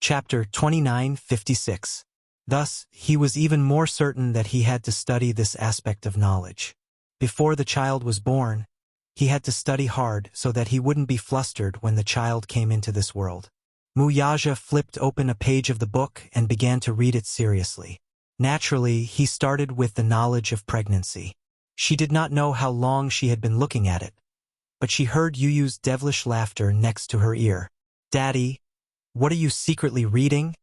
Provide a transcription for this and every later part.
Chapter 29:56. Thus, he was even more certain that he had to study this aspect of knowledge. Before the child was born, he had to study hard so that he wouldn't be flustered when the child came into this world. Wuxia flipped open a page of the book and began to read it seriously. Naturally, he started with the knowledge of pregnancy. She did not know how long she had been looking at it, but she heard Yuyu's devilish laughter next to her ear. "Daddy, what are you secretly reading?"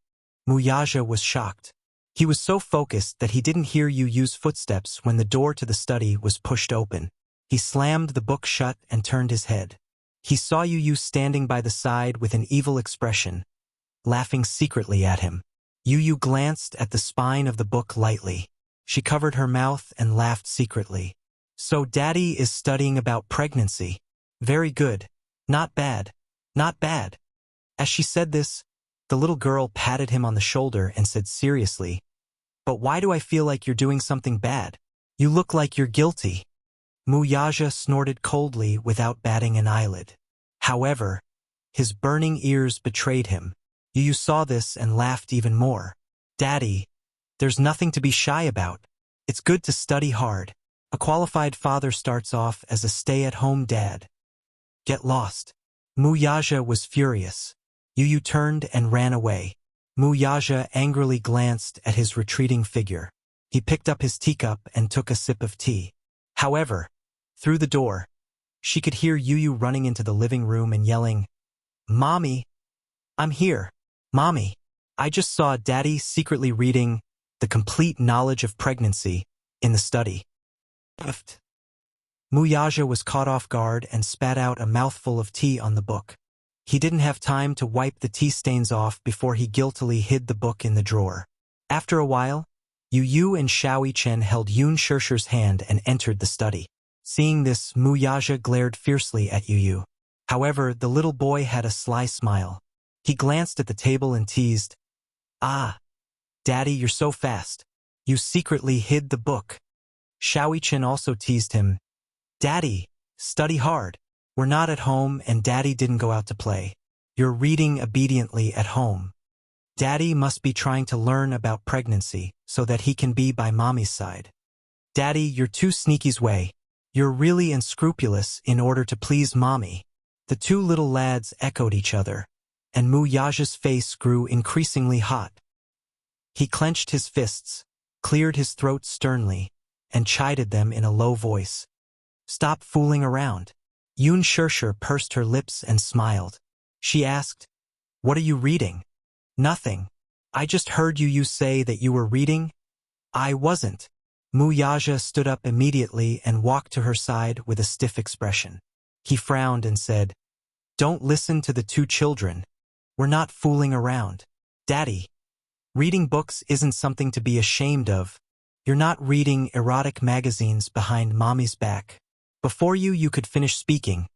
Wuxia was shocked. He was so focused that he didn't hear Yuyu's footsteps when the door to the study was pushed open. He slammed the book shut and turned his head. He saw Yuyu standing by the side with an evil expression, laughing secretly at him. Yuyu glanced at the spine of the book lightly. She covered her mouth and laughed secretly. "So Daddy is studying about pregnancy. Very good. Not bad. Not bad." As she said this, the little girl patted him on the shoulder and said seriously, "But why do I feel like you're doing something bad? You look like you're guilty." Wuxia snorted coldly without batting an eyelid. However, his burning ears betrayed him. Yuyu saw this and laughed even more. "Daddy, there's nothing to be shy about. It's good to study hard. A qualified father starts off as a stay-at-home dad." "Get lost." Wuxia was furious. Yuyu turned and ran away. Wuxia angrily glanced at his retreating figure. He picked up his teacup and took a sip of tea. However, through the door, she could hear Yuyu running into the living room and yelling, "Mommy, I'm here. Mommy, I just saw Daddy secretly reading The Complete Knowledge of Pregnancy in the study." Wuxia was caught off guard and spat out a mouthful of tea on the book. He didn't have time to wipe the tea stains off before he guiltily hid the book in the drawer. After a while, Yuyu and Xiaoyi-chen held Yun Shishir's hand and entered the study. Seeing this, Wuxia glared fiercely at Yuyu. However, the little boy had a sly smile. He glanced at the table and teased, "Ah, Daddy, you're so fast. You secretly hid the book." Xiaoyi-chen also teased him, "Daddy, study hard. We're not at home and Daddy didn't go out to play. You're reading obediently at home. Daddy must be trying to learn about pregnancy so that he can be by Mommy's side. Daddy, you're too sneaky's way. You're really unscrupulous in order to please Mommy." The two little lads echoed each other, and Wuxia's face grew increasingly hot. He clenched his fists, cleared his throat sternly, and chided them in a low voice. "Stop fooling around." Yun Shishir pursed her lips and smiled. She asked, "What are you reading?" "Nothing. I just heard you say that you were reading." "I wasn't." Wuxia stood up immediately and walked to her side with a stiff expression. He frowned and said, "Don't listen to the two children. We're not fooling around. Daddy, reading books isn't something to be ashamed of. You're not reading erotic magazines behind Mommy's back." Before you could finish speaking,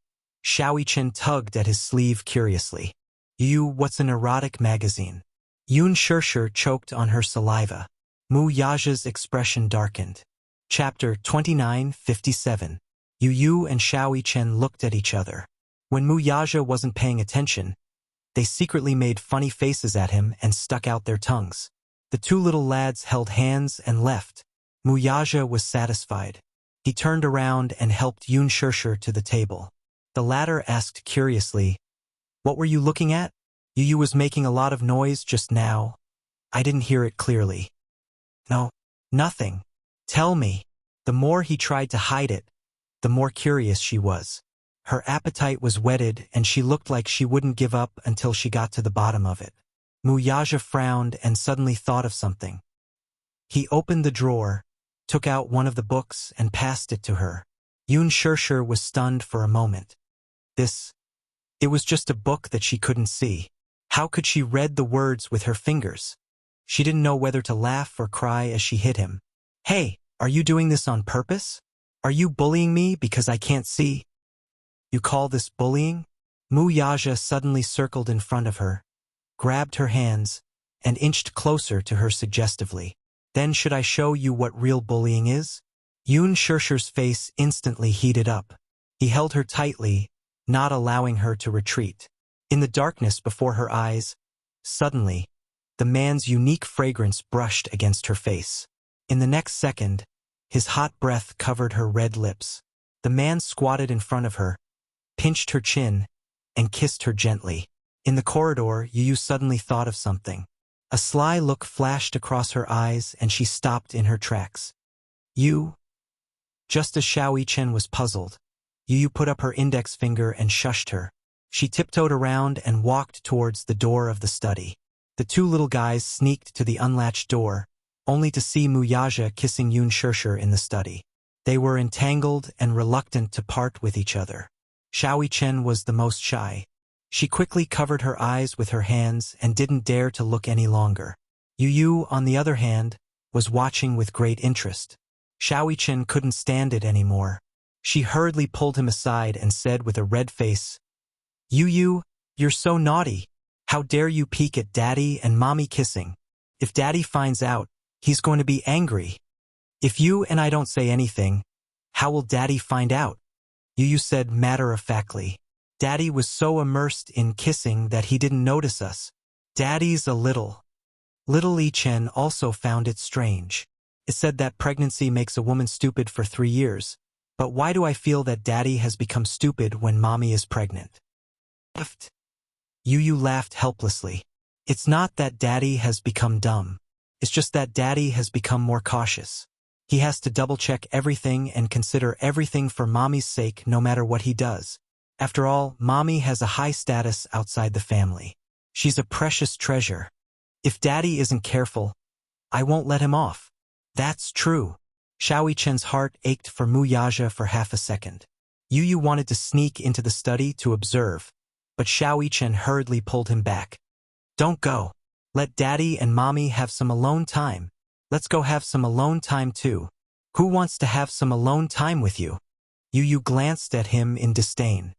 Xiaoyi-chen tugged at his sleeve curiously. What's an erotic magazine?" Yun Shishir choked on her saliva. Wuxia's expression darkened. Chapter 29:57. Yuyu and Xiaoyi-chen looked at each other. When Wuxia wasn't paying attention, they secretly made funny faces at him and stuck out their tongues. The two little lads held hands and left. Wuxia was satisfied. He turned around and helped Yun Shishir to the table. The latter asked curiously, "What were you looking at?" "Yuyu was making a lot of noise just now. I didn't hear it clearly." "No, nothing. Tell me." The more he tried to hide it, the more curious she was. Her appetite was whetted and she looked like she wouldn't give up until she got to the bottom of it. Wuxia frowned and suddenly thought of something. He opened the drawer, took out one of the books and passed it to her. Yun Shishir was stunned for a moment. It was just a book that she couldn't see. How could she read the words with her fingers? She didn't know whether to laugh or cry as she hit him. "Hey, are you doing this on purpose? Are you bullying me because I can't see?" "You call this bullying?" Wuxia suddenly circled in front of her, grabbed her hands, and inched closer to her suggestively. "Then should I show you what real bullying is?" Yun Shishir's face instantly heated up. He held her tightly, not allowing her to retreat. In the darkness before her eyes, Suddenly, the man's unique fragrance brushed against her face. In the next second, his hot breath covered her red lips. The man squatted in front of her, pinched her chin, and kissed her gently. In the corridor, Yu suddenly thought of something. A sly look flashed across her eyes and she stopped in her tracks. You? Just as Xiao Chen was puzzled, Yu put up her index finger and shushed her. She tiptoed around and walked towards the door of the study. The two little guys sneaked to the unlatched door, only to see Wuxia kissing Yun Shishir in the study. They were entangled and reluctant to part with each other. Xiao Chen was the most shy. She quickly covered her eyes with her hands and didn't dare to look any longer. Yu, on the other hand, was watching with great interest. Xiao Chen couldn't stand it anymore. She hurriedly pulled him aside and said with a red face, Yu, you're so naughty. How dare you peek at Daddy and Mommy kissing? If Daddy finds out, he's going to be angry. If you and I don't say anything, how will Daddy find out? Yu said matter-of-factly. Daddy was so immersed in kissing that he didn't notice us. Daddy's a little. Little Li Chen also found it strange. It said that pregnancy makes a woman stupid for 3 years. But why do I feel that Daddy has become stupid when Mommy is pregnant? Yu laughed helplessly. It's not that Daddy has become dumb. It's just that Daddy has become more cautious. He has to double-check everything and consider everything for Mommy's sake no matter what he does. After all, Mommy has a high status outside the family. She's a precious treasure. If Daddy isn't careful, I won't let him off. That's true. Xiao Chen's heart ached for Wuxia for half a second. Yu wanted to sneak into the study to observe, but Xiao Chen hurriedly pulled him back. Don't go. Let Daddy and Mommy have some alone time. Let's go have some alone time too. Who wants to have some alone time with you? Yu glanced at him in disdain.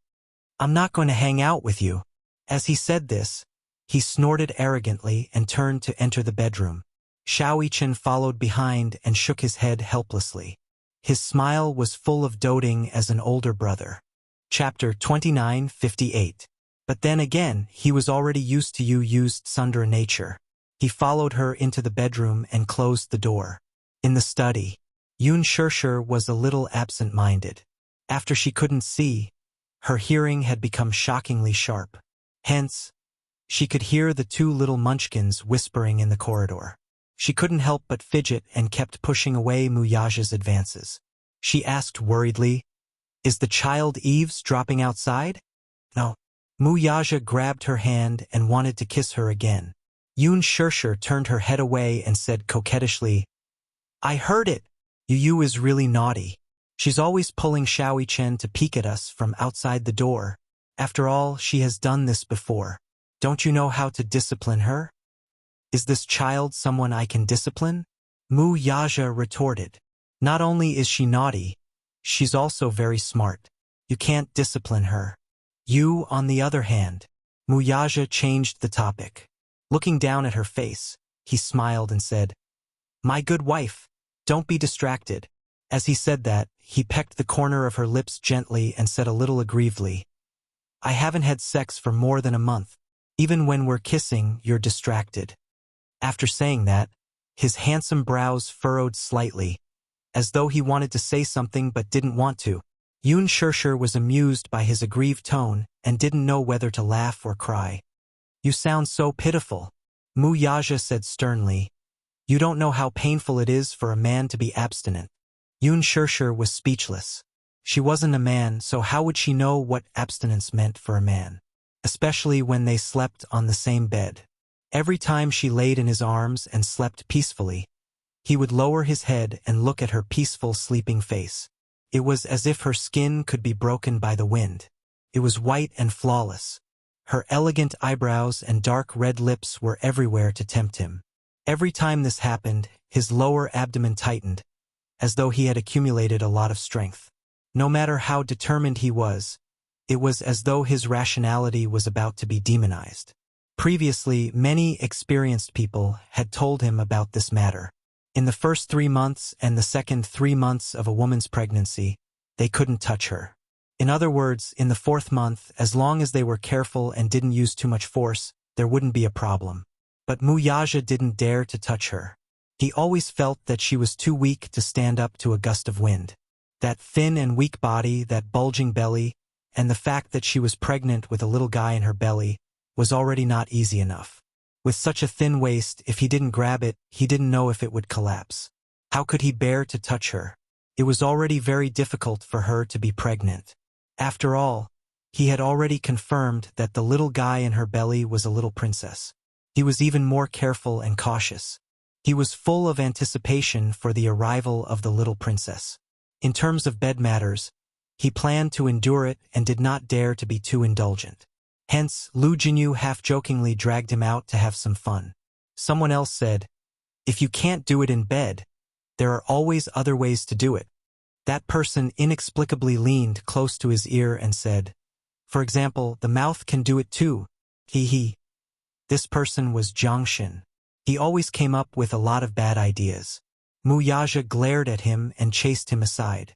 I'm not going to hang out with you. As he said this, he snorted arrogantly and turned to enter the bedroom. Xiao Chen followed behind and shook his head helplessly. His smile was full of doting as an older brother. Chapter 29:58. But then again, he was already used to Yu's Sundra nature. He followed her into the bedroom and closed the door. In the study, Yun Shishir was a little absent-minded. After she couldn't see, her hearing had become shockingly sharp. Hence, she could hear the two little munchkins whispering in the corridor. She couldn't help but fidget and kept pushing away Wuxia's advances. She asked worriedly, Is the child eavesdropping outside? No. Wuxia grabbed her hand and wanted to kiss her again. Yun Shishir turned her head away and said coquettishly, I heard it. Yu is really naughty. She's always pulling Xiao Chen to peek at us from outside the door. After all, she has done this before. Don't you know how to discipline her? Is this child someone I can discipline? Wuxia retorted. Not only is she naughty, she's also very smart. You can't discipline her. You, on the other hand. Wuxia changed the topic. Looking down at her face, he smiled and said, My good wife, don't be distracted. As he said that, he pecked the corner of her lips gently and said a little aggrievedly, I haven't had sex for more than a month. Even when we're kissing, you're distracted. After saying that, his handsome brows furrowed slightly, as though he wanted to say something but didn't want to. Yun Shishir was amused by his aggrieved tone and didn't know whether to laugh or cry. You sound so pitiful, Wuxia said sternly. You don't know how painful it is for a man to be abstinent. Yun Shishir was speechless. She wasn't a man, so how would she know what abstinence meant for a man? Especially when they slept on the same bed. Every time she laid in his arms and slept peacefully, he would lower his head and look at her peaceful sleeping face. It was as if her skin could be broken by the wind. It was white and flawless. Her elegant eyebrows and dark red lips were everywhere to tempt him. Every time this happened, his lower abdomen tightened, as though he had accumulated a lot of strength. No matter how determined he was, it was as though his rationality was about to be demonized. Previously, many experienced people had told him about this matter. In the first 3 months and the second 3 months of a woman's pregnancy, they couldn't touch her. In other words, in the 4th month, as long as they were careful and didn't use too much force, there wouldn't be a problem. But Wuxia didn't dare to touch her. He always felt that she was too weak to stand up to a gust of wind. That thin and weak body, that bulging belly, and the fact that she was pregnant with a little guy in her belly was already not easy enough. With such a thin waist, if he didn't grab it, he didn't know if it would collapse. How could he bear to touch her? It was already very difficult for her to be pregnant. After all, he had already confirmed that the little guy in her belly was a little princess. He was even more careful and cautious. He was full of anticipation for the arrival of the little princess. In terms of bed matters, he planned to endure it and did not dare to be too indulgent. Hence, Lu Jinyu half-jokingly dragged him out to have some fun. Someone else said, "If you can't do it in bed, there are always other ways to do it." That person inexplicably leaned close to his ear and said, "For example, the mouth can do it too. He. This person was Jiangshan. He always came up with a lot of bad ideas. Wuxia glared at him and chased him aside.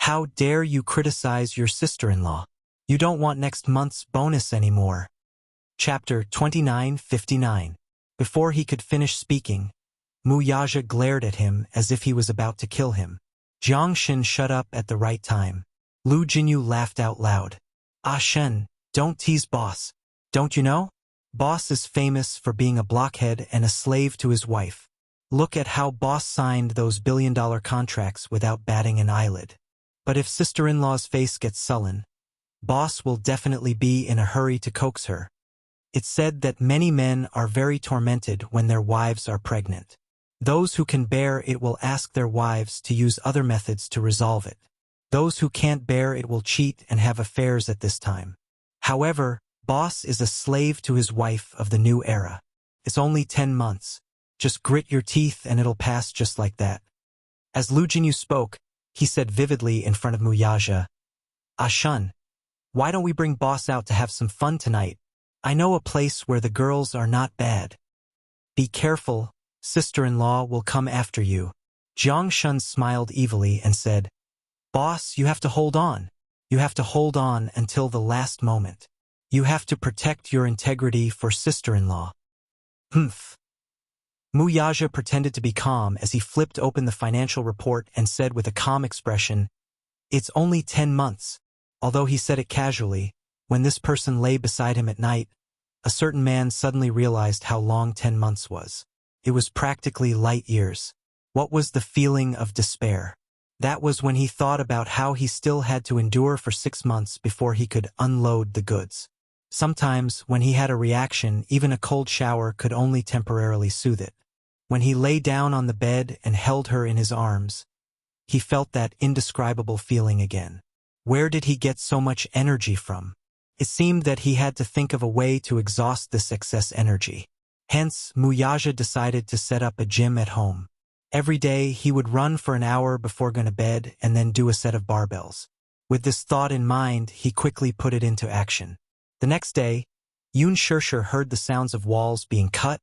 "How dare you criticize your sister-in-law? You don't want next month's bonus anymore." Chapter 29:59. Before he could finish speaking, Wuxia glared at him as if he was about to kill him. Jiangshan shut up at the right time. Lu Jinyu laughed out loud. "Ah Shen, don't tease boss. Don't you know? Boss is famous for being a blockhead and a slave to his wife. Look at how boss signed those billion-dollar contracts without batting an eyelid. But if sister-in-law's face gets sullen, boss will definitely be in a hurry to coax her. It's said that many men are very tormented when their wives are pregnant. Those who can bear it will ask their wives to use other methods to resolve it. Those who can't bear it will cheat and have affairs at this time. However, boss is a slave to his wife of the new era. It's only 10 months. Just grit your teeth and it'll pass just like that." As Lu Jinyu spoke, he said vividly in front of Wuxia, "Ah Shun, why don't we bring boss out to have some fun tonight? I know a place where the girls are not bad." "Be careful, sister-in-law will come after you." Jiangshan smiled evilly and said, "Boss, you have to hold on. You have to hold on until the last moment. You have to protect your integrity for sister-in-law." "Humph." Wuxia pretended to be calm as he flipped open the financial report and said with a calm expression, "It's only 10 months." Although he said it casually, when this person lay beside him at night, a certain man suddenly realized how long 10 months was. It was practically light years. What was the feeling of despair? That was when he thought about how he still had to endure for 6 months before he could unload the goods. Sometimes, when he had a reaction, even a cold shower could only temporarily soothe it. When he lay down on the bed and held her in his arms, he felt that indescribable feeling again. Where did he get so much energy from? It seemed that he had to think of a way to exhaust this excess energy. Hence, Wuxia decided to set up a gym at home. Every day, he would run for an hour before going to bed and then do a set of barbells. With this thought in mind, he quickly put it into action. The next day, Yun Shirsher heard the sounds of walls being cut,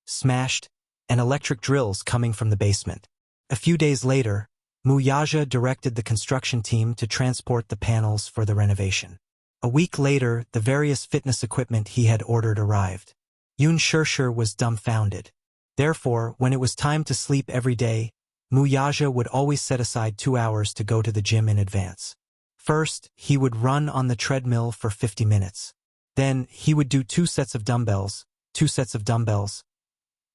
smashed, and electric drills coming from the basement. A few days later, Wuxia directed the construction team to transport the panels for the renovation. A week later, the various fitness equipment he had ordered arrived. Yun Shirsher was dumbfounded. Therefore, when it was time to sleep every day, Wuxia would always set aside 2 hours to go to the gym in advance. First, he would run on the treadmill for 50 minutes. Then, he would do 2 sets of dumbbells, 2 sets of dumbbells.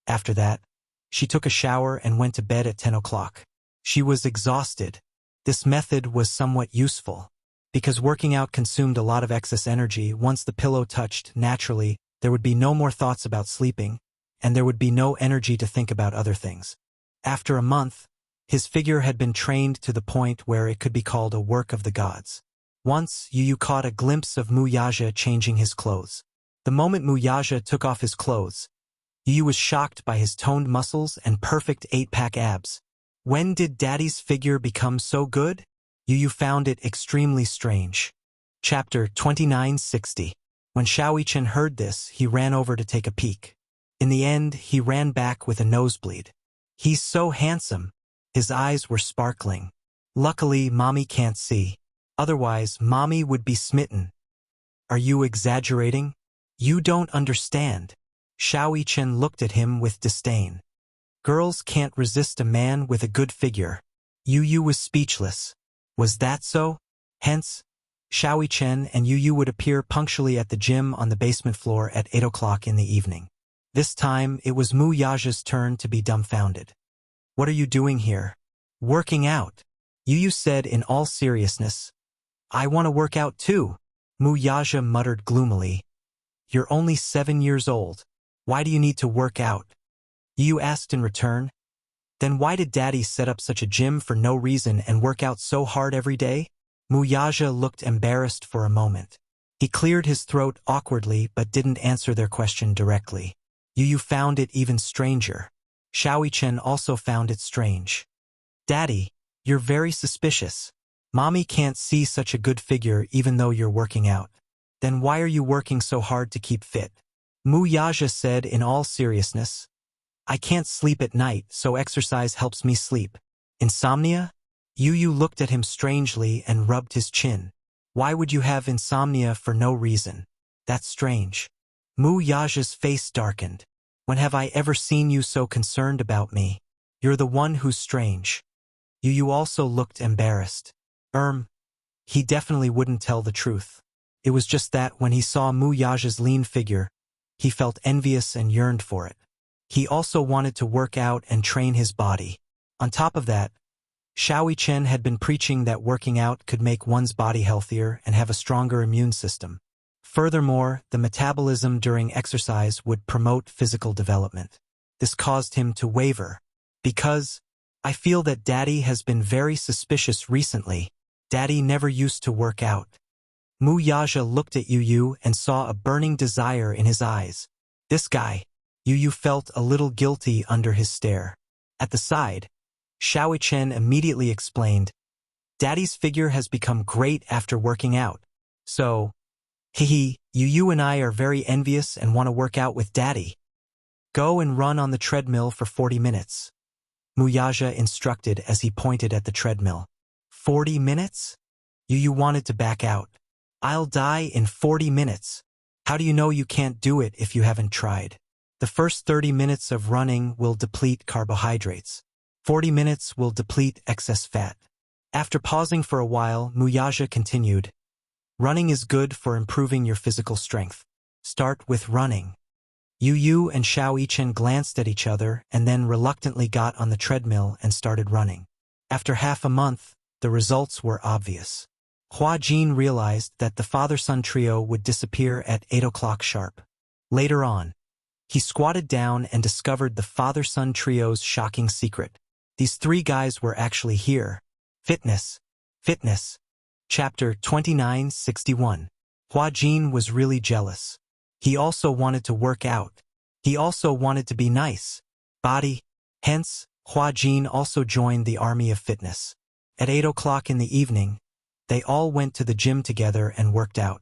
After that, she took a shower and went to bed at 10 o'clock. She was exhausted. This method was somewhat useful. Because working out consumed a lot of excess energy, once the pillow touched, naturally, there would be no more thoughts about sleeping, and there would be no energy to think about other things. After a month, his figure had been trained to the point where it could be called a work of the gods. Once, Yu caught a glimpse of Wuxia changing his clothes. The moment Wuxia took off his clothes, Yu was shocked by his toned muscles and perfect 8-pack abs. When did Daddy's figure become so good? Yu found it extremely strange. Chapter 29:60. When Shaoichen heard this, he ran over to take a peek. In the end, he ran back with a nosebleed. "He's so handsome." His eyes were sparkling. "Luckily, Mommy can't see. Otherwise, Mommy would be smitten." "Are you exaggerating?" You don't understand. Xiao Chen looked at him with disdain. Girls can't resist a man with a good figure. Yu was speechless. Was that so? Hence, Xiao Chen and Yu would appear punctually at the gym on the basement floor at 8 o'clock in the evening. This time, it was Mu Yaja's turn to be dumbfounded. What are you doing here? Working out. Yu said in all seriousness. I want to work out too. Mu Yaja muttered gloomily. You're only 7 years old. Why do you need to work out? Yu asked in return. Then why did Daddy set up such a gym for no reason and work out so hard every day? Mu Yaja looked embarrassed for a moment. He cleared his throat awkwardly but didn't answer their question directly. Yu found it even stranger. Xiao Chen also found it strange. Daddy, you're very suspicious. Mommy can't see such a good figure even though you're working out. Then why are you working so hard to keep fit? Mu Yaja said in all seriousness. I can't sleep at night, so exercise helps me sleep. Insomnia? Yu looked at him strangely and rubbed his chin. Why would you have insomnia for no reason? That's strange. Mu Yaja's face darkened. When have I ever seen you so concerned about me? You're the one who's strange. Yu also looked embarrassed. He definitely wouldn't tell the truth. It was just that when he saw Mu Yaja's lean figure, he felt envious and yearned for it. He also wanted to work out and train his body. On top of that, Xiao Chen had been preaching that working out could make one's body healthier and have a stronger immune system. Furthermore, the metabolism during exercise would promote physical development. This caused him to waver. Because, I feel that Daddy has been very suspicious recently. Daddy never used to work out. Mu Yaja looked at Yu and saw a burning desire in his eyes. This guy. Yu felt a little guilty under his stare. At the side, Xiao Chen immediately explained, Daddy's figure has become great after working out. So, Yu and I are very envious and want to work out with Daddy. Go and run on the treadmill for 40 minutes. Mu Yaja instructed as he pointed at the treadmill. 40 minutes? Yu wanted to back out. I'll die in 40 minutes. How do you know you can't do it if you haven't tried? The first 30 minutes of running will deplete carbohydrates. 40 minutes will deplete excess fat. After pausing for a while, Mu Yaja continued. Running is good for improving your physical strength. Start with running. Yu and Xiao Chen glanced at each other and then reluctantly got on the treadmill and started running. After half a month, the results were obvious. Hua Jin realized that the father-son trio would disappear at 8 o'clock sharp. Later on, he squatted down and discovered the father-son trio's shocking secret. These three guys were actually here. Fitness. Chapter 2961. Hua Jin was really jealous. He also wanted to work out. He also wanted to be nice. Body. Hence, Hua Jin also joined the army of fitness. At 8 o'clock in the evening, they all went to the gym together and worked out.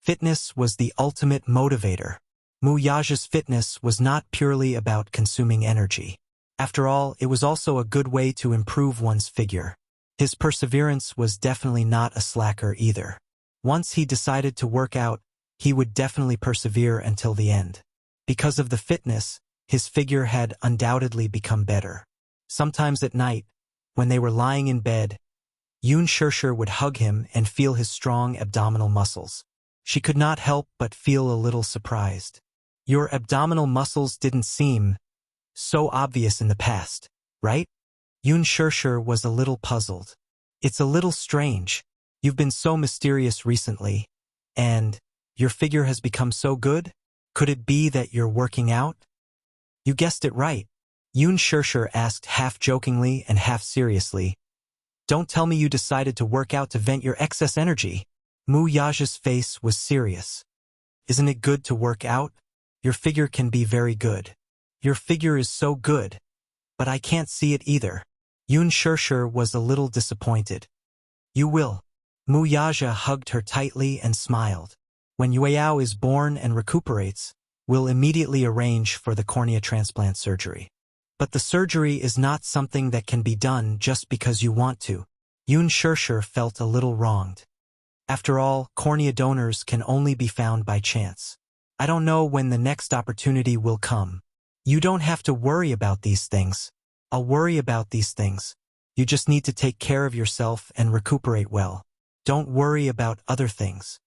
Fitness was the ultimate motivator. Mu Yaja's fitness was not purely about consuming energy. After all, it was also a good way to improve one's figure. His perseverance was definitely not a slacker either. Once he decided to work out, he would definitely persevere until the end. Because of the fitness, his figure had undoubtedly become better. Sometimes at night, when they were lying in bed, Yun Shirshir would hug him and feel his strong abdominal muscles. She could not help but feel a little surprised. Your abdominal muscles didn't seem so obvious in the past, right? Yun Shirshir was a little puzzled. It's a little strange. You've been so mysterious recently, and your figure has become so good? Could it be that you're working out? You guessed it right. Yun Shirshir asked half jokingly and half seriously. Don't tell me you decided to work out to vent your excess energy. Mu Yaja's face was serious. Isn't it good to work out? Your figure can be very good. Your figure is so good. But I can't see it either. Yun Shirshir was a little disappointed. You will. Mu Yaja hugged her tightly and smiled. When Yueyao is born and recuperates, we'll immediately arrange for the cornea transplant surgery. But the surgery is not something that can be done just because you want to. Yun Shirshir felt a little wronged. After all, cornea donors can only be found by chance. I don't know when the next opportunity will come. You don't have to worry about these things. I'll worry about these things. You just need to take care of yourself and recuperate well. Don't worry about other things.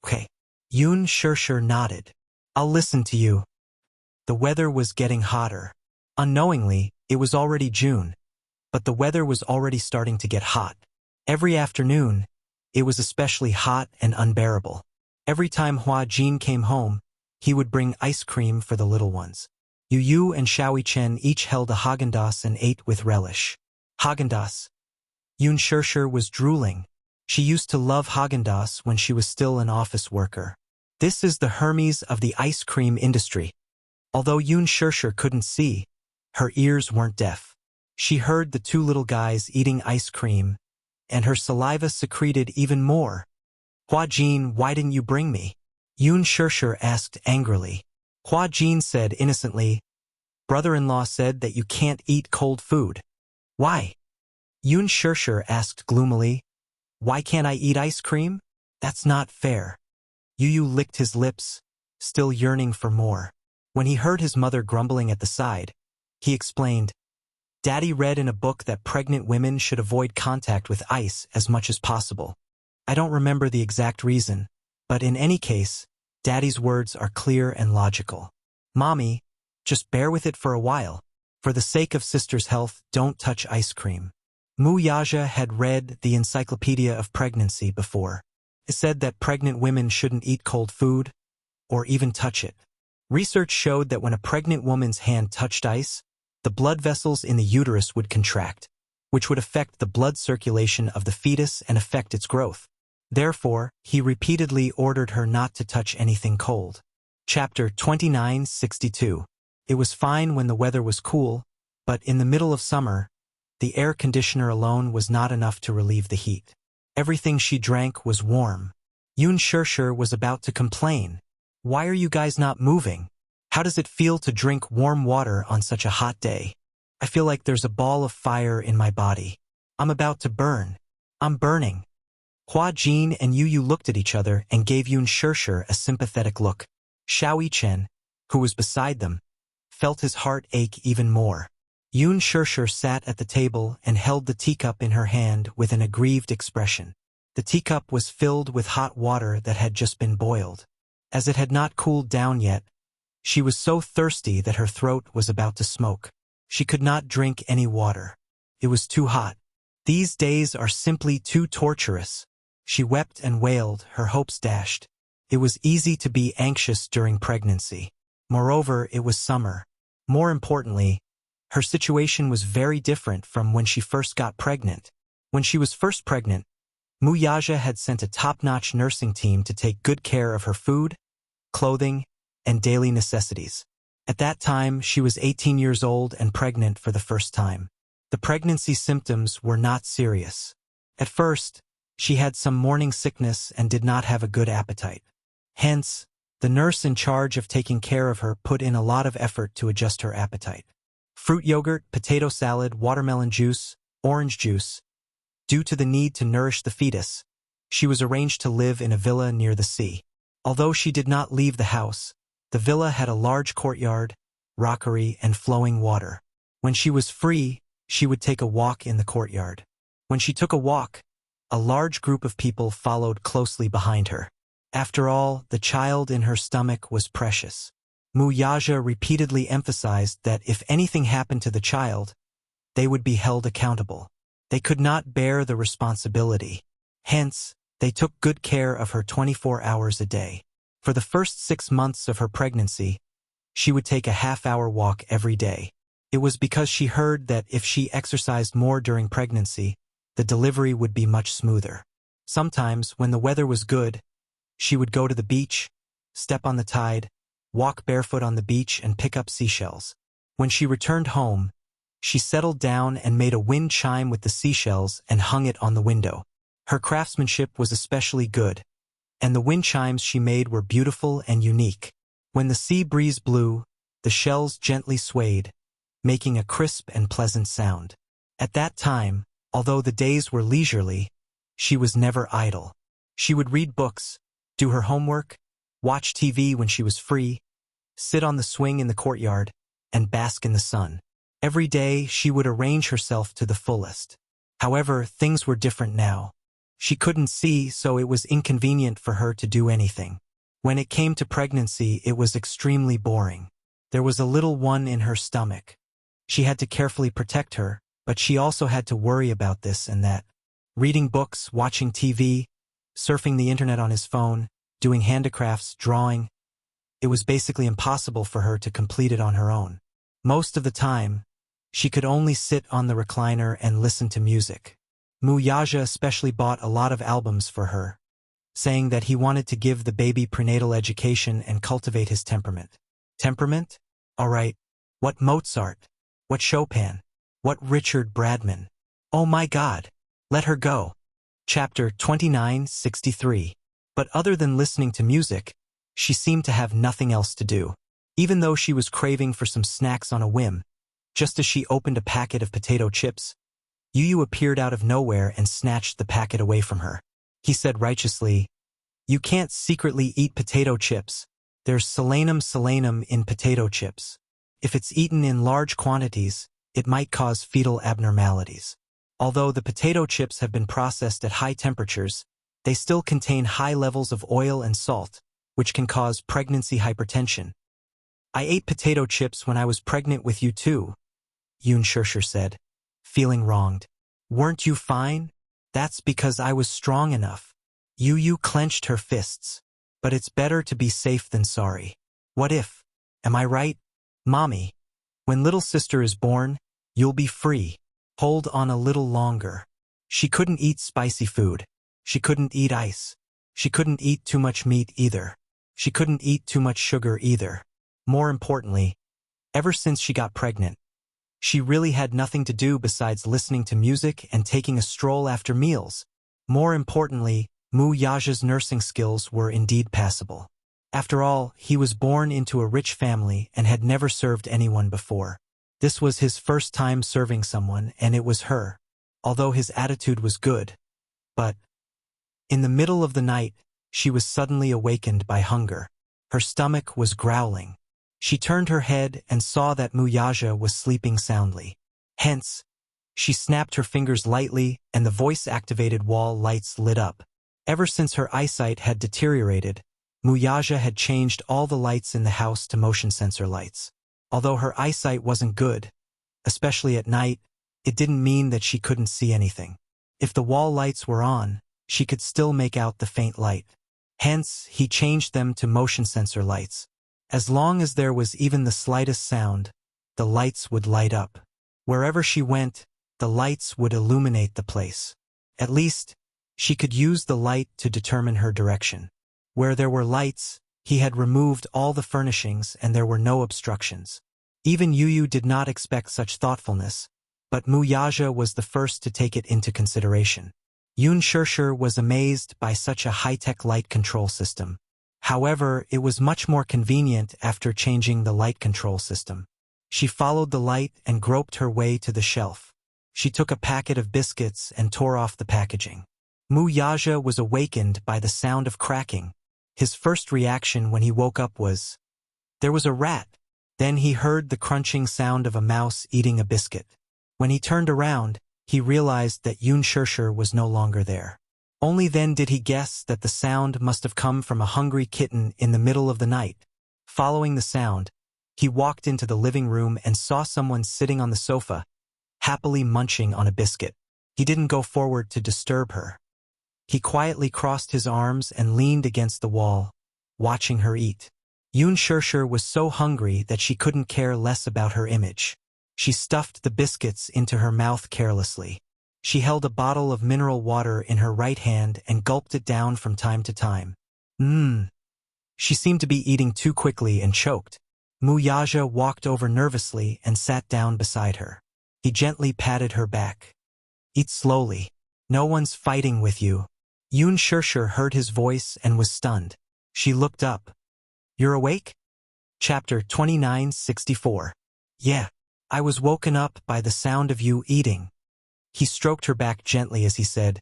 Okay. Yoon Shirshir nodded. I'll listen to you. The weather was getting hotter. Unknowingly, it was already June, but the weather was already starting to get hot. Every afternoon, it was especially hot and unbearable. Every time Hua Jin came home, he would bring ice cream for the little ones. Yu Yu and Xiaoi Chen each held a Haagen-Dazs and ate with relish. Haagen-Dazs. Yoon Shirshir was drooling. She used to love Haagen-Dazs when she was still an office worker. This is the Hermes of the ice cream industry. Although Yoon Shirshir couldn't see, her ears weren't deaf. She heard the two little guys eating ice cream, and her saliva secreted even more. Hua Jin, why didn't you bring me? Yoon Shirshir asked angrily. Hua Jin said innocently, brother-in-law said that you can't eat cold food. Why? Yoon Shirshir asked gloomily, why can't I eat ice cream? That's not fair. Yu Yu licked his lips, still yearning for more. When he heard his mother grumbling at the side, he explained, Daddy read in a book that pregnant women should avoid contact with ice as much as possible. I don't remember the exact reason, but in any case, Daddy's words are clear and logical. Mommy, just bear with it for a while. For the sake of sister's health, don't touch ice cream. Mu Yaja had read the Encyclopedia of Pregnancy before. It said that pregnant women shouldn't eat cold food, or even touch it. Research showed that when a pregnant woman's hand touched ice, the blood vessels in the uterus would contract, which would affect the blood circulation of the fetus and affect its growth. Therefore, he repeatedly ordered her not to touch anything cold. Chapter 2962. It was fine when the weather was cool, but in the middle of summer, the air conditioner alone was not enough to relieve the heat. Everything she drank was warm. Yoon Shirshir was about to complain. Why are you guys not moving? How does it feel to drink warm water on such a hot day? I feel like there's a ball of fire in my body. I'm about to burn. I'm burning. Hua Jin and Yu Yu looked at each other and gave Yoon Shirshir a sympathetic look. Xiaoi Chen, who was beside them, felt his heart ache even more. Yoon Shirshir sat at the table and held the teacup in her hand with an aggrieved expression. The teacup was filled with hot water that had just been boiled. As it had not cooled down yet, she was so thirsty that her throat was about to smoke. She could not drink any water. It was too hot. These days are simply too torturous. She wept and wailed, her hopes dashed. It was easy to be anxious during pregnancy. Moreover, it was summer. More importantly, her situation was very different from when she first got pregnant. When she was first pregnant, Mu Yaja had sent a top-notch nursing team to take good care of her food, clothing, and daily necessities. At that time, she was 18 years old and pregnant for the first time. The pregnancy symptoms were not serious. At first, she had some morning sickness and did not have a good appetite. Hence, the nurse in charge of taking care of her put in a lot of effort to adjust her appetite. Fruit yogurt, potato salad, watermelon juice, orange juice. Due to the need to nourish the fetus, she was arranged to live in a villa near the sea. Although she did not leave the house, the villa had a large courtyard, rockery, and flowing water. When she was free, she would take a walk in the courtyard. When she took a walk, a large group of people followed closely behind her. After all, the child in her stomach was precious. Mu Yaja repeatedly emphasized that if anything happened to the child, they would be held accountable. They could not bear the responsibility. Hence, they took good care of her 24 hours a day. For the first 6 months of her pregnancy, she would take a half-hour walk every day. It was because she heard that if she exercised more during pregnancy, the delivery would be much smoother. Sometimes, when the weather was good, she would go to the beach, step on the tide, walk barefoot on the beach and pick up seashells. When she returned home, she settled down and made a wind chime with the seashells and hung it on the window. Her craftsmanship was especially good, and the wind chimes she made were beautiful and unique. When the sea breeze blew, the shells gently swayed, making a crisp and pleasant sound. At that time, although the days were leisurely, she was never idle. She would read books, do her homework, watch TV when she was free, sit on the swing in the courtyard, and bask in the sun. Every day, she would arrange herself to the fullest. However, things were different now. She couldn't see, so it was inconvenient for her to do anything. When it came to pregnancy, it was extremely boring. There was a little one in her stomach. She had to carefully protect her, but she also had to worry about this and that. Reading books, watching TV, surfing the internet on his phone, doing handicrafts, drawing. It was basically impossible for her to complete it on her own. Most of the time, she could only sit on the recliner and listen to music. Wuxia especially bought a lot of albums for her, saying that he wanted to give the baby prenatal education and cultivate his temperament. Temperament? All right. What Mozart? What Chopin? What Richard Bradman? Oh my God! Let her go. Chapter 2963. But other than listening to music, she seemed to have nothing else to do. Even though she was craving for some snacks on a whim, just as she opened a packet of potato chips, Yu appeared out of nowhere and snatched the packet away from her. He said righteously, "You can't secretly eat potato chips. There's selenum in potato chips. If it's eaten in large quantities, it might cause fetal abnormalities. Although the potato chips have been processed at high temperatures, they still contain high levels of oil and salt, which can cause pregnancy hypertension. I ate potato chips when I was pregnant with you too," Wuxia said, feeling wronged. "Weren't you fine? That's because I was strong enough." Yu clenched her fists. "But it's better to be safe than sorry. What if? Am I right, Mommy? When little sister is born, you'll be free. Hold on a little longer." She couldn't eat spicy food. She couldn't eat ice. She couldn't eat too much meat either. She couldn't eat too much sugar either. More importantly, ever since she got pregnant, she really had nothing to do besides listening to music and taking a stroll after meals. More importantly, Wuxia's nursing skills were indeed passable. After all, he was born into a rich family and had never served anyone before. This was his first time serving someone, and it was her, although his attitude was good. But in the middle of the night, she was suddenly awakened by hunger. Her stomach was growling. She turned her head and saw that Wuxia was sleeping soundly. Hence, she snapped her fingers lightly and the voice-activated wall lights lit up. Ever since her eyesight had deteriorated, Wuxia had changed all the lights in the house to motion sensor lights. Although her eyesight wasn't good, especially at night, it didn't mean that she couldn't see anything. If the wall lights were on, she could still make out the faint light. Hence, he changed them to motion sensor lights. As long as there was even the slightest sound, the lights would light up. Wherever she went, the lights would illuminate the place. At least, she could use the light to determine her direction. Where there were lights, he had removed all the furnishings and there were no obstructions. Even Yu did not expect such thoughtfulness, but Wuxia was the first to take it into consideration. Wuxia was amazed by such a high-tech light control system. However, it was much more convenient after changing the light control system. She followed the light and groped her way to the shelf. She took a packet of biscuits and tore off the packaging. Wuxia was awakened by the sound of cracking. His first reaction when he woke up was, there was a rat. Then he heard the crunching sound of a mouse eating a biscuit. When he turned around, he realized that Wuxia was no longer there. Only then did he guess that the sound must have come from a hungry kitten in the middle of the night. Following the sound, he walked into the living room and saw someone sitting on the sofa, happily munching on a biscuit. He didn't go forward to disturb her. He quietly crossed his arms and leaned against the wall, watching her eat. Wuxia was so hungry that she couldn't care less about her image. She stuffed the biscuits into her mouth carelessly. She held a bottle of mineral water in her right hand and gulped it down from time to time. She seemed to be eating too quickly and choked. Wuxia walked over nervously and sat down beside her. He gently patted her back. "Eat slowly. No one's fighting with you." Wuxia heard his voice and was stunned. She looked up. "You're awake?" Chapter 2964. "Yeah. I was woken up by the sound of you eating." He stroked her back gently as he said,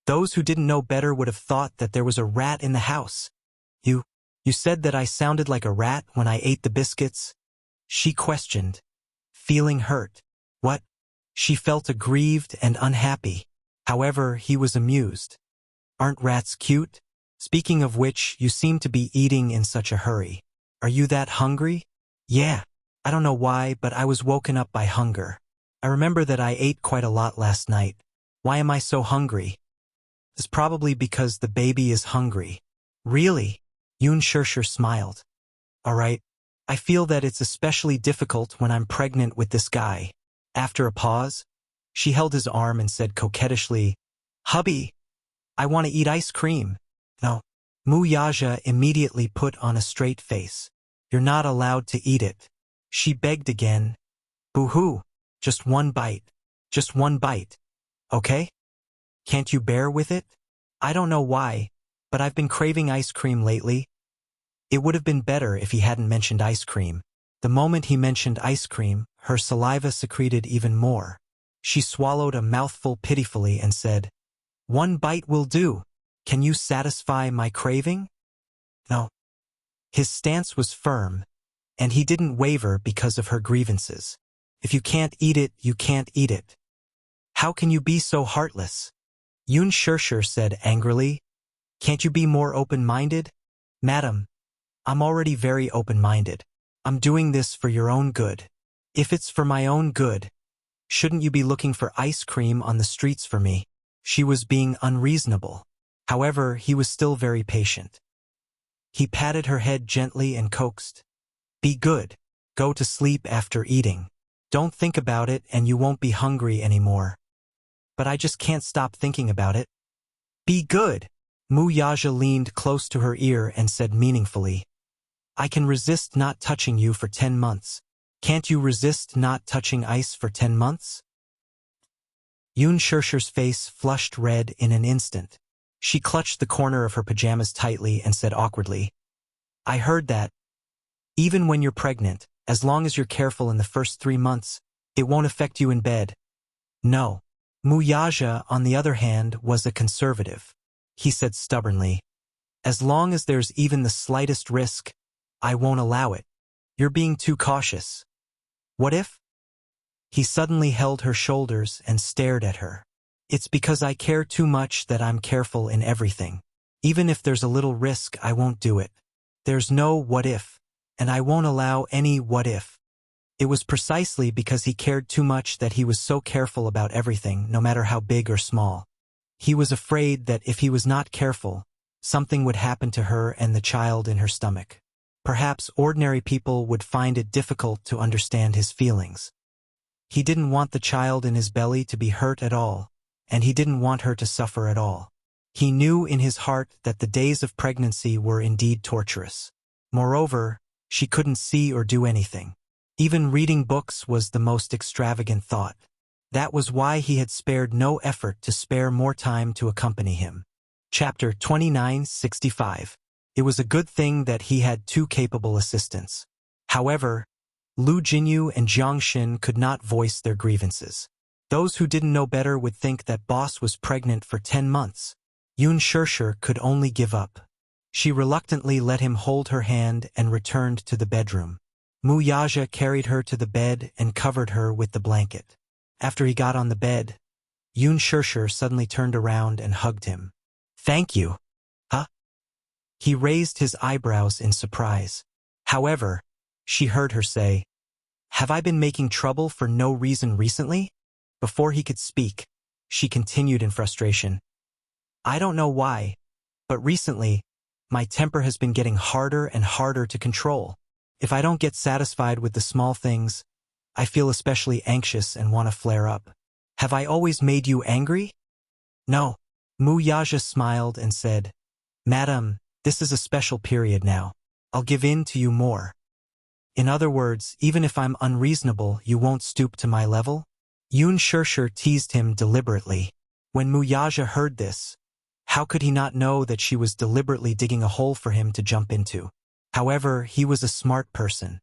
"Those who didn't know better would have thought that there was a rat in the house. You You said that I sounded like a rat when I ate the biscuits? She questioned, feeling hurt. What? She felt aggrieved and unhappy. However, he was amused. Aren't rats cute? Speaking of which, you seem to be eating in such a hurry. Are you that hungry? Yeah. I don't know why, but I was woken up by hunger. I remember that I ate quite a lot last night. Why am I so hungry? It's probably because the baby is hungry. Really? Yoon Shirshir smiled. Alright. I feel that it's especially difficult when I'm pregnant with this guy. After a pause, she held his arm and said coquettishly, Hubby, I want to eat ice cream. No. Mu Yaja immediately put on a straight face. You're not allowed to eat it. She begged again. Boo-hoo. Just one bite. Just one bite. Okay? Can't you bear with it? I don't know why, but I've been craving ice cream lately. It would have been better if he hadn't mentioned ice cream. The moment he mentioned ice cream, her saliva secreted even more. She swallowed a mouthful pitifully and said, One bite will do. Can you satisfy my craving? No. His stance was firm, and he didn't waver because of her grievances. If you can't eat it, you can't eat it. How can you be so heartless? Yoon Shirshir said angrily. Can't you be more open-minded? Madam, I'm already very open-minded. I'm doing this for your own good. If it's for my own good, shouldn't you be looking for ice cream on the streets for me? She was being unreasonable. However, he was still very patient. He patted her head gently and coaxed. Be good. Go to sleep after eating. Don't think about it and you won't be hungry anymore. But I just can't stop thinking about it. Be good. Mu Yaja leaned close to her ear and said meaningfully, I can resist not touching you for 10 months. Can't you resist not touching ice for 10 months? Yoon Shirshir's face flushed red in an instant. She clutched the corner of her pajamas tightly and said awkwardly, I heard that. Even when you're pregnant, as long as you're careful in the first 3 months, it won't affect you in bed. No. Mu Yaja, on the other hand, was a conservative. He said stubbornly, As long as there's even the slightest risk, I won't allow it. You're being too cautious. What if? He suddenly held her shoulders and stared at her. It's because I care too much that I'm careful in everything. Even if there's a little risk, I won't do it. There's no what if, and I won't allow any what if. It was precisely because he cared too much that he was so careful about everything, no matter how big or small. He was afraid that if he was not careful, something would happen to her and the child in her stomach. Perhaps ordinary people would find it difficult to understand his feelings. He didn't want the child in his belly to be hurt at all, and he didn't want her to suffer at all. He knew in his heart that the days of pregnancy were indeed torturous. Moreover, she couldn't see or do anything. Even reading books was the most extravagant thought. That was why he had spared no effort to spare more time to accompany him. Chapter 2965. It was a good thing that he had 2 capable assistants. However, Lu Jinyu and Jiang Xin could not voice their grievances. Those who didn't know better would think that boss was pregnant for 10 months. Yoon Shirshir could only give up. She reluctantly let him hold her hand and returned to the bedroom. Mu Yaja carried her to the bed and covered her with the blanket. After he got on the bed, Yoon Shirshir suddenly turned around and hugged him. Thank you. Huh? He raised his eyebrows in surprise. However, she heard her say, Have I been making trouble for no reason recently? Before he could speak, she continued in frustration. I don't know why, but recently, my temper has been getting harder and harder to control. If I don't get satisfied with the small things, I feel especially anxious and want to flare up. Have I always made you angry? No. Mu Yaja smiled and said, Madam, this is a special period now. I'll give in to you more. In other words, even if I'm unreasonable, you won't stoop to my level? Yoon Shirshir teased him deliberately. When Mu Yaja heard this, how could he not know that she was deliberately digging a hole for him to jump into? However, he was a smart person.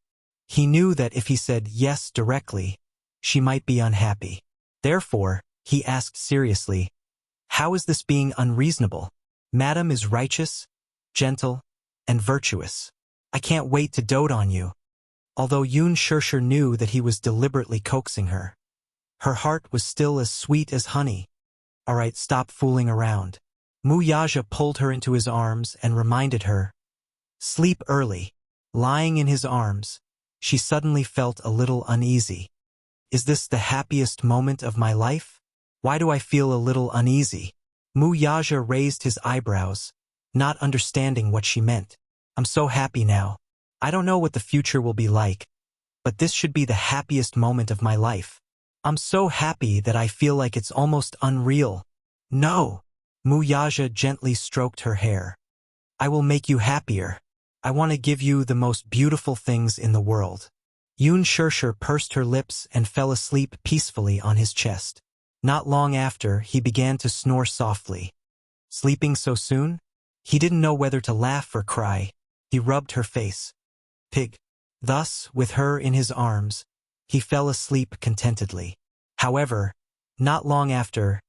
He knew that if he said yes directly, she might be unhappy. Therefore, he asked seriously, How is this being unreasonable? Madam is righteous, gentle, and virtuous. I can't wait to dote on you. Although Yun Shirshir knew that he was deliberately coaxing her, her heart was still as sweet as honey. All right, stop fooling around. Mu Yaja pulled her into his arms and reminded her. Sleep early. Lying in his arms, she suddenly felt a little uneasy. Is this the happiest moment of my life? Why do I feel a little uneasy? Mu Yaja raised his eyebrows, not understanding what she meant. I'm so happy now. I don't know what the future will be like, but this should be the happiest moment of my life. I'm so happy that I feel like it's almost unreal. No! Mu Yaja gently stroked her hair. I will make you happier. I want to give you the most beautiful things in the world. Yun Shirshir pursed her lips and fell asleep peacefully on his chest. Not long after, he began to snore softly. Sleeping so soon? He didn't know whether to laugh or cry. He rubbed her face. Pig. Thus, with her in his arms, he fell asleep contentedly. However, not long after,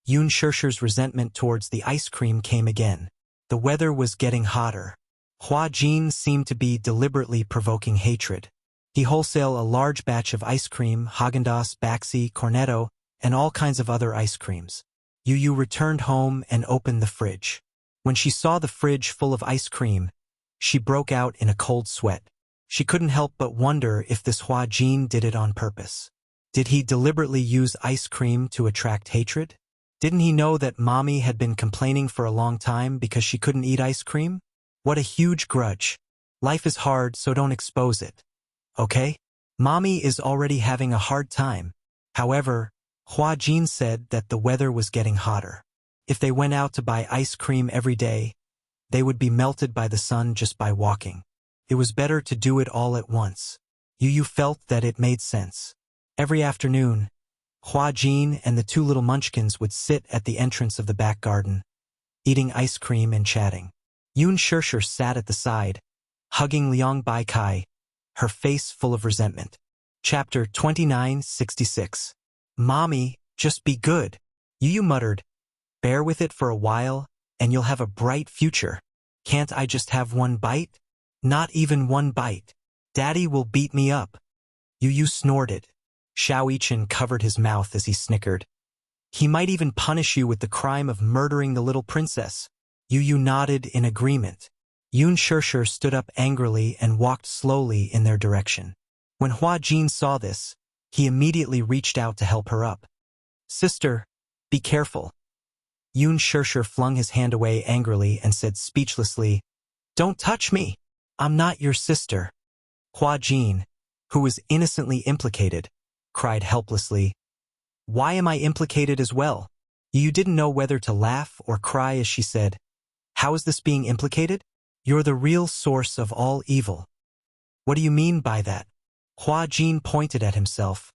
Yun Shirshir's resentment towards the ice cream came again. The weather was getting hotter. Hua Jin seemed to be deliberately provoking hatred. He wholesaled a large batch of ice cream, Häagen-Dazs, Baxi, Cornetto, and all kinds of other ice creams. Yu returned home and opened the fridge. When she saw the fridge full of ice cream, she broke out in a cold sweat. She couldn't help but wonder if this Hua Jin did it on purpose. Did he deliberately use ice cream to attract hatred? Didn't he know that Mommy had been complaining for a long time because she couldn't eat ice cream? What a huge grudge. Life is hard, so don't expose it. Okay? Mommy is already having a hard time. However, Hua Jin said that the weather was getting hotter. If they went out to buy ice cream every day, they would be melted by the sun just by walking. It was better to do it all at once. Yu felt that it made sense. Every afternoon, Hua Jin and the two little munchkins would sit at the entrance of the back garden, eating ice cream and chatting. Yun Shirshir sat at the side, hugging Liang Baikai, her face full of resentment. Chapter 2966. Mommy, just be good. Yu muttered. Bear with it for a while, and you'll have a bright future. Can't I just have one bite? Not even one bite. Daddy will beat me up. Yu snorted. Xiao Yichen covered his mouth as he snickered. He might even punish you with the crime of murdering the little princess. Yu nodded in agreement. Yun Shirshir stood up angrily and walked slowly in their direction. When Hua Jin saw this, he immediately reached out to help her up. Sister, be careful. Yun Shirshir flung his hand away angrily and said speechlessly, Don't touch me. I'm not your sister. Hua Jin, who was innocently implicated, cried helplessly. Why am I implicated as well? You didn't know whether to laugh or cry as she said, How is this being implicated? You're the real source of all evil. What do you mean by that? Hua Jin pointed at himself,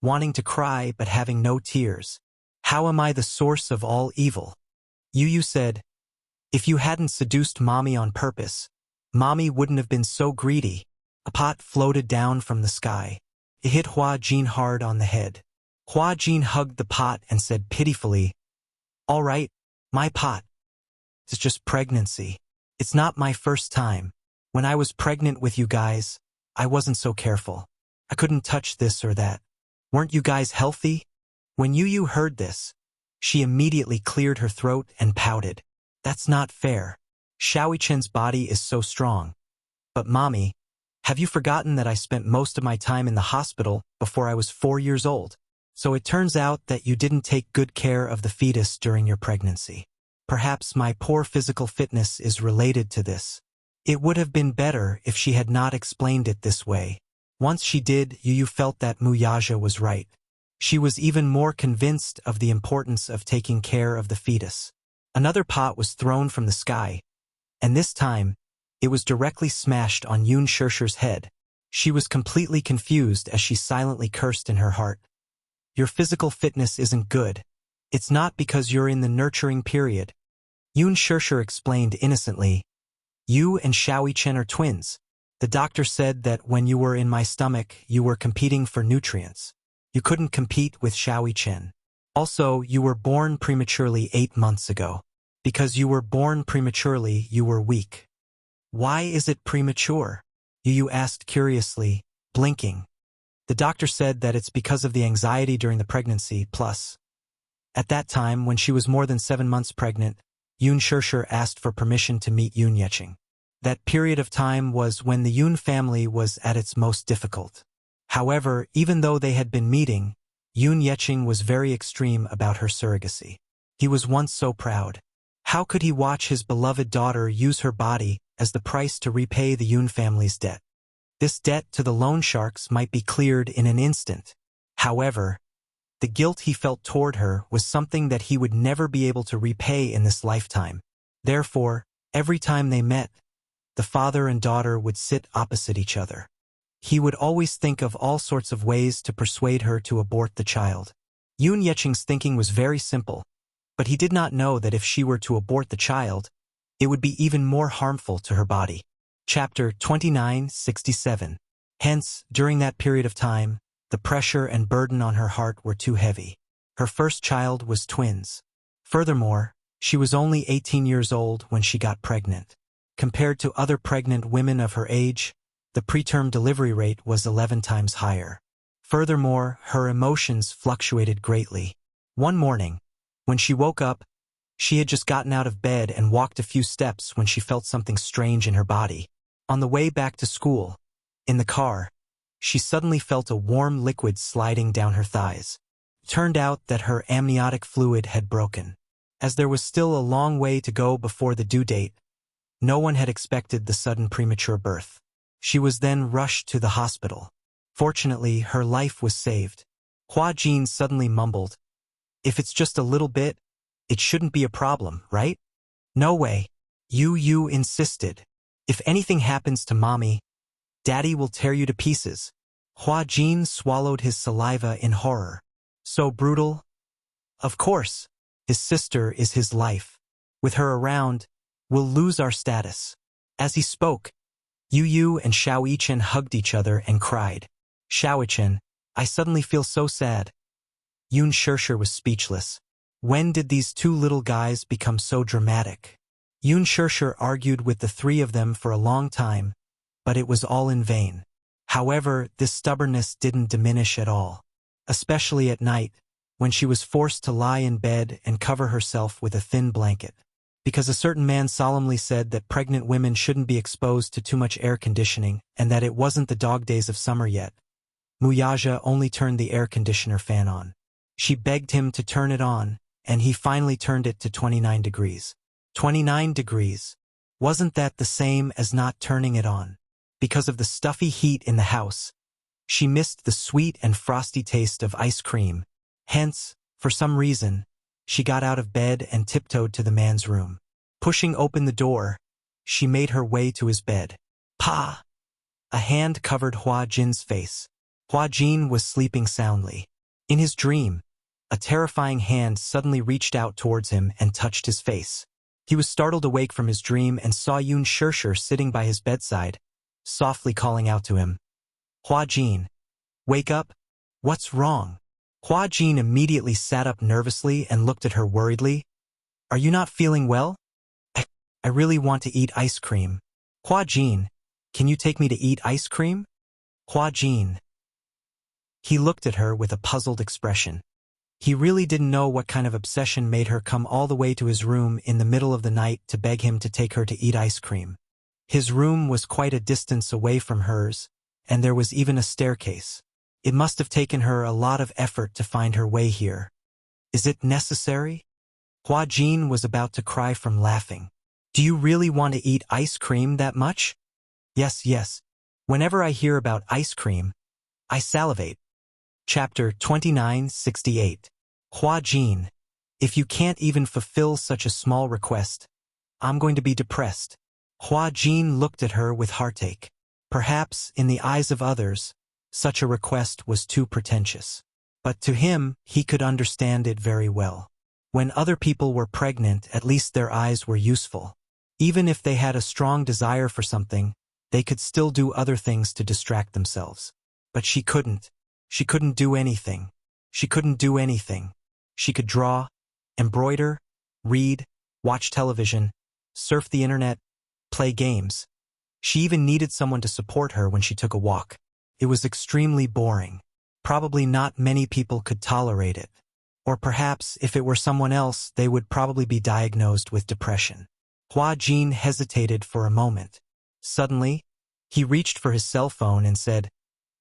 wanting to cry but having no tears. How am I the source of all evil? Yu said, If you hadn't seduced Mommy on purpose, Mommy wouldn't have been so greedy. A pot floated down from the sky. It hit Hua Jin hard on the head. Hua Jin hugged the pot and said pitifully, All right, my pot. It's just pregnancy. It's not my first time. When I was pregnant with you guys, I wasn't so careful. I couldn't touch this or that. Weren't you guys healthy? When Yu heard this, she immediately cleared her throat and pouted. That's not fair. Xiao Yichen's body is so strong. But Mommy, have you forgotten that I spent most of my time in the hospital before I was 4 years old? So it turns out that you didn't take good care of the fetus during your pregnancy. Perhaps my poor physical fitness is related to this. It would have been better if she had not explained it this way. Once she did, Yu felt that Mu Yaja was right. She was even more convinced of the importance of taking care of the fetus. Another pot was thrown from the sky, and this time, it was directly smashed on Yun Shirshir's head. She was completely confused as she silently cursed in her heart. Your physical fitness isn't good. It's not because you're in the nurturing period. Yun Shirshir explained innocently. You and Xiao Yichen are twins. The doctor said that when you were in my stomach, you were competing for nutrients. You couldn't compete with Xiao Yichen. Also, you were born prematurely 8 months ago. Because you were born prematurely, you were weak. Why is it premature? Yu asked curiously, blinking. The doctor said that it's because of the anxiety during the pregnancy, plus. At that time, when she was more than 7 months pregnant, Yoon Shirshir asked for permission to meet Yoon Yeching. That period of time was when the Yoon family was at its most difficult. However, even though they had been meeting, Yoon Yeching was very extreme about her surrogacy. He was once so proud. How could he watch his beloved daughter use her body as the price to repay the Yoon family's debt? This debt to the loan sharks might be cleared in an instant. However, the guilt he felt toward her was something that he would never be able to repay in this lifetime. Therefore, every time they met, the father and daughter would sit opposite each other. He would always think of all sorts of ways to persuade her to abort the child. Yoon Yeching's thinking was very simple, but he did not know that if she were to abort the child, it would be even more harmful to her body. Chapter 29:67. Hence, during that period of time, the pressure and burden on her heart were too heavy. Her first child was twins. Furthermore, she was only 18 years old when she got pregnant. Compared to other pregnant women of her age, the preterm delivery rate was 11 times higher. Furthermore, her emotions fluctuated greatly. One morning, when she woke up, she had just gotten out of bed and walked a few steps when she felt something strange in her body. On the way back to school, in the car, she suddenly felt a warm liquid sliding down her thighs. It turned out that her amniotic fluid had broken. As there was still a long way to go before the due date, no one had expected the sudden premature birth. She was then rushed to the hospital. Fortunately, her life was saved. Hua Jin suddenly mumbled, "If it's just a little bit, it shouldn't be a problem, right?" "No way," Yu insisted. "If anything happens to mommy, Daddy will tear you to pieces." Hua Jin swallowed his saliva in horror. So brutal? Of course, his sister is his life. With her around, we'll lose our status. As he spoke, Yu and Xiao Yichen hugged each other and cried. Xiao Yichen, I suddenly feel so sad. Yoon Shirshir was speechless. When did these two little guys become so dramatic? Yoon Shirshir argued with the three of them for a long time, but it was all in vain. However, this stubbornness didn't diminish at all, especially at night, when she was forced to lie in bed and cover herself with a thin blanket. Because a certain man solemnly said that pregnant women shouldn't be exposed to too much air conditioning and that it wasn't the dog days of summer yet, Muyaja only turned the air conditioner fan on. She begged him to turn it on, and he finally turned it to 29 degrees. 29 degrees. Wasn't that the same as not turning it on? Because of the stuffy heat in the house, she missed the sweet and frosty taste of ice cream. Hence, for some reason, she got out of bed and tiptoed to the man's room. Pushing open the door, she made her way to his bed. Pa! A hand covered Hua Jin's face. Hua Jin was sleeping soundly. In his dream, a terrifying hand suddenly reached out towards him and touched his face. He was startled awake from his dream and saw Yoon Shirshir sitting by his bedside, softly calling out to him. Hua Jin, wake up. What's wrong? Hua Jin immediately sat up nervously and looked at her worriedly. Are you not feeling well? I really want to eat ice cream. Hua Jin, can you take me to eat ice cream? Hua Jin. He looked at her with a puzzled expression. He really didn't know what kind of obsession made her come all the way to his room in the middle of the night to beg him to take her to eat ice cream. His room was quite a distance away from hers, and there was even a staircase. It must have taken her a lot of effort to find her way here. Is it necessary? Hua Jin was about to cry from laughing. Do you really want to eat ice cream that much? Yes. Whenever I hear about ice cream, I salivate. Chapter 29:68. Hua Jin, if you can't even fulfill such a small request, I'm going to be depressed. Hua Jin looked at her with heartache. Perhaps, in the eyes of others, such a request was too pretentious. But to him, he could understand it very well. When other people were pregnant, at least their eyes were useful. Even if they had a strong desire for something, they could still do other things to distract themselves. But she couldn't. She couldn't do anything. She couldn't do anything. She could draw, embroider, read, watch television, surf the internet, play games, She even needed someone to support her when she took a walk. It was extremely boring. Probably not many people could tolerate it. Or perhaps, if it were someone else, they would probably be diagnosed with depression. Hua Jin hesitated for a moment. Suddenly, he reached for his cell phone and said,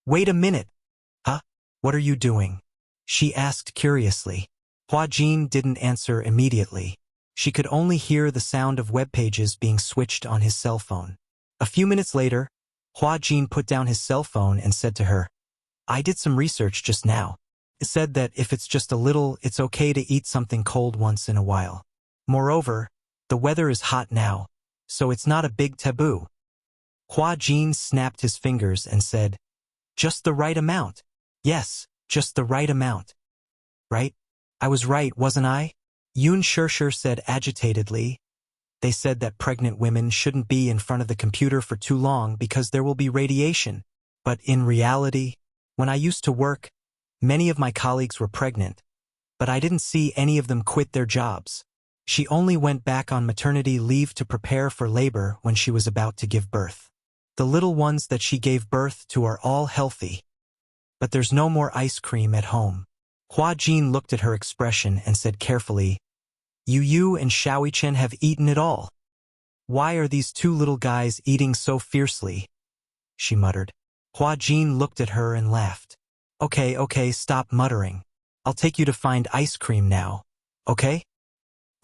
"Wait a minute." "Huh? What are you doing?" she asked curiously. Hua Jin didn't answer immediately. She could only hear the sound of web pages being switched on his cell phone. A few minutes later, Hua Jin put down his cell phone and said to her, "I did some research just now. It said that if it's just a little, it's okay to eat something cold once in a while. Moreover, the weather is hot now, so it's not a big taboo." Hua Jin snapped his fingers and said, "Just the right amount." "Yes, just the right amount." "Right? I was right, wasn't I?" Yoon Shirshir said agitatedly. "They said that pregnant women shouldn't be in front of the computer for too long because there will be radiation. But in reality, when I used to work, many of my colleagues were pregnant, but I didn't see any of them quit their jobs. She only went back on maternity leave to prepare for labor when she was about to give birth. The little ones that she gave birth to are all healthy. But there's no more ice cream at home." Hua Jin looked at her expression and said carefully, "You and Xiaoichen have eaten it all. Why are these two little guys eating so fiercely?" she muttered. Hua Jin looked at her and laughed. Okay, stop muttering. I'll take you to find ice cream now. Okay?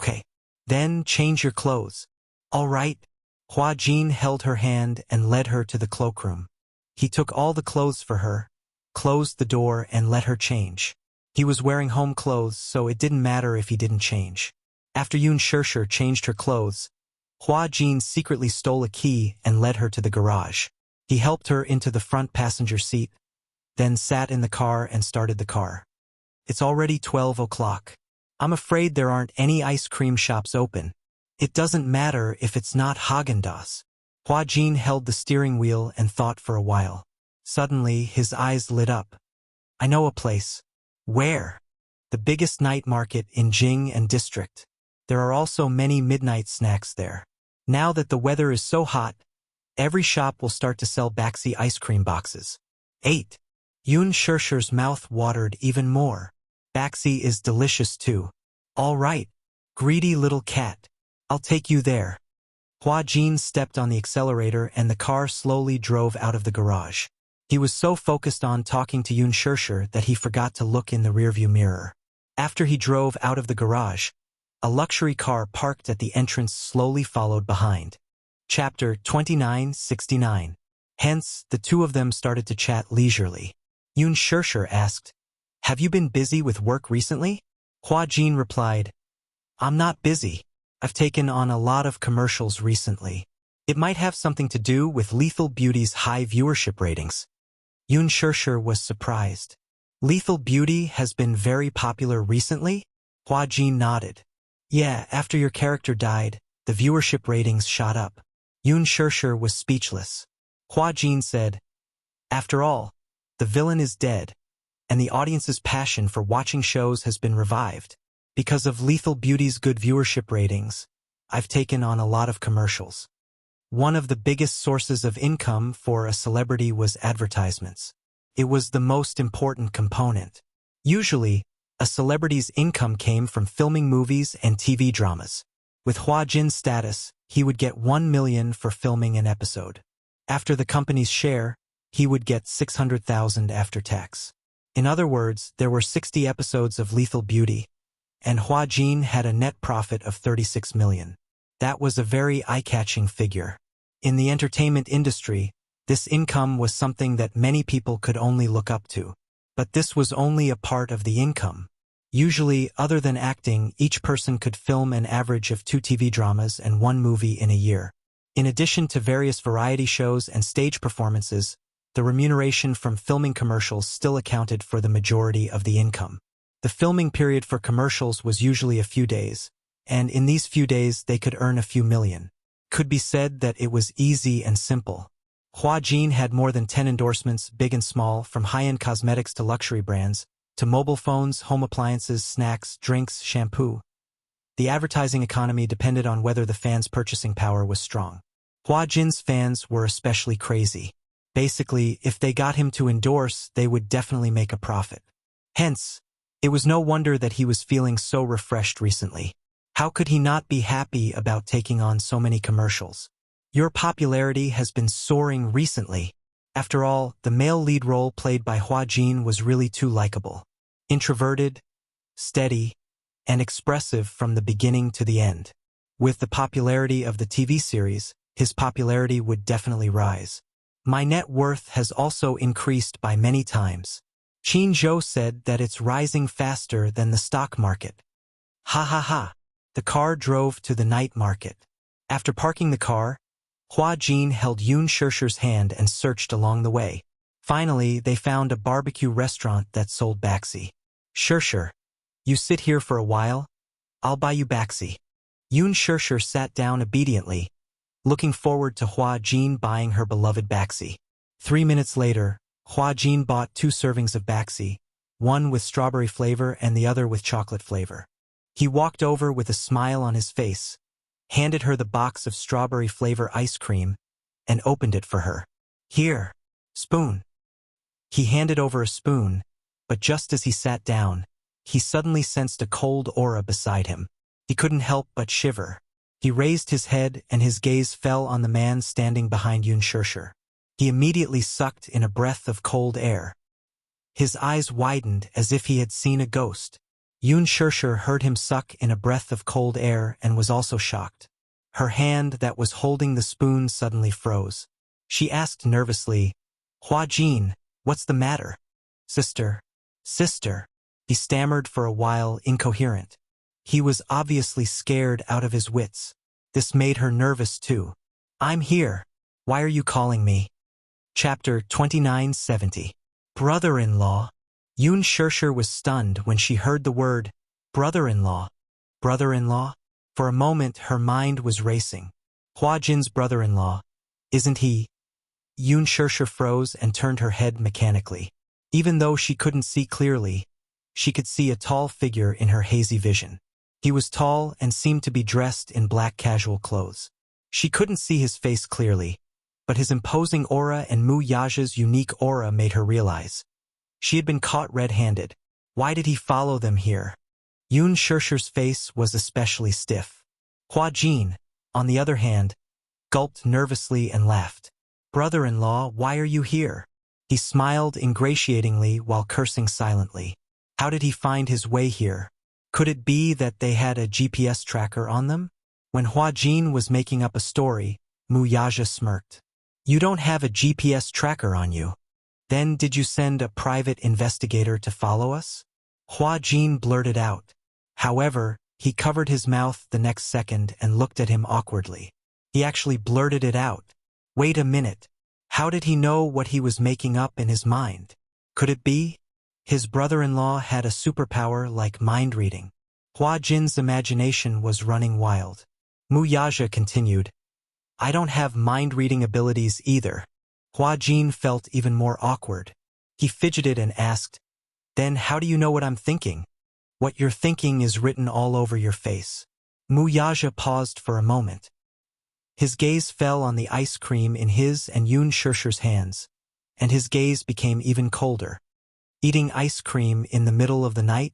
Okay. Then change your clothes." "All right." Hua Jin held her hand and led her to the cloakroom. He took all the clothes for her, closed the door and let her change. He was wearing home clothes, so it didn't matter if he didn't change. After Yoon Shirshir changed her clothes, Hua Jin secretly stole a key and led her to the garage. He helped her into the front passenger seat, then sat in the car and started the car. "It's already 12 o'clock. I'm afraid there aren't any ice cream shops open. It doesn't matter if it's not Häagen-Dazs." Hua Jin held the steering wheel and thought for a while. Suddenly, his eyes lit up. "I know a place." "Where?" "The biggest night market in Jing and district. There are also many midnight snacks there. Now that the weather is so hot, every shop will start to sell Baxi ice cream boxes." 8. Yoon Shirshir's mouth watered even more. "Baxi is delicious too." "All right, greedy little cat. I'll take you there." Hua Jin stepped on the accelerator and the car slowly drove out of the garage. He was so focused on talking to Yoon Shirshir that he forgot to look in the rearview mirror. After he drove out of the garage, a luxury car parked at the entrance slowly followed behind. Chapter 2969. Hence, the two of them started to chat leisurely. Yoon Shirshir asked, "Have you been busy with work recently?" Hua Jin replied, "I'm not busy. I've taken on a lot of commercials recently. It might have something to do with Lethal Beauty's high viewership ratings." Yoon Shirshir was surprised. "Lethal Beauty has been very popular recently?" Hua Jin nodded. "Yeah, after your character died, the viewership ratings shot up." Yoon Shirshir was speechless. Hua Jin said, "After all, the villain is dead, and the audience's passion for watching shows has been revived. Because of Lethal Beauty's good viewership ratings, I've taken on a lot of commercials. One of the biggest sources of income for a celebrity was advertisements. It was the most important component. Usually, a celebrity's income came from filming movies and TV dramas. With Hua Jin's status, he would get 1 million for filming an episode. After the company's share, he would get 600,000 after tax. In other words, there were 60 episodes of Lethal Beauty, and Hua Jin had a net profit of 36 million. That was a very eye-catching figure. In the entertainment industry, this income was something that many people could only look up to. But this was only a part of the income. Usually, other than acting, each person could film an average of 2 TV dramas and 1 movie in a year. In addition to various variety shows and stage performances, the remuneration from filming commercials still accounted for the majority of the income. The filming period for commercials was usually a few days, and in these few days they could earn a few million. Could be said that it was easy and simple. Hua Jin had more than 10 endorsements, big and small, from high-end cosmetics to luxury brands, to mobile phones, home appliances, snacks, drinks, shampoo. The advertising economy depended on whether the fans' purchasing power was strong. Hua Jin's fans were especially crazy. Basically, if they got him to endorse, they would definitely make a profit. Hence, it was no wonder that he was feeling so refreshed recently. How could he not be happy about taking on so many commercials? Your popularity has been soaring recently. After all, the male lead role played by Hua Jin was really too likable. Introverted, steady, and expressive from the beginning to the end. With the popularity of the TV series, his popularity would definitely rise. My net worth has also increased by many times. Qin Zhou said that it's rising faster than the stock market. Ha ha ha. The car drove to the night market. After parking the car, Hua Jin held Yun Shirshir's hand and searched along the way. Finally, they found a barbecue restaurant that sold baxi. Shirshir, you sit here for a while. I'll buy you baxi. Yun Shirshir sat down obediently, looking forward to Hua Jin buying her beloved baxi. 3 minutes later, Hua Jin bought 2 servings of baxi, one with strawberry flavor and the other with chocolate flavor. He walked over with a smile on his face, handed her the box of strawberry flavor ice cream, and opened it for her. Here, spoon. He handed over a spoon, but just as he sat down, he suddenly sensed a cold aura beside him. He couldn't help but shiver. He raised his head and his gaze fell on the man standing behind Yun Shirshir. He immediately sucked in a breath of cold air. His eyes widened as if he had seen a ghost. Yun Shirshir heard him suck in a breath of cold air and was also shocked. Her hand that was holding the spoon suddenly froze. She asked nervously, Hua Jin, what's the matter? Sister. He stammered for a while, incoherent. He was obviously scared out of his wits. This made her nervous too. I'm here. Why are you calling me? Chapter 2970. Brother-in-law. Yun Shirshir was stunned when she heard the word, brother-in-law. Brother-in-law? For a moment her mind was racing. Hua Jin's brother-in-law. Isn't he? Yun Shirshir froze and turned her head mechanically. Even though she couldn't see clearly, she could see a tall figure in her hazy vision. He was tall and seemed to be dressed in black casual clothes. She couldn't see his face clearly, but his imposing aura and Mu Yaja's unique aura made her realize. She had been caught red-handed. Why did he follow them here? Yun Shirshir's face was especially stiff. Hua Jin, on the other hand, gulped nervously and laughed. Brother-in-law, why are you here? He smiled ingratiatingly while cursing silently. How did he find his way here? Could it be that they had a GPS tracker on them? When Hua Jin was making up a story, Mu Yaja smirked. You don't have a GPS tracker on you. Then did you send a private investigator to follow us? Hua Jin blurted out. However, he covered his mouth the next second and looked at him awkwardly. He actually blurted it out. Wait a minute. How did he know what he was making up in his mind? Could it be? His brother-in-law had a superpower like mind-reading. Hua Jin's imagination was running wild. Mu Yaja continued, I don't have mind-reading abilities either. Hua Jin felt even more awkward. He fidgeted and asked, Then how do you know what I'm thinking? What you're thinking is written all over your face. Mu Yaja paused for a moment. His gaze fell on the ice cream in his and Yun Shirshir's hands, and his gaze became even colder. Eating ice cream in the middle of the night?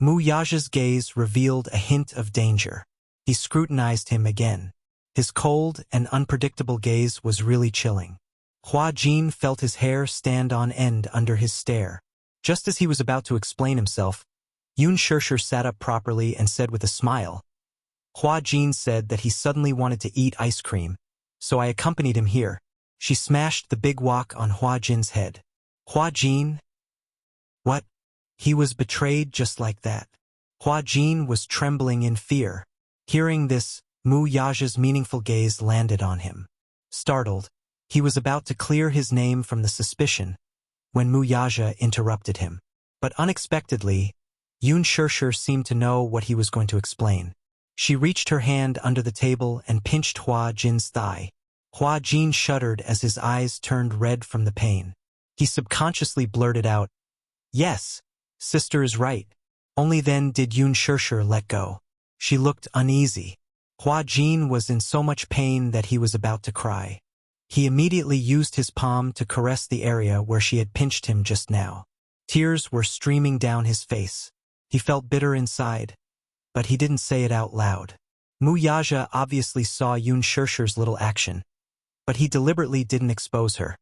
Mu Yaja's gaze revealed a hint of danger. He scrutinized him again. His cold and unpredictable gaze was really chilling. Hua Jin felt his hair stand on end under his stare. Just as he was about to explain himself, Yun Shirshir sat up properly and said with a smile, Hua Jin said that he suddenly wanted to eat ice cream, so I accompanied him here. She smashed the big wok on Hua Jin's head. Hua Jin? What? He was betrayed just like that. Hua Jin was trembling in fear. Hearing this, Mu Yaja's meaningful gaze landed on him. Startled, he was about to clear his name from the suspicion when Mu Yaja interrupted him. But unexpectedly, Yun Shirshir seemed to know what he was going to explain. She reached her hand under the table and pinched Hua Jin's thigh. Hua Jin shuddered as his eyes turned red from the pain. He subconsciously blurted out, Yes, sister is right. Only then did Yun Shirshir let go. She looked uneasy. Hua Jin was in so much pain that he was about to cry. He immediately used his palm to caress the area where she had pinched him just now. Tears were streaming down his face. He felt bitter inside, but he didn't say it out loud. Mu Yaja obviously saw Yun Shishir's little action, but he deliberately didn't expose her.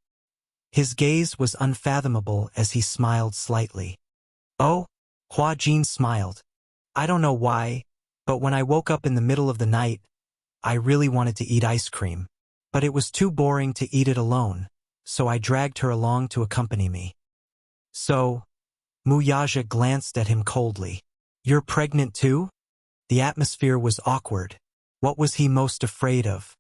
His gaze was unfathomable as he smiled slightly. Oh? Hua Jin smiled. I don't know why, but when I woke up in the middle of the night, I really wanted to eat ice cream. But it was too boring to eat it alone, so I dragged her along to accompany me. So, Mu Yaja glanced at him coldly. You're pregnant too? The atmosphere was awkward. What was he most afraid of?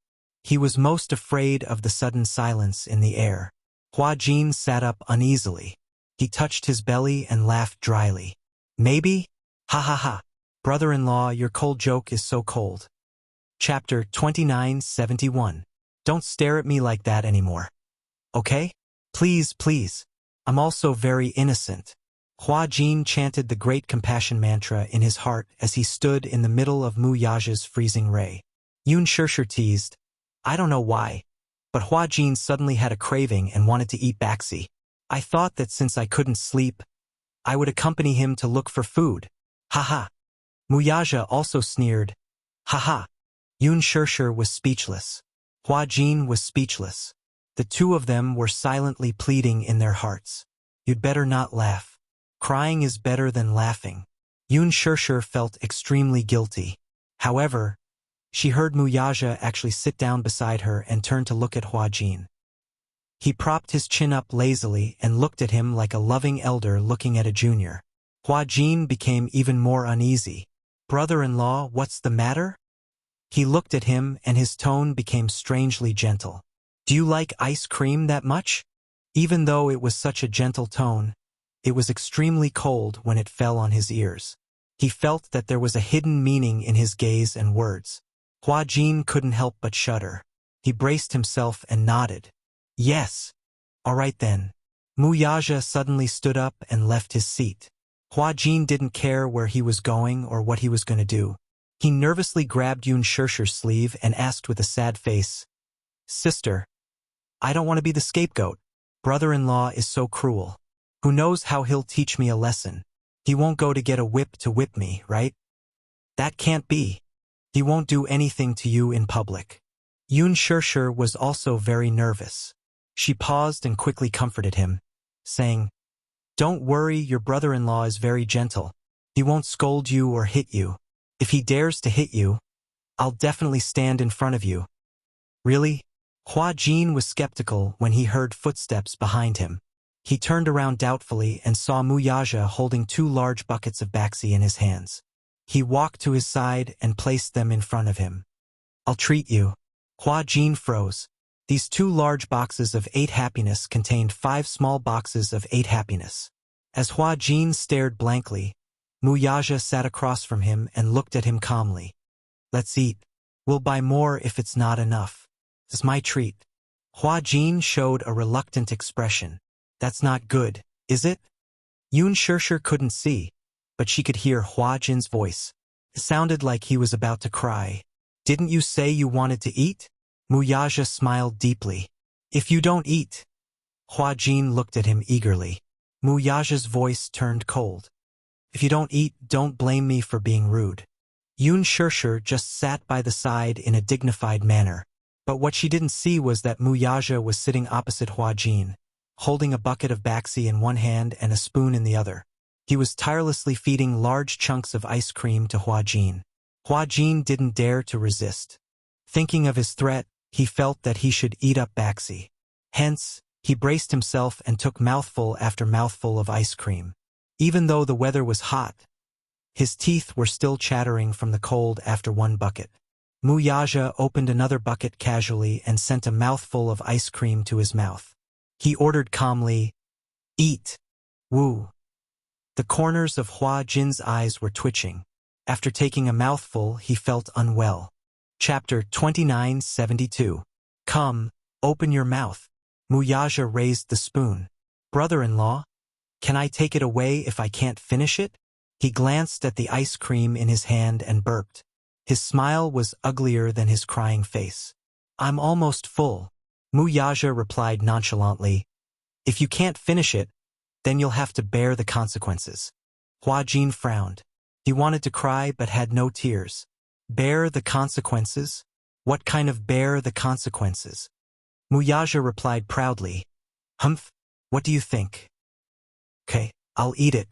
He was most afraid of the sudden silence in the air. Hua Jin sat up uneasily. He touched his belly and laughed dryly. Maybe? Ha ha ha. Brother-in-law, your cold joke is so cold. Chapter 2971. Don't stare at me like that anymore. Okay? Please, please. I'm also very innocent. Hua Jin chanted the great compassion mantra in his heart as he stood in the middle of Mu Yaja's freezing ray. Yun Shishir teased. I don't know why, but Hua Jin suddenly had a craving and wanted to eat baxi. I thought that since I couldn't sleep, I would accompany him to look for food. Ha ha. Mu Yaja also sneered. Ha ha. Yun Shishir was speechless. Hua Jin was speechless. The two of them were silently pleading in their hearts. You'd better not laugh. Crying is better than laughing. Yun Shishir felt extremely guilty. However, she heard Mu Yaja actually sit down beside her and turn to look at Hua Jin. He propped his chin up lazily and looked at him like a loving elder looking at a junior. Hua Jin became even more uneasy. Brother-in-law, what's the matter? He looked at him and his tone became strangely gentle. Do you like ice cream that much? Even though it was such a gentle tone, it was extremely cold when it fell on his ears. He felt that there was a hidden meaning in his gaze and words. Hua Jin couldn't help but shudder. He braced himself and nodded. Yes. All right then. Mu Yaja suddenly stood up and left his seat. Hua Jin didn't care where he was going or what he was going to do. He nervously grabbed Yun Shishir's sleeve and asked with a sad face, Sister, I don't want to be the scapegoat. Brother-in-law is so cruel. Who knows how he'll teach me a lesson? He won't go to get a whip to whip me, right? That can't be. He won't do anything to you in public. Yun Shishir was also very nervous. She paused and quickly comforted him, saying, Don't worry, your brother-in-law is very gentle. He won't scold you or hit you. If he dares to hit you, I'll definitely stand in front of you. Really? Hua Jin was skeptical when he heard footsteps behind him. He turned around doubtfully and saw Mu Yaja holding 2 large buckets of baxi in his hands. He walked to his side and placed them in front of him. I'll treat you. Hua Jin froze. These 2 large boxes of 8 happiness contained 5 small boxes of 8 happiness. As Hua Jin stared blankly, Mu Yaja sat across from him and looked at him calmly. Let's eat. We'll buy more if it's not enough. It's my treat. Hua Jin showed a reluctant expression. That's not good, is it? Yun Shishir couldn't see, but she could hear Hua Jin's voice. It sounded like he was about to cry. Didn't you say you wanted to eat? Mu Yaja smiled deeply. If you don't eat. Hua Jin looked at him eagerly. Mu Yaja's voice turned cold. If you don't eat, don't blame me for being rude. Yun Shishir just sat by the side in a dignified manner. But what she didn't see was that Mu Yaja was sitting opposite Hua Jin, holding a bucket of baxi in one hand and a spoon in the other. He was tirelessly feeding large chunks of ice cream to Hua Jin. Hua Jin didn't dare to resist. Thinking of his threat, he felt that he should eat up baxi. Hence, he braced himself and took mouthful after mouthful of ice cream. Even though the weather was hot, his teeth were still chattering from the cold after one bucket. Mu Yaja opened another bucket casually and sent a mouthful of ice cream to his mouth. He ordered calmly, Eat. Woo. The corners of Hua Jin's eyes were twitching. After taking a mouthful, he felt unwell. Chapter 2972. Come, open your mouth. Mu Yaja raised the spoon. Brother-in-law, can I take it away if I can't finish it? He glanced at the ice cream in his hand and burped. His smile was uglier than his crying face. I'm almost full. Mu Yaja replied nonchalantly. If you can't finish it, then you'll have to bear the consequences. Hua Jin frowned. He wanted to cry but had no tears. Bear the consequences? What kind of bear the consequences? Mu Yaja replied proudly. Humph, what do you think? Okay, I'll eat it.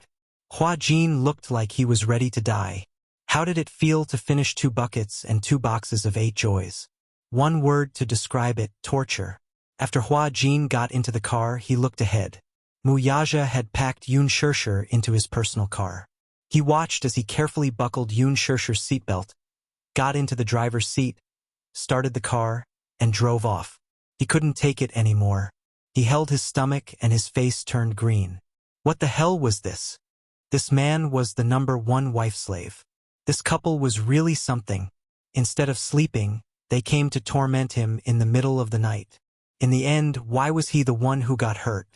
Hua Jin looked like he was ready to die. How did it feel to finish 2 buckets and 2 boxes of 8 joys? One word to describe it, torture. After Hua Jin got into the car, he looked ahead. Mu Yaja had packed Yun Shishir into his personal car. He watched as he carefully buckled Yun Shishir's seatbelt, got into the driver's seat, started the car, and drove off. He couldn't take it anymore. He held his stomach and his face turned green. What the hell was this? This man was the #1 wife slave. This couple was really something. Instead of sleeping, they came to torment him in the middle of the night. In the end, why was he the one who got hurt?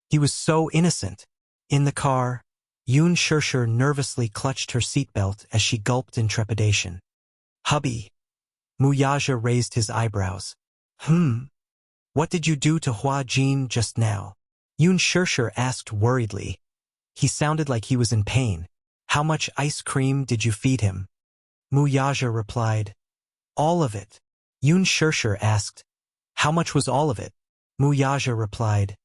He was so innocent. In the car, Yun Shishir nervously clutched her seatbelt as she gulped in trepidation. Hubby. Mu Yaja raised his eyebrows. What did you do to Hua Jin just now? Yun Shishir asked worriedly. He sounded like he was in pain. How much ice cream did you feed him? Mu Yaja replied. All of it. Yun Shishir asked. How much was all of it? Mu Yaja replied.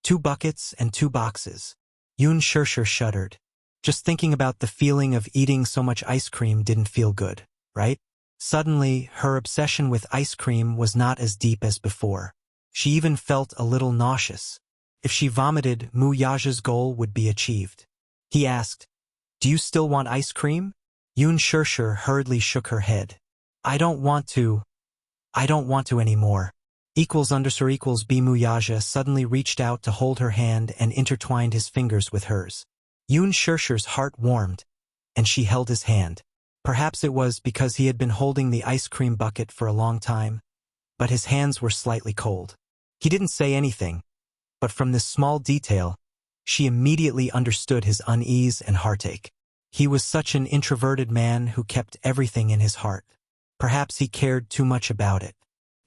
2 buckets and 2 boxes. Yun Shishir shuddered. Just thinking about the feeling of eating so much ice cream didn't feel good, right? Suddenly, her obsession with ice cream was not as deep as before. She even felt a little nauseous. If she vomited, Mu Yaja's goal would be achieved. He asked, Do you still want ice cream? Yun Shishir hurriedly shook her head. I don't want to anymore. == B Mu Yaja suddenly reached out to hold her hand and intertwined his fingers with hers. Yun Shishir's heart warmed, and she held his hand. Perhaps it was because he had been holding the ice cream bucket for a long time, but his hands were slightly cold. He didn't say anything, but from this small detail, she immediately understood his unease and heartache. He was such an introverted man who kept everything in his heart. Perhaps he cared too much about it.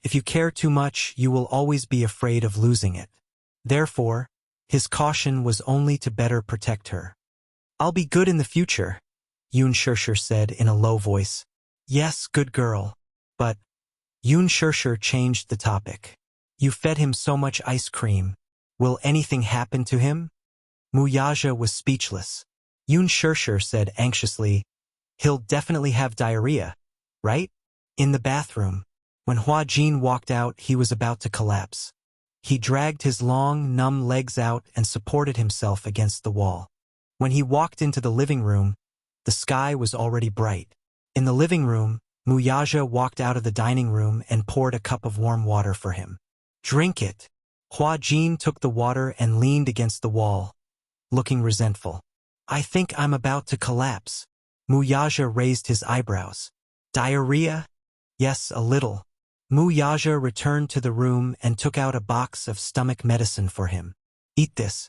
If you care too much, you will always be afraid of losing it. Therefore, his caution was only to better protect her. I'll be good in the future, Yun Shishir said in a low voice. Yes, good girl. But Yun Shishir changed the topic. You fed him so much ice cream. Will anything happen to him? Mu Yaja was speechless. Yun Shishir said anxiously, He'll definitely have diarrhea, right? In the bathroom. When Hua Jin walked out, he was about to collapse. He dragged his long, numb legs out and supported himself against the wall. When he walked into the living room, the sky was already bright. In the living room, Mu Yaja walked out of the dining room and poured a cup of warm water for him. Drink it. Hua Jin took the water and leaned against the wall, looking resentful. I think I'm about to collapse. Mu Yaja raised his eyebrows. Diarrhea? Yes, a little. Mu Yaja returned to the room and took out a box of stomach medicine for him. Eat this.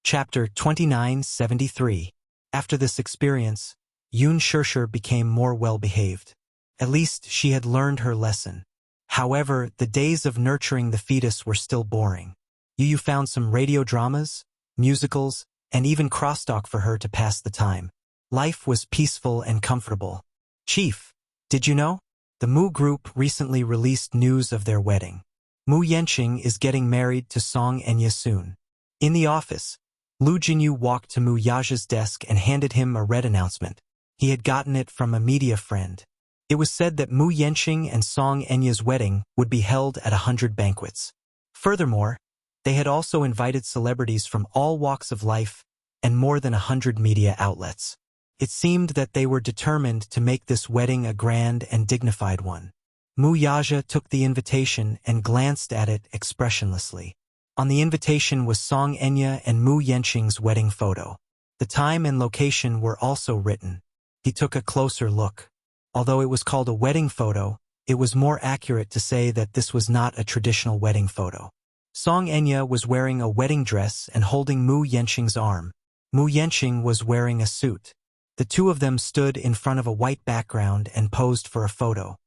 Chapter 2973. After this experience, Yun Shishir became more well-behaved. At least she had learned her lesson. However, the days of nurturing the fetus were still boring. Yu found some radio dramas, musicals, and even crosstalk for her to pass the time. Life was peaceful and comfortable. Chief, did you know? The Mu group recently released news of their wedding. Mu Yanqing is getting married to Song Enya soon. In the office, Lu Jinyu walked to Mu Yaja's desk and handed him a red announcement. He had gotten it from a media friend. It was said that Mu Yanqing and Song Enya's wedding would be held at 100 banquets. Furthermore, they had also invited celebrities from all walks of life and more than 100 media outlets. It seemed that they were determined to make this wedding a grand and dignified one. Mu Yaja took the invitation and glanced at it expressionlessly. On the invitation was Song Enya and Mu Yanqing's wedding photo. The time and location were also written. He took a closer look. Although it was called a wedding photo, it was more accurate to say that this was not a traditional wedding photo. Song Enya was wearing a wedding dress and holding Mu Yanqing's arm. Mu Yanqing was wearing a suit. The two of them stood in front of a white background and posed for a photo.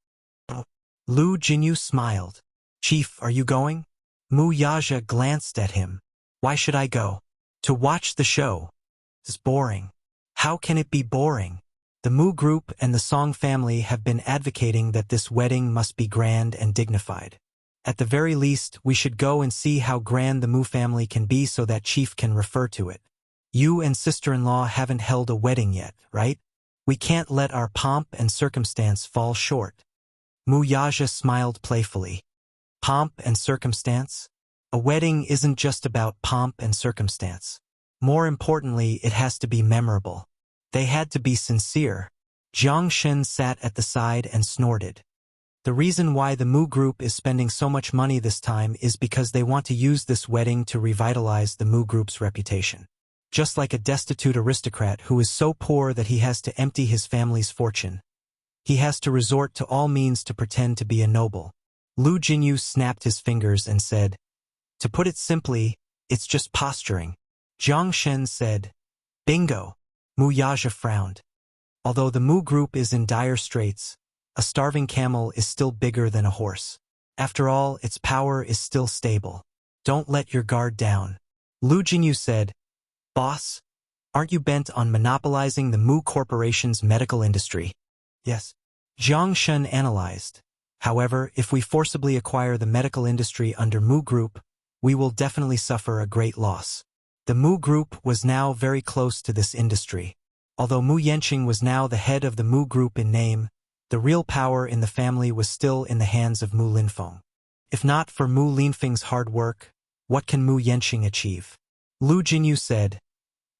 Lu Jinyu smiled. Chief, are you going? Mu Yaja glanced at him. Why should I go? To watch the show. It's boring. How can it be boring? The Mu group and the Song family have been advocating that this wedding must be grand and dignified. At the very least, we should go and see how grand the Mu family can be so that Chief can refer to it. You and sister-in-law haven't held a wedding yet, right? We can't let our pomp and circumstance fall short. Mu Yaja smiled playfully. Pomp and circumstance? A wedding isn't just about pomp and circumstance. More importantly, it has to be memorable. They had to be sincere. Jiang Shen sat at the side and snorted. The reason why the Mu group is spending so much money this time is because they want to use this wedding to revitalize the Mu group's reputation. Just like a destitute aristocrat who is so poor that he has to empty his family's fortune. He has to resort to all means to pretend to be a noble. Lu Jinyu snapped his fingers and said, to put it simply, it's just posturing. Jiang Shen said, bingo. Mu Yaja frowned. Although the Mu group is in dire straits, a starving camel is still bigger than a horse. After all, its power is still stable. Don't let your guard down. Lu Jinyu said, Boss, aren't you bent on monopolizing the Mu Corporation's medical industry? Yes. Jiang Shen analyzed. However, if we forcibly acquire the medical industry under Mu Group, we will definitely suffer a great loss. The Mu Group was now very close to this industry. Although Mu Yanqing was now the head of the Mu Group in name, the real power in the family was still in the hands of Mu Linfeng. If not for Mu Linfeng's hard work, what can Mu Yanqing achieve? Lu Jinyu said,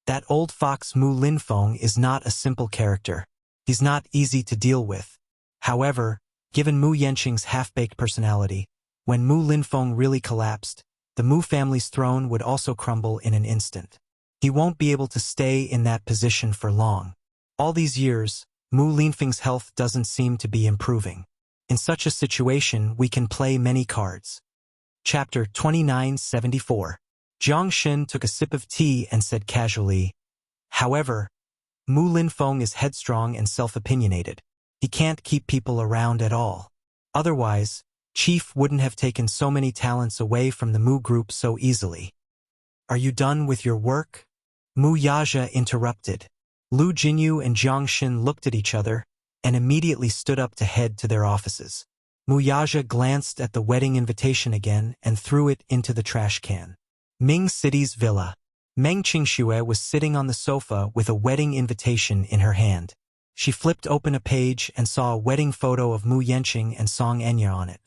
that old fox Mu Linfeng is not a simple character. He's not easy to deal with. However, given Mu Yanqing's half-baked personality, when Mu Linfeng really collapsed, the Mu family's throne would also crumble in an instant. He won't be able to stay in that position for long. All these years, Mu Linfeng's health doesn't seem to be improving. In such a situation, we can play many cards. Chapter 2974. Jiang Shen took a sip of tea and said casually, however, Mu Linfeng is headstrong and self-opinionated. He can't keep people around at all. Otherwise, Chief wouldn't have taken so many talents away from the Mu group so easily. Are you done with your work? Mu Yaja interrupted. Lu Jinyu and Jiang Shen looked at each other and immediately stood up to head to their offices. Mu Yaja glanced at the wedding invitation again and threw it into the trash can. Ming City's villa. Meng Qingxue was sitting on the sofa with a wedding invitation in her hand. She flipped open a page and saw a wedding photo of Mu Yanqing and Song Enya on it.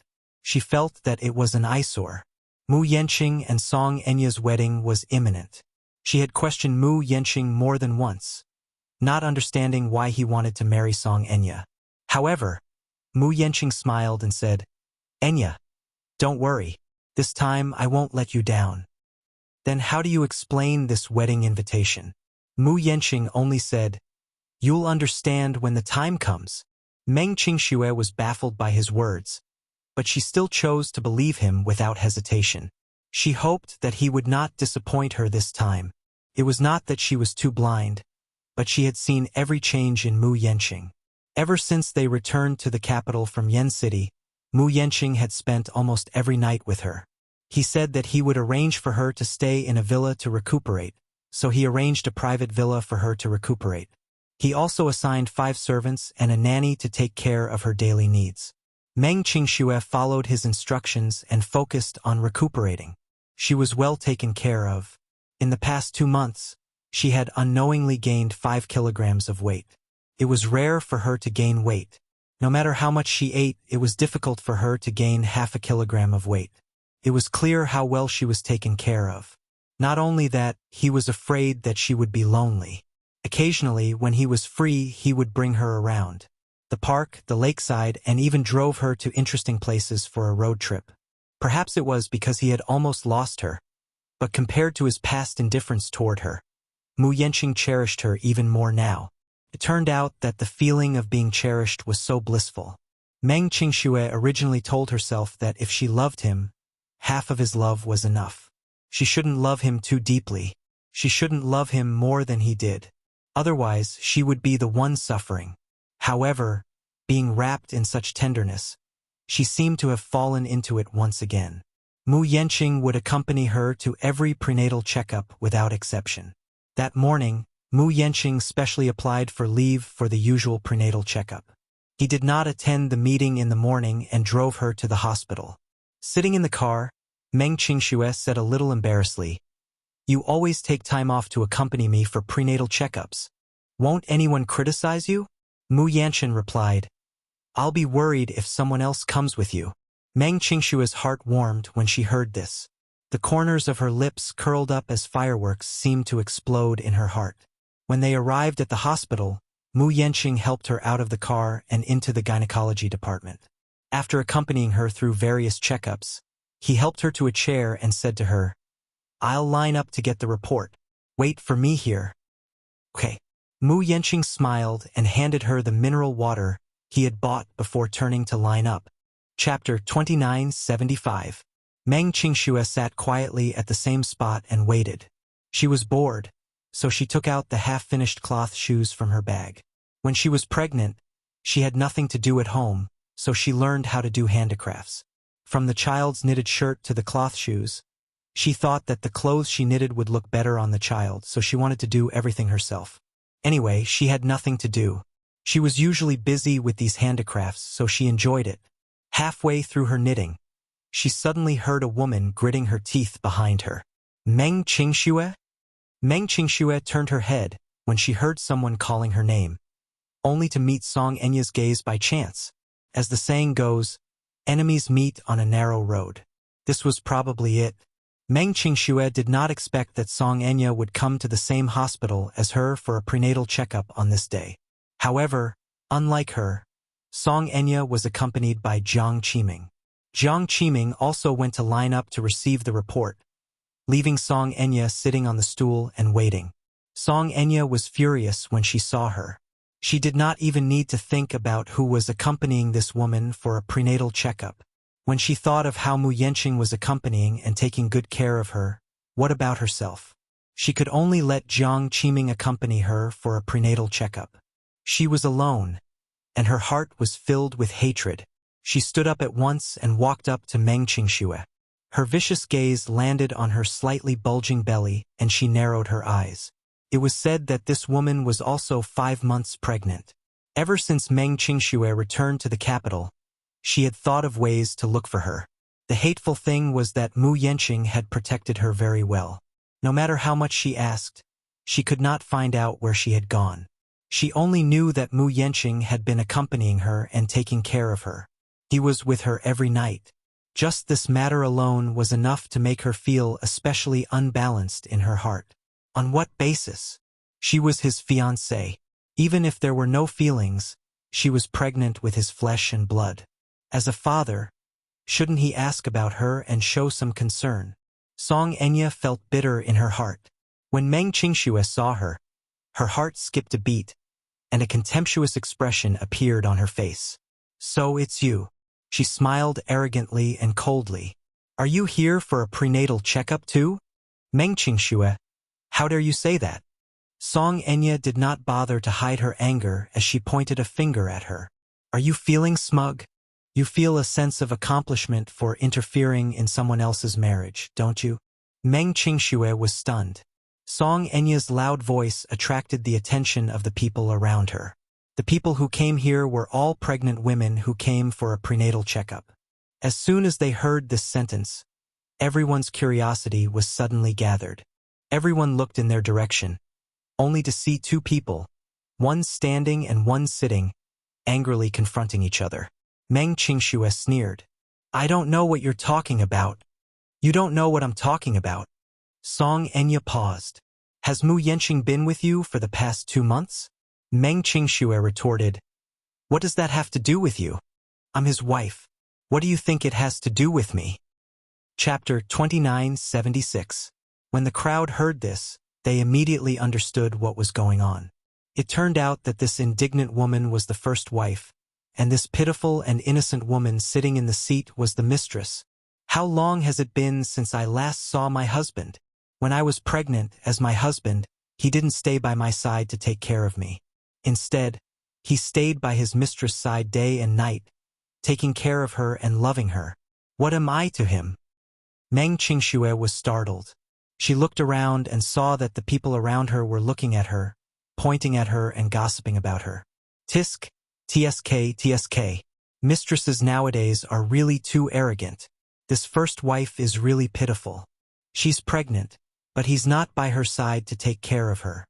She felt that it was an eyesore. Mu Yanqing and Song Enya's wedding was imminent. She had questioned Mu Yanqing more than once, not understanding why he wanted to marry Song Enya. However, Mu Yanqing smiled and said, Enya, don't worry. This time I won't let you down. Then how do you explain this wedding invitation? Mu Yanqing only said, you'll understand when the time comes. Meng Qingxue was baffled by his words, but she still chose to believe him without hesitation. She hoped that he would not disappoint her this time. It was not that she was too blind, but she had seen every change in Mu Yanqing. Ever since they returned to the capital from Yen City, Mu Yanqing had spent almost every night with her. He said that he would arrange for her to stay in a villa to recuperate, so he arranged a private villa for her to recuperate. He also assigned 5 servants and a nanny to take care of her daily needs. Meng Qingxue followed his instructions and focused on recuperating. She was well taken care of. In the past 2 months, she had unknowingly gained 5 kilograms of weight. It was rare for her to gain weight. No matter how much she ate, it was difficult for her to gain half a kilogram of weight. It was clear how well she was taken care of. Not only that, he was afraid that she would be lonely. Occasionally, when he was free, he would bring her around the park, the lakeside, and even drove her to interesting places for a road trip. Perhaps it was because he had almost lost her, but compared to his past indifference toward her, Mu Yanqing cherished her even more now. It turned out that the feeling of being cherished was so blissful. Meng Qingxue originally told herself that if she loved him, half of his love was enough. She shouldn't love him too deeply. She shouldn't love him more than he did. Otherwise, she would be the one suffering. However, being wrapped in such tenderness, she seemed to have fallen into it once again. Mu Yanqing would accompany her to every prenatal checkup without exception. That morning, Mu Yanqing specially applied for leave for the usual prenatal checkup. He did not attend the meeting in the morning and drove her to the hospital. Sitting in the car, Meng Qingxue said a little embarrassedly, "You always take time off to accompany me for prenatal checkups. Won't anyone criticize you?" Mu Yanqing replied, "I'll be worried if someone else comes with you." Meng Qingshue's heart warmed when she heard this. The corners of her lips curled up as fireworks seemed to explode in her heart. When they arrived at the hospital, Mu Yanqing helped her out of the car and into the gynecology department. After accompanying her through various checkups, he helped her to a chair and said to her, "I'll line up to get the report. Wait for me here." "Okay." Mu Yanqing smiled and handed her the mineral water he had bought before turning to line up. Chapter 2975. Meng Qingxue sat quietly at the same spot and waited. She was bored, so she took out the half-finished cloth shoes from her bag. When she was pregnant, she had nothing to do at home, so she learned how to do handicrafts. From the child's knitted shirt to the cloth shoes, she thought that the clothes she knitted would look better on the child, so she wanted to do everything herself. Anyway, she had nothing to do. She was usually busy with these handicrafts, so she enjoyed it. Halfway through her knitting, she suddenly heard a woman gritting her teeth behind her. "Meng Qingxue?" Meng Qingxue turned her head when she heard someone calling her name, only to meet Song Enya's gaze by chance. As the saying goes, enemies meet on a narrow road. This was probably it. Meng Qingxue did not expect that Song Enya would come to the same hospital as her for a prenatal checkup on this day. However, unlike her, Song Enya was accompanied by Jiang Qiming. Jiang Qiming also went to line up to receive the report, leaving Song Enya sitting on the stool and waiting. Song Enya was furious when she saw her. She did not even need to think about who was accompanying this woman for a prenatal checkup. When she thought of how Mu Yanqing was accompanying and taking good care of her, what about herself? She could only let Jiang Qiming accompany her for a prenatal checkup. She was alone, and her heart was filled with hatred. She stood up at once and walked up to Meng Qingxue. Her vicious gaze landed on her slightly bulging belly, and she narrowed her eyes. It was said that this woman was also 5 months pregnant. Ever since Meng Qingxue returned to the capital, she had thought of ways to look for her. The hateful thing was that Mu Yanqing had protected her very well. No matter how much she asked, she could not find out where she had gone. She only knew that Mu Yanqing had been accompanying her and taking care of her. He was with her every night. Just this matter alone was enough to make her feel especially unbalanced in her heart. On what basis? She was his fiancée. Even if there were no feelings, she was pregnant with his flesh and blood. As a father, shouldn't he ask about her and show some concern? Song Enya felt bitter in her heart. When Meng Qingxue saw her, her heart skipped a beat, and a contemptuous expression appeared on her face. "So it's you." She smiled arrogantly and coldly. "Are you here for a prenatal checkup too?" "Meng Qingxue, how dare you say that?" Song Enya did not bother to hide her anger as she pointed a finger at her. "Are you feeling smug? You feel a sense of accomplishment for interfering in someone else's marriage, don't you?" Meng Qingxue was stunned. Song Enya's loud voice attracted the attention of the people around her. The people who came here were all pregnant women who came for a prenatal checkup. As soon as they heard this sentence, everyone's curiosity was suddenly gathered. Everyone looked in their direction, only to see 2 people, one standing and one sitting, angrily confronting each other. Meng Qingxue sneered. "I don't know what you're talking about." "You don't know what I'm talking about." Song Enya paused. "Has Mu Yanqing been with you for the past 2 months? Meng Qingxue retorted. "What does that have to do with you? I'm his wife. What do you think it has to do with me?" Chapter 2976. When the crowd heard this, they immediately understood what was going on. It turned out that this indignant woman was the first wife, and this pitiful and innocent woman sitting in the seat was the mistress. "How long has it been since I last saw my husband? When I was pregnant as my husband, he didn't stay by my side to take care of me. Instead, he stayed by his mistress' side day and night, taking care of her and loving her. What am I to him? Meng Qingxue was startled. She looked around and saw that the people around her were looking at her, pointing at her and gossiping about her. Tisk, tsk, tsk. Mistresses nowadays are really too arrogant. This first wife is really pitiful. She's pregnant, but he's not by her side to take care of her.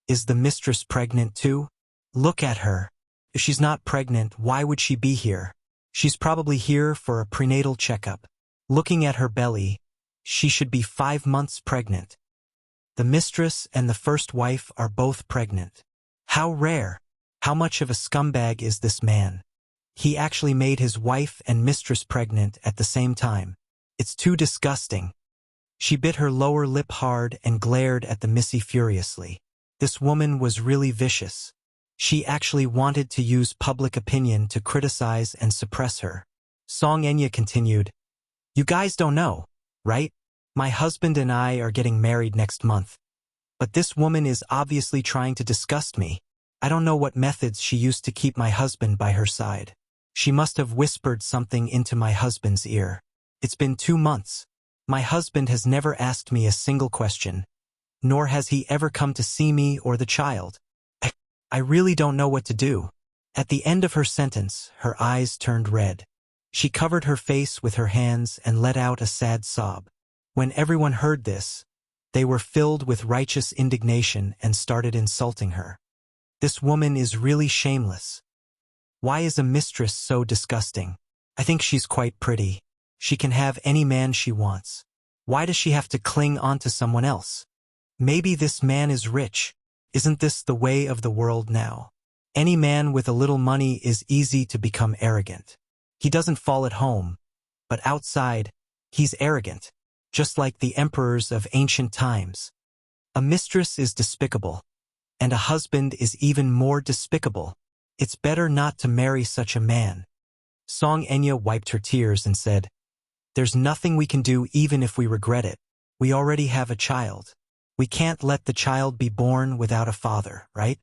Is the mistress pregnant too? Look at her. If she's not pregnant, why would she be here? She's probably here for a prenatal checkup. Looking at her belly, she should be 5 months pregnant. The mistress and the first wife are both pregnant. How rare! How much of a scumbag is this man? He actually made his wife and mistress pregnant at the same time. It's too disgusting. She bit her lower lip hard and glared at the Missy furiously. This woman was really vicious. She actually wanted to use public opinion to criticize and suppress her. Song Enya continued, "You guys don't know, right? My husband and I are getting married next month. But this woman is obviously trying to disgust me. I don't know what methods she used to keep my husband by her side. She must have whispered something into my husband's ear. It's been 2 months. My husband has never asked me a single question, nor has he ever come to see me or the child. I really don't know what to do." At the end of her sentence, her eyes turned red. She covered her face with her hands and let out a sad sob. When everyone heard this, they were filled with righteous indignation and started insulting her. This woman is really shameless. Why is a mistress so disgusting? I think she's quite pretty. She can have any man she wants. Why does she have to cling on to someone else? Maybe this man is rich. Isn't this the way of the world now? Any man with a little money is easy to become arrogant. He doesn't fall at home, but outside, he's arrogant, just like the emperors of ancient times. A mistress is despicable, and a husband is even more despicable. It's better not to marry such a man. Song Enya wiped her tears and said, "There's nothing we can do even if we regret it. We already have a child. We can't let the child be born without a father, right?"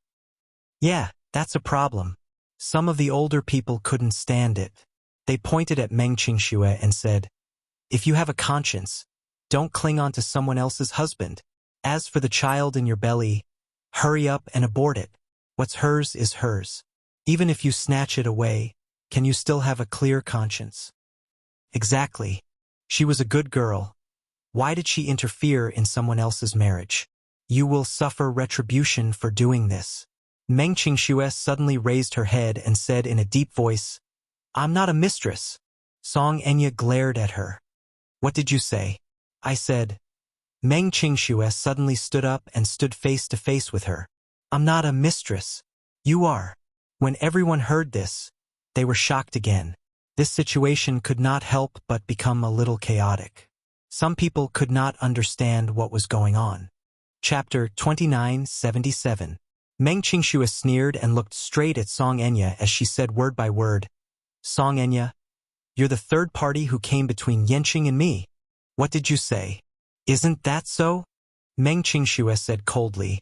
"Yeah, that's a problem." Some of the older people couldn't stand it. They pointed at Meng Qingxue and said, "If you have a conscience, don't cling on to someone else's husband. As for the child in your belly, hurry up and abort it. What's hers is hers. Even if you snatch it away, can you still have a clear conscience?" Exactly. She was a good girl. Why did she interfere in someone else's marriage? You will suffer retribution for doing this. Meng Qingxue suddenly raised her head and said in a deep voice, "I'm not a mistress." Song Enya glared at her. "What did you say?" "I said." Meng Qingxue suddenly stood up and stood face to face with her. "I'm not a mistress. You are." When everyone heard this, they were shocked again. This situation could not help but become a little chaotic. Some people could not understand what was going on. Chapter 2977. Meng Qingxue sneered and looked straight at Song Enya as she said word by word, "Song Enya, you're the third party who came between Yanqing and me. What did you say?" "Isn't that so?" Meng Qingxue said coldly.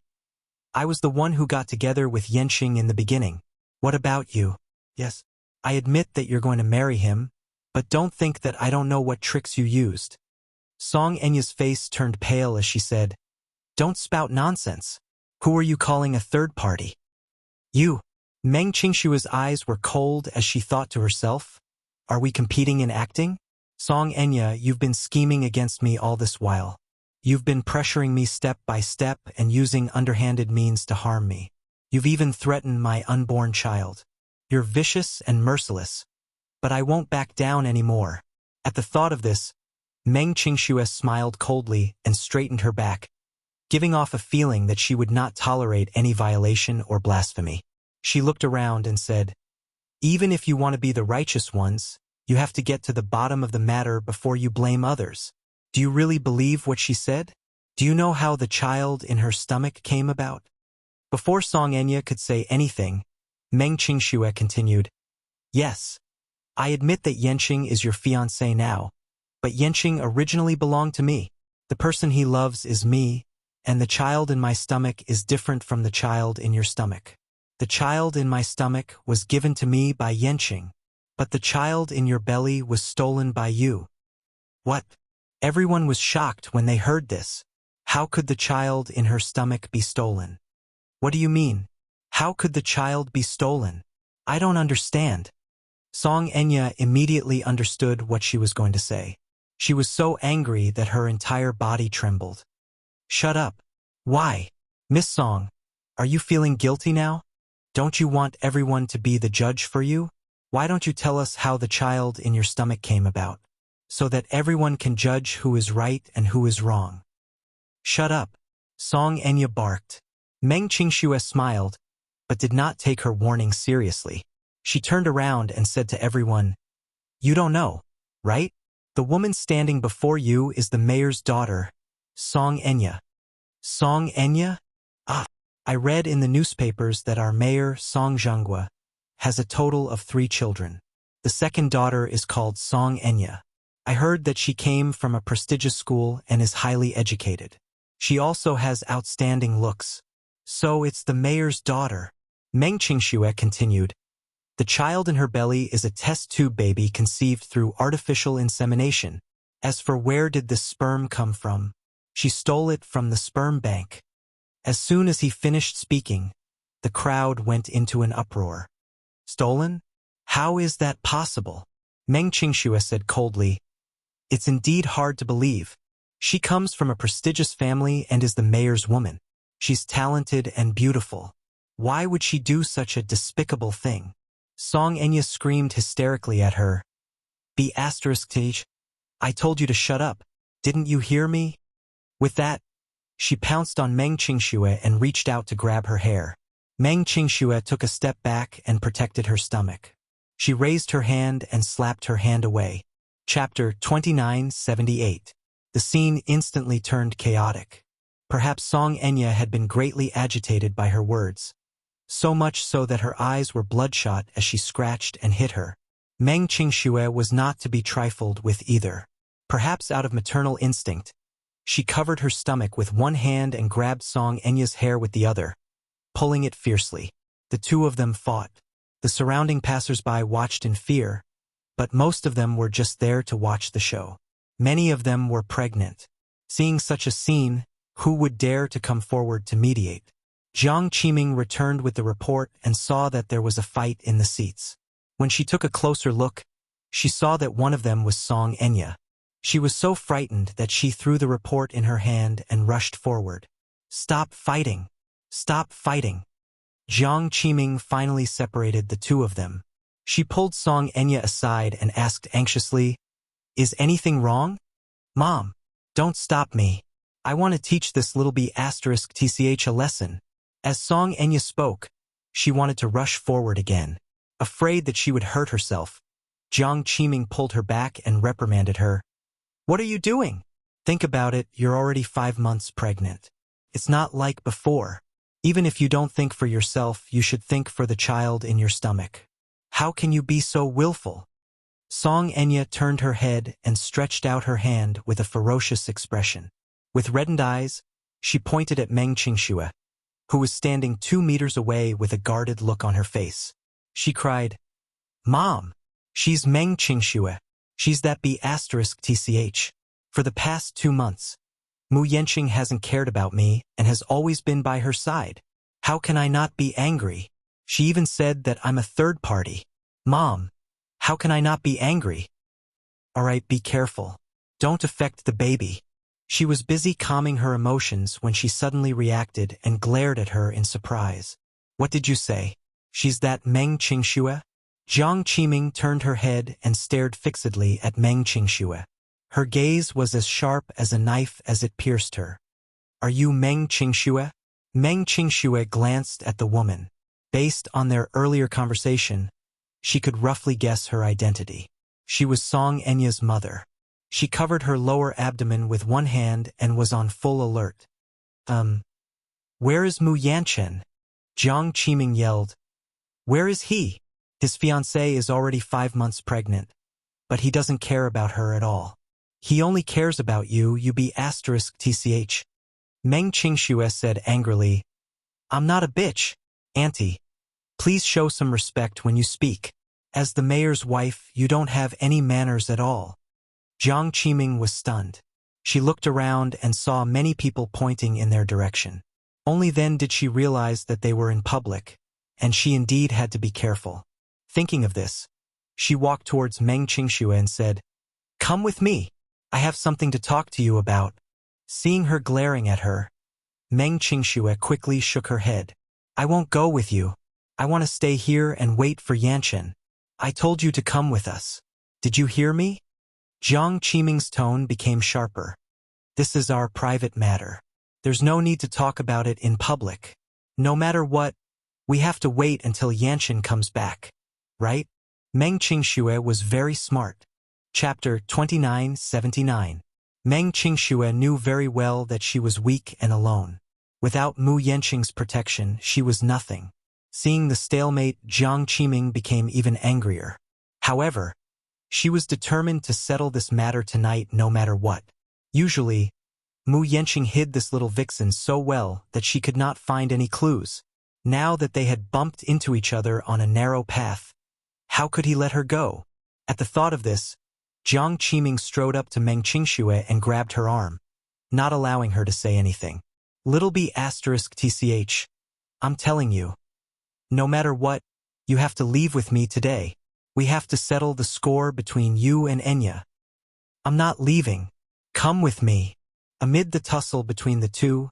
"I was the one who got together with Yanqing in the beginning. What about you?" "Yes, I admit that you're going to marry him, but don't think that I don't know what tricks you used." Song Enya's face turned pale as she said, "Don't spout nonsense. Who are you calling a third party?" "You." Meng Qingxue's eyes were cold as she thought to herself, "Are we competing in acting? Song Enya, you've been scheming against me all this while. You've been pressuring me step by step and using underhanded means to harm me. You've even threatened my unborn child. You're vicious and merciless, but I won't back down anymore." At the thought of this, Meng Qingxue smiled coldly and straightened her back, giving off a feeling that she would not tolerate any violation or blasphemy. She looked around and said, "Even if you want to be the righteous ones, you have to get to the bottom of the matter before you blame others. Do you really believe what she said? Do you know how the child in her stomach came about?" Before Song Enya could say anything, Meng Qingxue continued, "Yes, I admit that Yanqing is your fiancé now, but Yanqing originally belonged to me. The person he loves is me, and the child in my stomach is different from the child in your stomach. The child in my stomach was given to me by Yenqing, but the child in your belly was stolen by you. What? Everyone was shocked when they heard this. How could the child in her stomach be stolen? What do you mean? How could the child be stolen? I don't understand. Song Enya immediately understood what she was going to say. She was so angry that her entire body trembled. Shut up. Why? Miss Song, are you feeling guilty now? Don't you want everyone to be the judge for you? Why don't you tell us how the child in your stomach came about, so that everyone can judge who is right and who is wrong? Shut up. Song Enya barked. Meng Qingxue smiled, but did not take her warning seriously. She turned around and said to everyone, "You don't know, right? The woman standing before you is the mayor's daughter, Song Enya." Song Enya? Ah, I read in the newspapers that our mayor, Song Zhonghua, has a total of 3 children. The second daughter is called Song Enya. I heard that she came from a prestigious school and is highly educated. She also has outstanding looks. So it's the mayor's daughter. Meng Qingxue continued. The child in her belly is a test tube baby conceived through artificial insemination. As for where did this sperm come from, she stole it from the sperm bank. As soon as he finished speaking, the crowd went into an uproar. Stolen? How is that possible? Meng Qingxue said coldly. It's indeed hard to believe. She comes from a prestigious family and is the mayor's woman. She's talented and beautiful. Why would she do such a despicable thing? Song Enya screamed hysterically at her. Be****. I told you to shut up. Didn't you hear me? With that, she pounced on Meng Qingxue and reached out to grab her hair. Meng Qingxue took a step back and protected her stomach. She raised her hand and slapped her hand away. Chapter 2978. The scene instantly turned chaotic. Perhaps Song Enya had been greatly agitated by her words, so much so that her eyes were bloodshot as she scratched and hit her. Meng Qingxue was not to be trifled with either. Perhaps out of maternal instinct, she covered her stomach with one hand and grabbed Song Enya's hair with the other, pulling it fiercely. The two of them fought. The surrounding passers-by watched in fear, but most of them were just there to watch the show. Many of them were pregnant. Seeing such a scene, who would dare to come forward to mediate? Jiang Qiming returned with the report and saw that there was a fight in the seats. When she took a closer look, she saw that one of them was Song Enya. She was so frightened that she threw the report in her hand and rushed forward. Stop fighting! Stop fighting! Jiang Qiming finally separated the two of them. She pulled Song Enya aside and asked anxiously, "Is anything wrong? Mom, don't stop me. I want to teach this little B***tch a lesson." As Song Enya spoke, she wanted to rush forward again. Afraid that she would hurt herself, Jiang Qiming pulled her back and reprimanded her. "What are you doing? Think about it, you're already 5 months pregnant. It's not like before. Even if you don't think for yourself, you should think for the child in your stomach. How can you be so willful?" Song Enya turned her head and stretched out her hand with a ferocious expression. With reddened eyes, she pointed at Meng Qingxue, who was standing 2 meters away with a guarded look on her face. She cried, "Mom, she's Meng Qingxue. She's that B***tch. For the past 2 months, Mu Yenqing hasn't cared about me and has always been by her side. How can I not be angry? She even said that I'm a third party. Mom, how can I not be angry?" "All right, be careful. Don't affect the baby." She was busy calming her emotions when she suddenly reacted and glared at her in surprise. "What did you say? She's that Meng Qingxue?" Jiang Qiming turned her head and stared fixedly at Meng Qingxue. Her gaze was as sharp as a knife as it pierced her. "Are you Meng Qingxue?" Meng Qingxue glanced at the woman. Based on their earlier conversation, she could roughly guess her identity. She was Song Enya's mother. She covered her lower abdomen with one hand and was on full alert. Where is Mu Yanchen?" Jiang Qiming yelled. "Where is he? His fiancée is already 5 months pregnant, but he doesn't care about her at all. He only cares about you, you B***tch. Meng Qingxue said angrily, I'm not a bitch, auntie. Please show some respect when you speak. As the mayor's wife, you don't have any manners at all. Jiang Qiming was stunned. She looked around and saw many people pointing in their direction. Only then did she realize that they were in public, and she indeed had to be careful. Thinking of this, she walked towards Meng Qingxue and said, Come with me. I have something to talk to you about. Seeing her glaring at her, Meng Qingxue quickly shook her head. I won't go with you. I want to stay here and wait for Yanchen. I told you to come with us. Did you hear me? Jiang Qiming's tone became sharper. This is our private matter. There's no need to talk about it in public. No matter what, we have to wait until Yanchen comes back. Right? Meng Qingxue was very smart. Chapter 2979. Meng Qingxue knew very well that she was weak and alone. Without Mu Yanqing's protection, she was nothing. Seeing the stalemate, Jiang Qiming became even angrier. However, she was determined to settle this matter tonight no matter what. Usually, Mu Yanqing hid this little vixen so well that she could not find any clues. Now that they had bumped into each other on a narrow path, how could he let her go? At the thought of this, Jiang Qiming strode up to Meng Qingxue and grabbed her arm, not allowing her to say anything. Little b****, I'm telling you. No matter what, you have to leave with me today. We have to settle the score between you and Enya. I'm not leaving. Come with me. Amid the tussle between the two,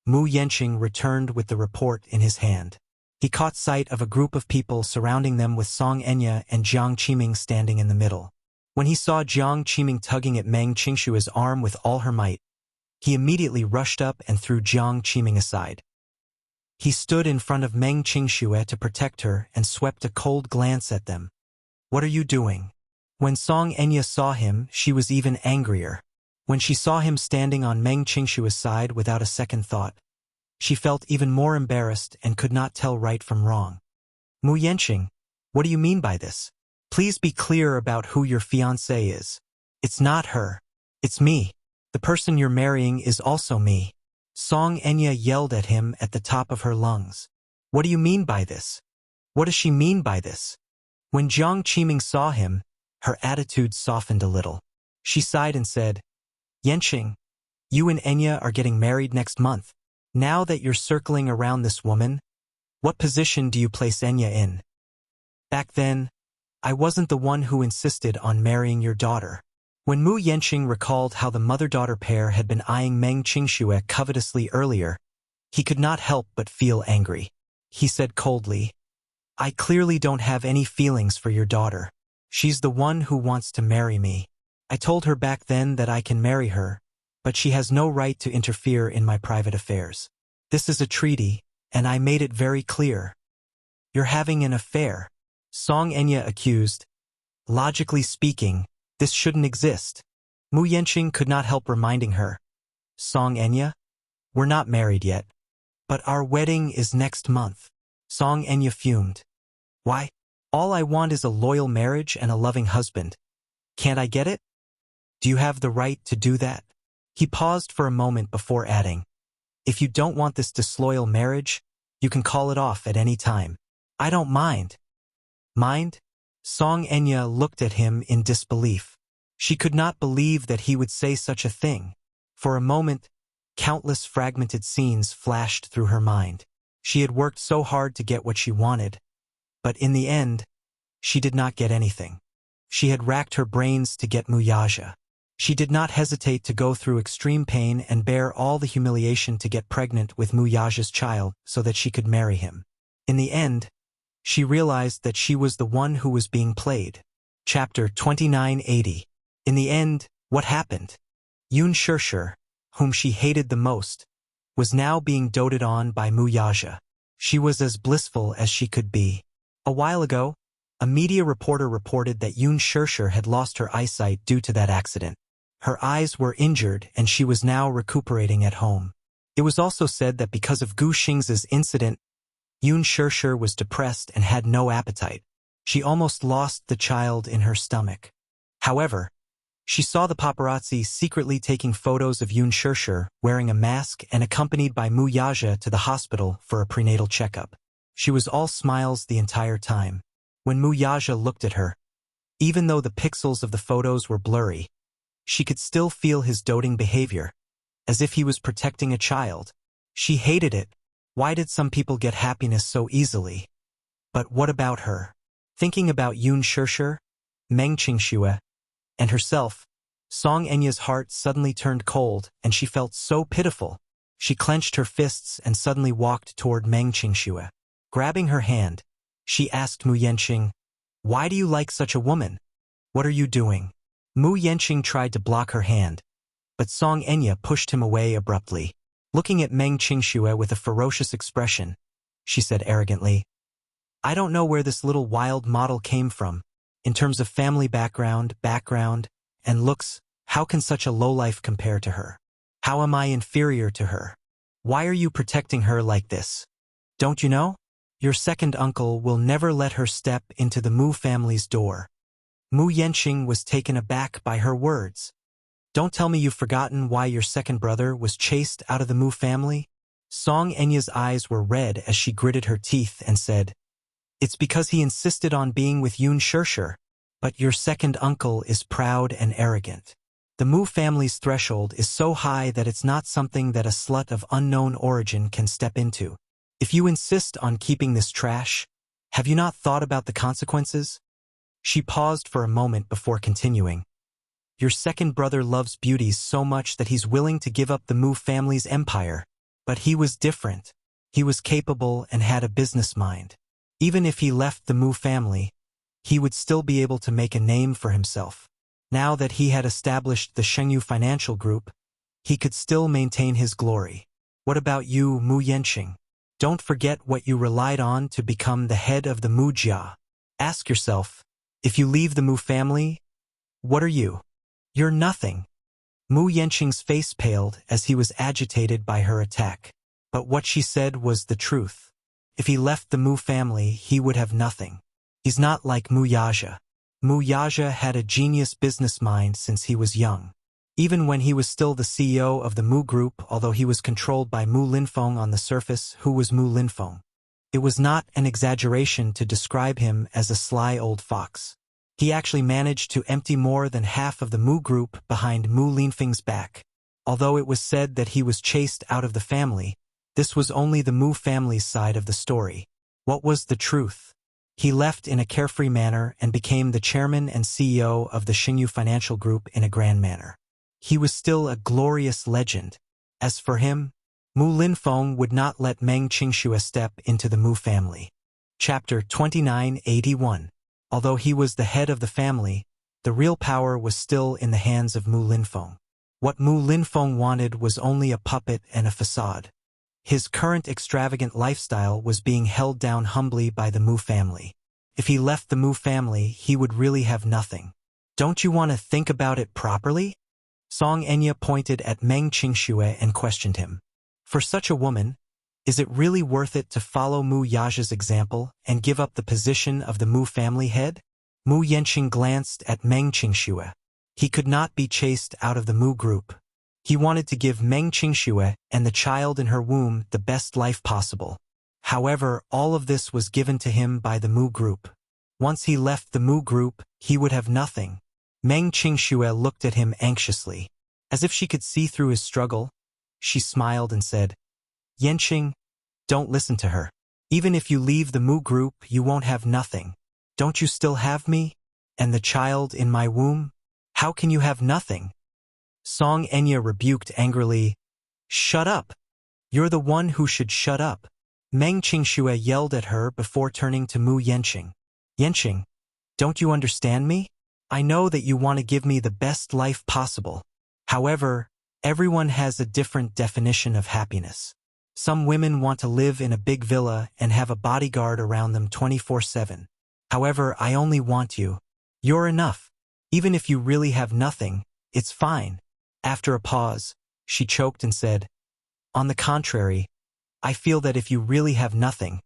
Mu Yanqing returned with the report in his hand. He caught sight of a group of people surrounding them with Song Enya and Jiang Qiming standing in the middle. When he saw Jiang Qiming tugging at Meng Qingxue's arm with all her might, he immediately rushed up and threw Jiang Qiming aside. He stood in front of Meng Qingxue to protect her and swept a cold glance at them. What are you doing? When Song Enya saw him, she was even angrier. When she saw him standing on Meng Qingxue's side without a second thought, she felt even more embarrassed and could not tell right from wrong. Mu Yanqing, what do you mean by this? Please be clear about who your fiancé is. It's not her. It's me. The person you're marrying is also me. Song Enya yelled at him at the top of her lungs. What do you mean by this? What does she mean by this? When Jiang Qiming saw him, her attitude softened a little. She sighed and said, Yanqing, you and Enya are getting married next month. Now that you're circling around this woman, what position do you place Enya in? Back then, I wasn't the one who insisted on marrying your daughter. When Mu Yanqing recalled how the mother-daughter pair had been eyeing Meng Qingxue covetously earlier, he could not help but feel angry. He said coldly, I clearly don't have any feelings for your daughter. She's the one who wants to marry me. I told her back then that I can marry her, but she has no right to interfere in my private affairs. This is a treaty, and I made it very clear. You're having an affair, Song Enya accused. Logically speaking, this shouldn't exist. Mu Yanqing could not help reminding her. Song Enya? We're not married yet. But our wedding is next month. Song Enya fumed. Why? All I want is a loyal marriage and a loving husband. Can't I get it? Do you have the right to do that? He paused for a moment before adding, If you don't want this disloyal marriage, you can call it off at any time. I don't mind. Mind? Song Enya looked at him in disbelief. She could not believe that he would say such a thing. For a moment, countless fragmented scenes flashed through her mind. She had worked so hard to get what she wanted, but in the end, she did not get anything. She had racked her brains to get Muyaja. She did not hesitate to go through extreme pain and bear all the humiliation to get pregnant with Muyaja's child so that she could marry him. In the end, she realized that she was the one who was being played. Chapter 2980. In the end, what happened? Yun Shirshir, whom she hated the most, was now being doted on by Muyaja. She was as blissful as she could be. A while ago, a media reporter reported that Yun Shirshir had lost her eyesight due to that accident. Her eyes were injured and she was now recuperating at home. It was also said that because of Gu Xing's incident, Yun Shirshir was depressed and had no appetite. She almost lost the child in her stomach. However, She saw the paparazzi secretly taking photos of Yoon Shirshir wearing a mask and accompanied by Mu Yaja to the hospital for a prenatal checkup. She was all smiles the entire time. When Mu Yaja looked at her, even though the pixels of the photos were blurry, she could still feel his doting behavior, as if he was protecting a child. She hated it. Why did some people get happiness so easily? But what about her? Thinking about Yoon Shirshir, Meng Qingxue, and herself, Song Enya's heart suddenly turned cold and she felt so pitiful. She clenched her fists and suddenly walked toward Meng Qingxue. Grabbing her hand, she asked Mu Yanqing, "Why do you like such a woman? What are you doing?" Mu Yanqing tried to block her hand, but Song Enya pushed him away abruptly. Looking at Meng Qingxue with a ferocious expression, she said arrogantly, "I don't know where this little wild model came from. In terms of family background, and looks, how can such a lowlife compare to her? How am I inferior to her? Why are you protecting her like this? Don't you know? Your second uncle will never let her step into the Mu family's door." Mu Yanqing was taken aback by her words. "Don't tell me you've forgotten why your second brother was chased out of the Mu family?" Song Enya's eyes were red as she gritted her teeth and said, "It's because he insisted on being with Yoon Shirshir. But your second uncle is proud and arrogant. The Mu family's threshold is so high that it's not something that a slut of unknown origin can step into. If you insist on keeping this trash, have you not thought about the consequences?" She paused for a moment before continuing. "Your second brother loves beauties so much that he's willing to give up the Mu family's empire. But he was different. He was capable and had a business mind. Even if he left the Mu family, he would still be able to make a name for himself. Now that he had established the Shengyu Financial Group, he could still maintain his glory. What about you, Mu Yanqing? Don't forget what you relied on to become the head of the Mu Jia. Ask yourself, if you leave the Mu family, what are you? You're nothing." Mu Yanqing's face paled as he was agitated by her attack. But what she said was the truth. If he left the Mu family, he would have nothing. He's not like Mu Yaja. Mu Yaja had a genius business mind since he was young. Even when he was still the CEO of the Mu Group, although he was controlled by Mu Linfeng on the surface, who was Mu Linfeng? It was not an exaggeration to describe him as a sly old fox. He actually managed to empty more than half of the Mu Group behind Mu Linfeng's back. Although it was said that he was chased out of the family, this was only the Mu family's side of the story. What was the truth? He left in a carefree manner and became the chairman and CEO of the Shengyu Financial Group in a grand manner. He was still a glorious legend. As for him, Mu Linfeng would not let Meng Qingxue step into the Mu family. Chapter 2981. Although he was the head of the family, the real power was still in the hands of Mu Linfeng. What Mu Linfeng wanted was only a puppet and a facade. His current extravagant lifestyle was being held down humbly by the Mu family. If he left the Mu family, he would really have nothing. Don't you want to think about it properly? Song Enya pointed at Meng Qingxue and questioned him. For such a woman, is it really worth it to follow Mu Yaja's example and give up the position of the Mu family head? Mu Yanqing glanced at Meng Qingxue. He could not be chased out of the Mu group. He wanted to give Meng Qingxue and the child in her womb the best life possible. However, all of this was given to him by the Mu group. Once he left the Mu group, he would have nothing. Meng Qingxue looked at him anxiously. As if she could see through his struggle, she smiled and said, "Yanqing, don't listen to her. Even if you leave the Mu group, you won't have nothing. Don't you still have me? And the child in my womb? How can you have nothing?" Song Enya rebuked angrily, "Shut up. You're the one who should shut up." Meng Qingxue yelled at her before turning to Mu Yanqing. "Yanqing, don't you understand me? I know that you want to give me the best life possible. However, everyone has a different definition of happiness. Some women want to live in a big villa and have a bodyguard around them 24/7. However, I only want you. You're enough. Even if you really have nothing, it's fine." After a pause, she choked and said, "On the contrary, I feel that if you really have nothing,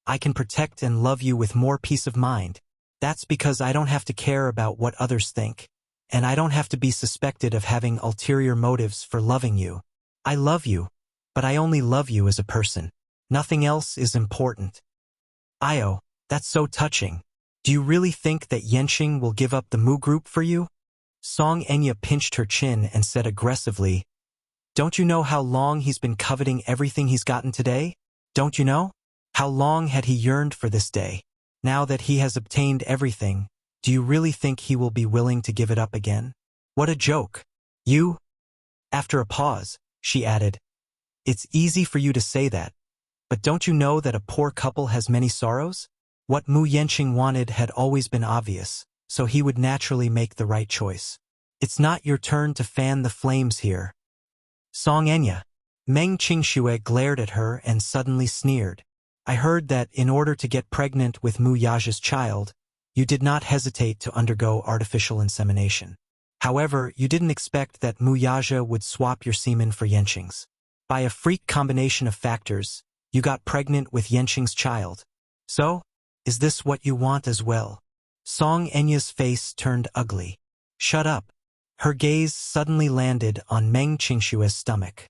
I can protect and love you with more peace of mind. That's because I don't have to care about what others think, and I don't have to be suspected of having ulterior motives for loving you. I love you, but I only love you as a person. Nothing else is important. Io, that's so touching. Do you really think that Yenqing will give up the Mu group for you? Song Enya pinched her chin and said aggressively, don't you know how long he's been coveting everything he's gotten today? Don't you know? How long had he yearned for this day? Now that he has obtained everything, do you really think he will be willing to give it up again? What a joke. You? After a pause, she added, it's easy for you to say that, but don't you know that a poor couple has many sorrows? What Mu Yenqing wanted had always been obvious, so he would naturally make the right choice. It's not your turn to fan the flames here. Song Enya. Meng Qingxue glared at her and suddenly sneered. I heard that in order to get pregnant with Mu Yaja's child, you did not hesitate to undergo artificial insemination. However, you didn't expect that Mu Yaja would swap your semen for Yenqing's. By a freak combination of factors, you got pregnant with Yenqing's child. So, is this what you want as well? Song Enya's face turned ugly. Shut up. Her gaze suddenly landed on Meng Qingxue's stomach.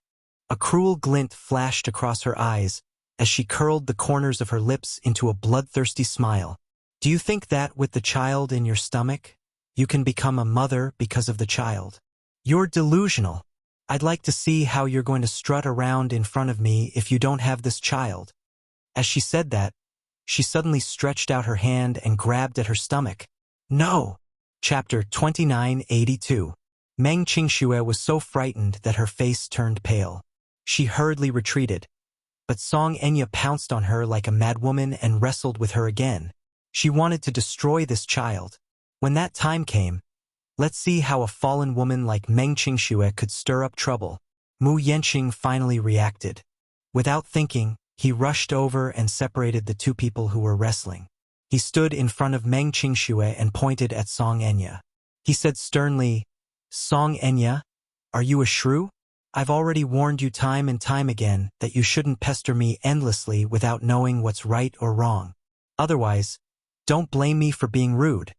A cruel glint flashed across her eyes as she curled the corners of her lips into a bloodthirsty smile. Do you think that with the child in your stomach, you can become a mother because of the child? You're delusional. I'd like to see how you're going to strut around in front of me if you don't have this child. As she said that, she suddenly stretched out her hand and grabbed at her stomach. No! Chapter 2982. Meng Qingxue was so frightened that her face turned pale. She hurriedly retreated, but Song Enya pounced on her like a madwoman and wrestled with her again. She wanted to destroy this child. When that time came, let's see how a fallen woman like Meng Qingxue could stir up trouble. Mu Yenqing finally reacted. Without thinking, he rushed over and separated the two people who were wrestling. He stood in front of Meng Qingxue and pointed at Song Enya. He said sternly, Song Enya, are you a shrew? I've already warned you time and time again that you shouldn't pester me endlessly without knowing what's right or wrong. Otherwise, don't blame me for being rude.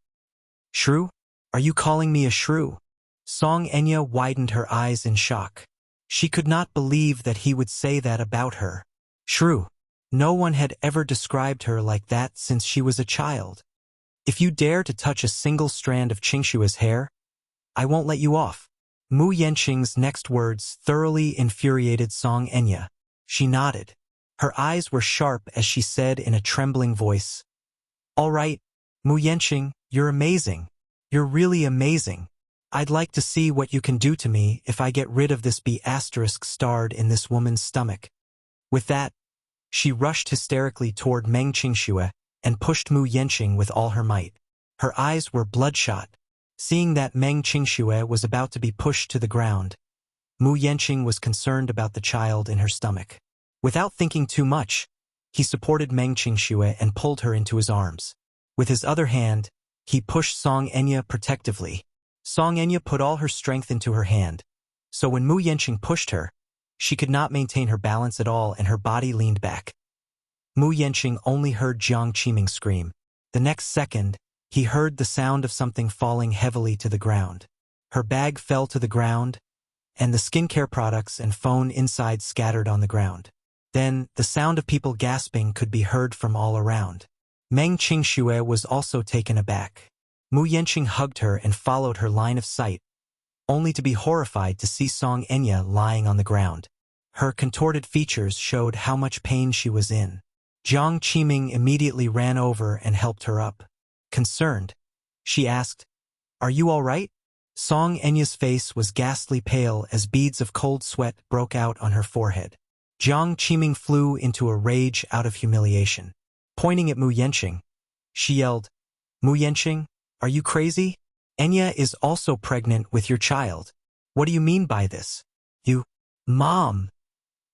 Shrew? Are you calling me a shrew? Song Enya widened her eyes in shock. She could not believe that he would say that about her. Shrew. No one had ever described her like that since she was a child. If you dare to touch a single strand of Qingxue's hair, I won't let you off. Mu Yenqing's next words thoroughly infuriated Song Enya. She nodded. Her eyes were sharp as she said in a trembling voice, all right, Mu Yenqing, you're amazing. You're really amazing. I'd like to see what you can do to me if I get rid of this B** starred in this woman's stomach. With that, she rushed hysterically toward Meng Qingxue and pushed Mu Yenqing with all her might. Her eyes were bloodshot. Seeing that Meng Qingxue was about to be pushed to the ground, Mu Yenqing was concerned about the child in her stomach. Without thinking too much, he supported Meng Qingxue and pulled her into his arms. With his other hand, he pushed Song Enya protectively. Song Enya put all her strength into her hand, so when Mu Yenqing pushed her, she could not maintain her balance at all and her body leaned back. Mu Yenqing only heard Jiang Qiming scream. The next second, he heard the sound of something falling heavily to the ground. Her bag fell to the ground, and the skincare products and phone inside scattered on the ground. Then, the sound of people gasping could be heard from all around. Meng Qingxue was also taken aback. Mu Yenqing hugged her and followed her line of sight, only to be horrified to see Song Enya lying on the ground. Her contorted features showed how much pain she was in. Jiang Qiming immediately ran over and helped her up. Concerned, she asked, "Are you all right?" Song Enya's face was ghastly pale as beads of cold sweat broke out on her forehead. Jiang Qiming flew into a rage out of humiliation. Pointing at Mu Yenqing, she yelled, "Mu Yenqing, are you crazy? Enya is also pregnant with your child. What do you mean by this? You, Mom!"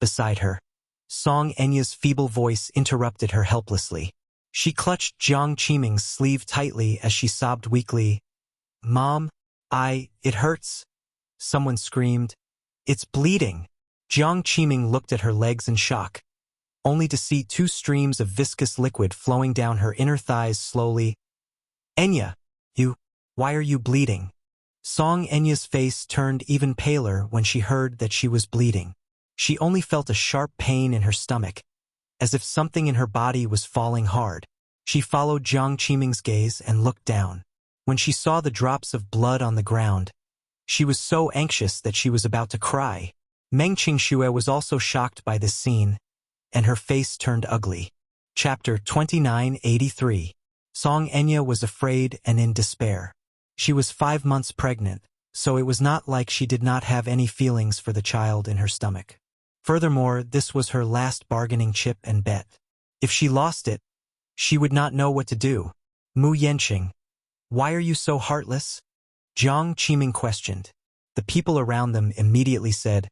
Beside her, Song Enya's feeble voice interrupted her helplessly. She clutched Jiang Qiming's sleeve tightly as she sobbed weakly. "Mom, it hurts." Someone screamed, "It's bleeding." Jiang Qiming looked at her legs in shock, only to see two streams of viscous liquid flowing down her inner thighs slowly. "Enya, why are you bleeding?" Song Enya's face turned even paler when she heard that she was bleeding. She only felt a sharp pain in her stomach, as if something in her body was falling hard. She followed Jiang Qiming's gaze and looked down. When she saw the drops of blood on the ground, she was so anxious that she was about to cry. Meng Qingxue was also shocked by this scene, and her face turned ugly. Chapter 2983. Song Enya was afraid and in despair. She was 5 months pregnant, so it was not like she did not have any feelings for the child in her stomach. Furthermore, this was her last bargaining chip and bet. If she lost it, she would not know what to do. Mu Yanqing, why are you so heartless? Jiang Qiming questioned. The people around them immediately said,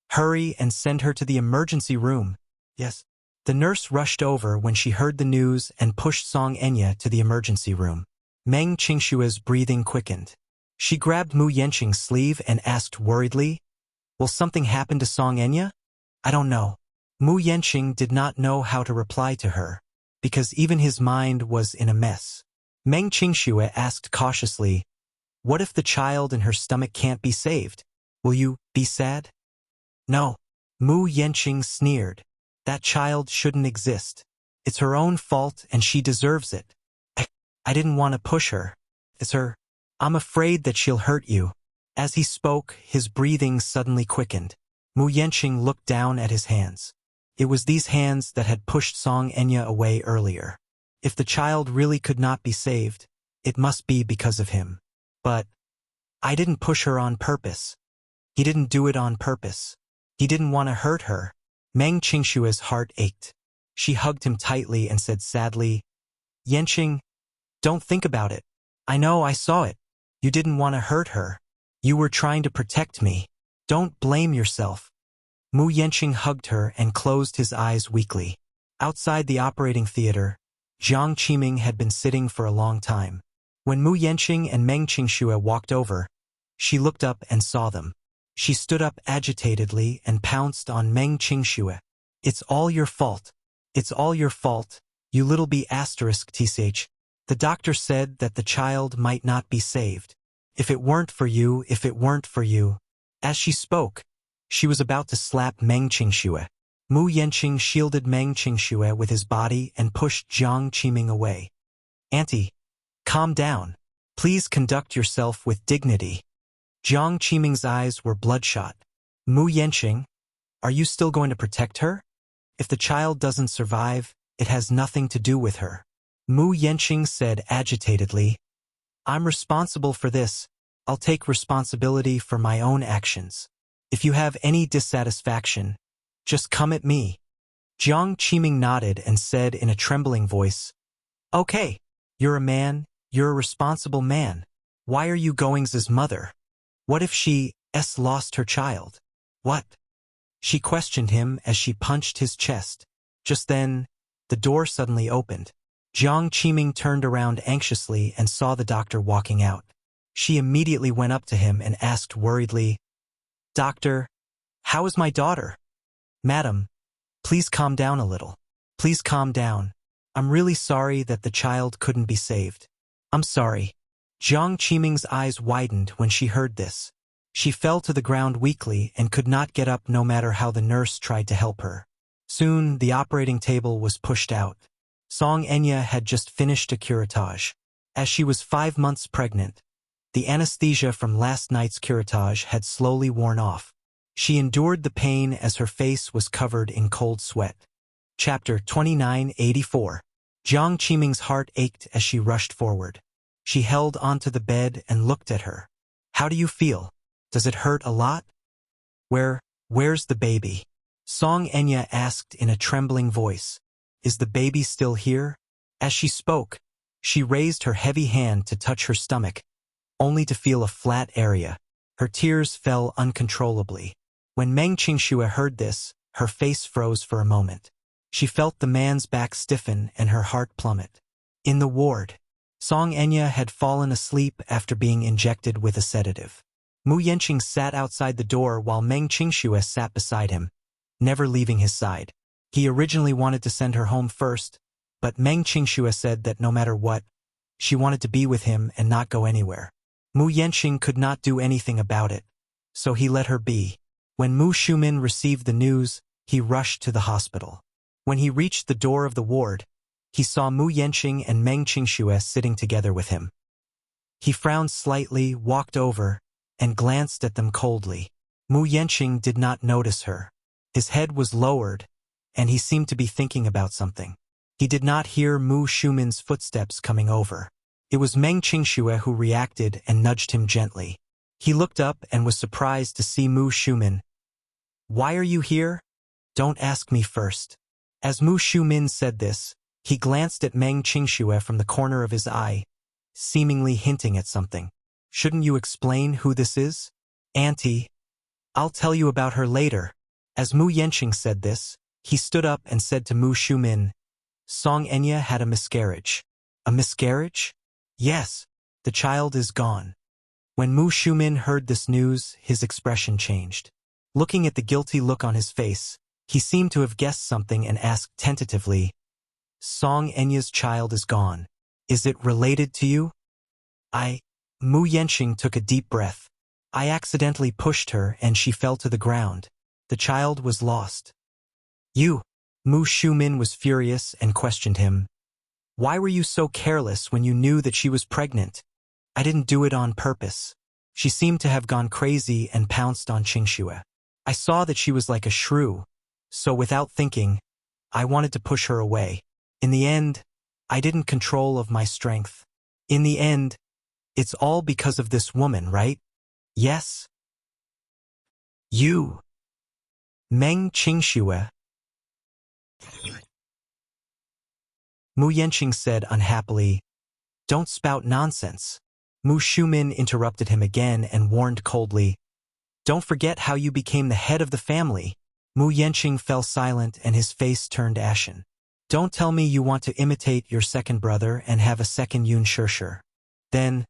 hurry and send her to the emergency room. Yes. The nurse rushed over when she heard the news and pushed Song Enya to the emergency room. Meng Qingshue's breathing quickened. She grabbed Mu Yanqing's sleeve and asked worriedly, will something happen to Song Enya? I don't know. Mu Yanqing did not know how to reply to her, because even his mind was in a mess. Meng Qingxue asked cautiously, what if the child in her stomach can't be saved? Will you be sad? No. Mu Yanqing sneered. That child shouldn't exist. It's her own fault and she deserves it. I didn't want to push her. It's her. I'm afraid that she'll hurt you. As he spoke, his breathing suddenly quickened. Mu Yanqing looked down at his hands. It was these hands that had pushed Song Enya away earlier. If the child really could not be saved, it must be because of him. But I didn't push her on purpose. He didn't do it on purpose. He didn't want to hurt her. Meng Qingshue's heart ached. She hugged him tightly and said sadly, Yanqing, don't think about it. I know I saw it. You didn't want to hurt her. You were trying to protect me. Don't blame yourself. Mu Yanqing hugged her and closed his eyes weakly. Outside the operating theater, Jiang Qiming had been sitting for a long time. When Mu Yanqing and Meng Qingxue walked over, she looked up and saw them. She stood up agitatedly and pounced on Meng Qingxue. It's all your fault. It's all your fault, you little b***tsh. The doctor said that the child might not be saved. If it weren't for you, if it weren't for you. As she spoke, she was about to slap Meng Qingxue. Mu Yanqing shielded Meng Qingxue with his body and pushed Jiang Qiming away. Auntie, calm down. Please conduct yourself with dignity. Jiang Qiming's eyes were bloodshot. Mu Yanqing, are you still going to protect her? If the child doesn't survive, it has nothing to do with her. Mu Yanqing said agitatedly, I'm responsible for this. I'll take responsibility for my own actions. If you have any dissatisfaction, just come at me. Jiang Qiming nodded and said in a trembling voice, okay, you're a man, you're a responsible man. Why are you Going's mother? What if she lost her child? What? She questioned him as she punched his chest. Just then, the door suddenly opened. Jiang Qiming turned around anxiously and saw the doctor walking out. She immediately went up to him and asked worriedly, Doctor, how is my daughter? Madam, please calm down a little. Please calm down. I'm really sorry that the child couldn't be saved. I'm sorry. Jiang Qiming's eyes widened when she heard this. She fell to the ground weakly and could not get up no matter how the nurse tried to help her. Soon, the operating table was pushed out. Song Enya had just finished a curettage. As she was 5 months pregnant, the anesthesia from last night's curettage had slowly worn off. She endured the pain as her face was covered in cold sweat. Chapter 2984. Jiang Qiming's heart ached as she rushed forward. She held onto the bed and looked at her. How do you feel? Does it hurt a lot? Where's the baby? Song Enya asked in a trembling voice. Is the baby still here? As she spoke, she raised her heavy hand to touch her stomach, only to feel a flat area. Her tears fell uncontrollably. When Meng Qingxue heard this, her face froze for a moment. She felt the man's back stiffen and her heart plummet. In the ward, Song Enya had fallen asleep after being injected with a sedative. Mu Yanqing sat outside the door while Meng Qingxue sat beside him, never leaving his side. He originally wanted to send her home first, but Meng Qingxue said that no matter what, she wanted to be with him and not go anywhere. Mu Yanqing could not do anything about it, so he let her be. When Mu Shumin received the news, he rushed to the hospital. When he reached the door of the ward, he saw Mu Yanqing and Meng Qingxue sitting together with him. He frowned slightly, walked over, and glanced at them coldly. Mu Yanqing did not notice her. His head was lowered, and he seemed to be thinking about something. He did not hear Mu Shumin's footsteps coming over. It was Meng Qingxue who reacted and nudged him gently. He looked up and was surprised to see Mu Shumin. "Why are you here? Don't ask me first." As Mu Shumin said this, he glanced at Meng Qingxue from the corner of his eye, seemingly hinting at something. "Shouldn't you explain who this is?" "Auntie, I'll tell you about her later." As Mu Yanqing said this, he stood up and said to Mu Shumin, "Song Enya had a miscarriage." "A miscarriage?" "Yes, the child is gone." When Mu Shumin heard this news, his expression changed. Looking at the guilty look on his face, he seemed to have guessed something and asked tentatively, "Song Enya's child is gone. Is it related to you?" Mu Yanqing took a deep breath. "I accidentally pushed her and she fell to the ground. The child was lost." "You?" Mu Shumin was furious and questioned him. "Why were you so careless when you knew that she was pregnant?" "I didn't do it on purpose." She seemed to have gone crazy and pounced on Qingxue. "I saw that she was like a shrew, so without thinking, I wanted to push her away. In the end, I didn't control of my strength. In the end, it's all because of this woman, right?" "Yes." "You." Meng Qingxue. Mu Yanqing said unhappily, "Don't spout nonsense." Mu Shumin interrupted him again and warned coldly, "Don't forget how you became the head of the family." Mu Yanqing fell silent and his face turned ashen. "Don't tell me you want to imitate your second brother and have a second Yun Shishir. Then,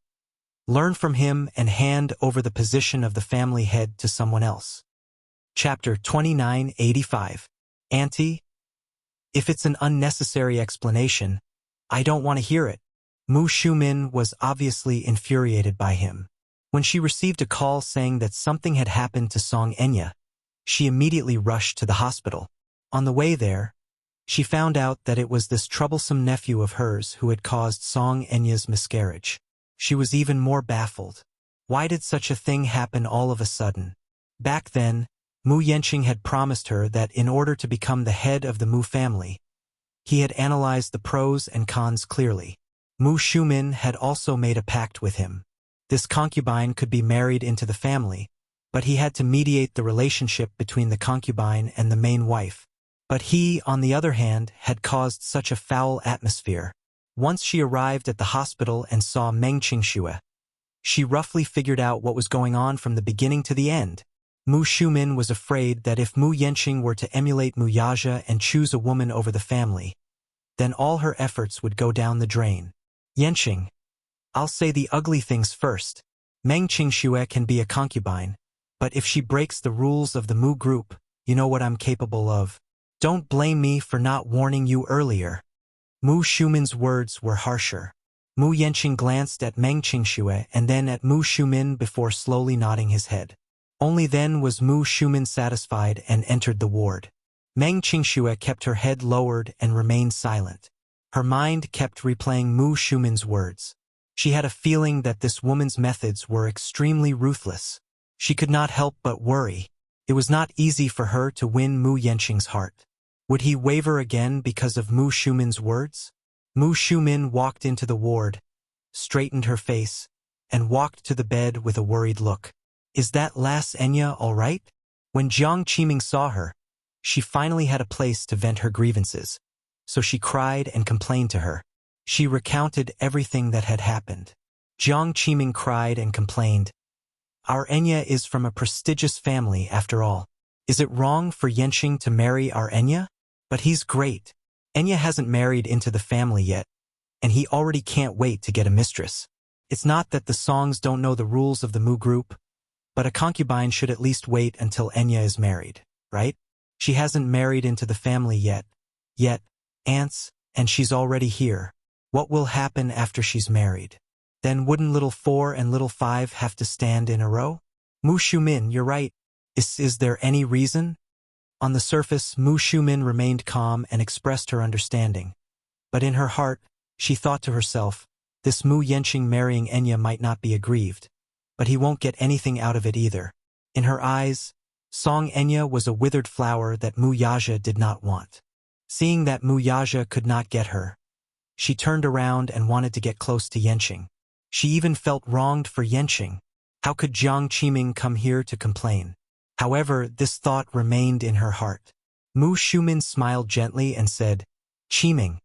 learn from him and hand over the position of the family head to someone else." Chapter 2985. "Auntie? If it's an unnecessary explanation, I don't want to hear it." Mu Shumin was obviously infuriated by him. When she received a call saying that something had happened to Song Enya, she immediately rushed to the hospital. On the way there, she found out that it was this troublesome nephew of hers who had caused Song Enya's miscarriage. She was even more baffled. Why did such a thing happen all of a sudden? Back then, Mu Yanqing had promised her that in order to become the head of the Mu family, he had analyzed the pros and cons clearly. Mu Shumin had also made a pact with him. This concubine could be married into the family, but he had to mediate the relationship between the concubine and the main wife. But he, on the other hand, had caused such a foul atmosphere. Once she arrived at the hospital and saw Meng Qingxue, she roughly figured out what was going on from the beginning to the end. Mu Shumin was afraid that if Mu Yanqing were to emulate Mu Yaja and choose a woman over the family, then all her efforts would go down the drain. "Yanqing, I'll say the ugly things first. Meng Qingxue can be a concubine, but if she breaks the rules of the Mu group, you know what I'm capable of. Don't blame me for not warning you earlier." Mu Shumin's words were harsher. Mu Yanqing glanced at Meng Qingxue and then at Mu Shumin before slowly nodding his head. Only then was Mu Shumin satisfied and entered the ward. Meng Qingxue kept her head lowered and remained silent. Her mind kept replaying Mu Shumin's words. She had a feeling that this woman's methods were extremely ruthless. She could not help but worry. It was not easy for her to win Mu Yanqing's heart. Would he waver again because of Mu Shumin's words? Mu Shumin walked into the ward, straightened her face, and walked to the bed with a worried look. "Is that lass Enya all right?" When Jiang Qiming saw her, she finally had a place to vent her grievances, so she cried and complained to her. She recounted everything that had happened. Jiang Qiming cried and complained, "Our Enya is from a prestigious family after all. Is it wrong for Yanqing to marry our Enya? But he's great. Enya hasn't married into the family yet, and he already can't wait to get a mistress. It's not that the Songs don't know the rules of the Mu group, but a concubine should at least wait until Enya is married, right? She hasn't married into the family yet, aunts, and she's already here. What will happen after she's married?" Then wouldn't little 4 and little 5 have to stand in a row? Mu Shumin, you're right. Is there any reason? On the surface, Mu Shumin remained calm and expressed her understanding. But in her heart, she thought to herself, this Mu Yenqing marrying Enya might not be aggrieved, but he won't get anything out of it either. In her eyes, Song Enya was a withered flower that Mu Yaja did not want. Seeing that Mu Yaja could not get her, she turned around and wanted to get close to Yenqing. She even felt wronged for Yenqing. How could Jiang Qiming come here to complain? However, this thought remained in her heart. Mu Shumin smiled gently and said, Qiming,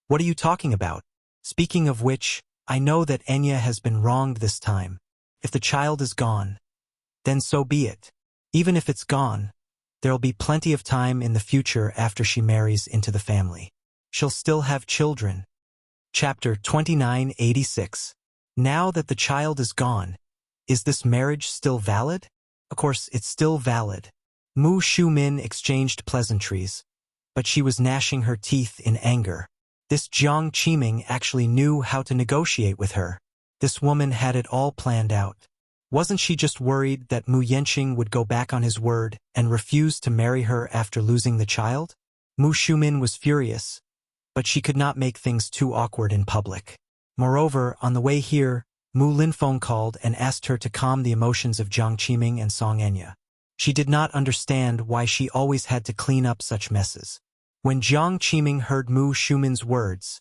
what are you talking about? Speaking of which, I know that Enya has been wronged this time. If the child is gone, then so be it. Even if it's gone, there'll be plenty of time in the future after she marries into the family. She'll still have children. Chapter 2986. Now that the child is gone, is this marriage still valid? Of course, it's still valid. Mu Shumin exchanged pleasantries, but she was gnashing her teeth in anger. This Jiang Qiming actually knew how to negotiate with her. This woman had it all planned out. Wasn't she just worried that Mu Yenqing would go back on his word and refuse to marry her after losing the child? Mu Shumin was furious, but she could not make things too awkward in public. Moreover, on the way here, Mu Linfeng called and asked her to calm the emotions of Jiang Qiming and Song Enya. She did not understand why she always had to clean up such messes. When Jiang Qiming heard Mu Shumin's words,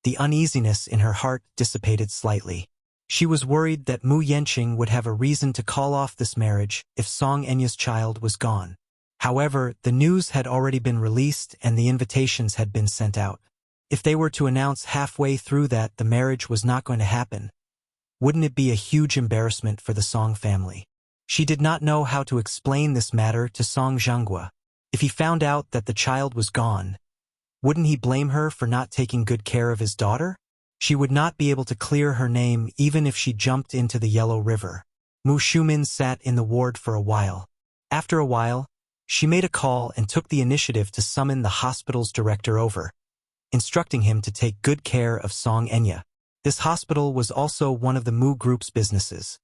the uneasiness in her heart dissipated slightly. She was worried that Mu Yenqing would have a reason to call off this marriage if Song Enya's child was gone. However, the news had already been released and the invitations had been sent out. If they were to announce halfway through that the marriage was not going to happen, wouldn't it be a huge embarrassment for the Song family? She did not know how to explain this matter to Song Zhanghua. If he found out that the child was gone, wouldn't he blame her for not taking good care of his daughter? She would not be able to clear her name even if she jumped into the Yellow River. Mu Shumin sat in the ward for a while. After a while, she made a call and took the initiative to summon the hospital's director over, instructing him to take good care of Song Enya. This hospital was also one of the Mu Group's businesses,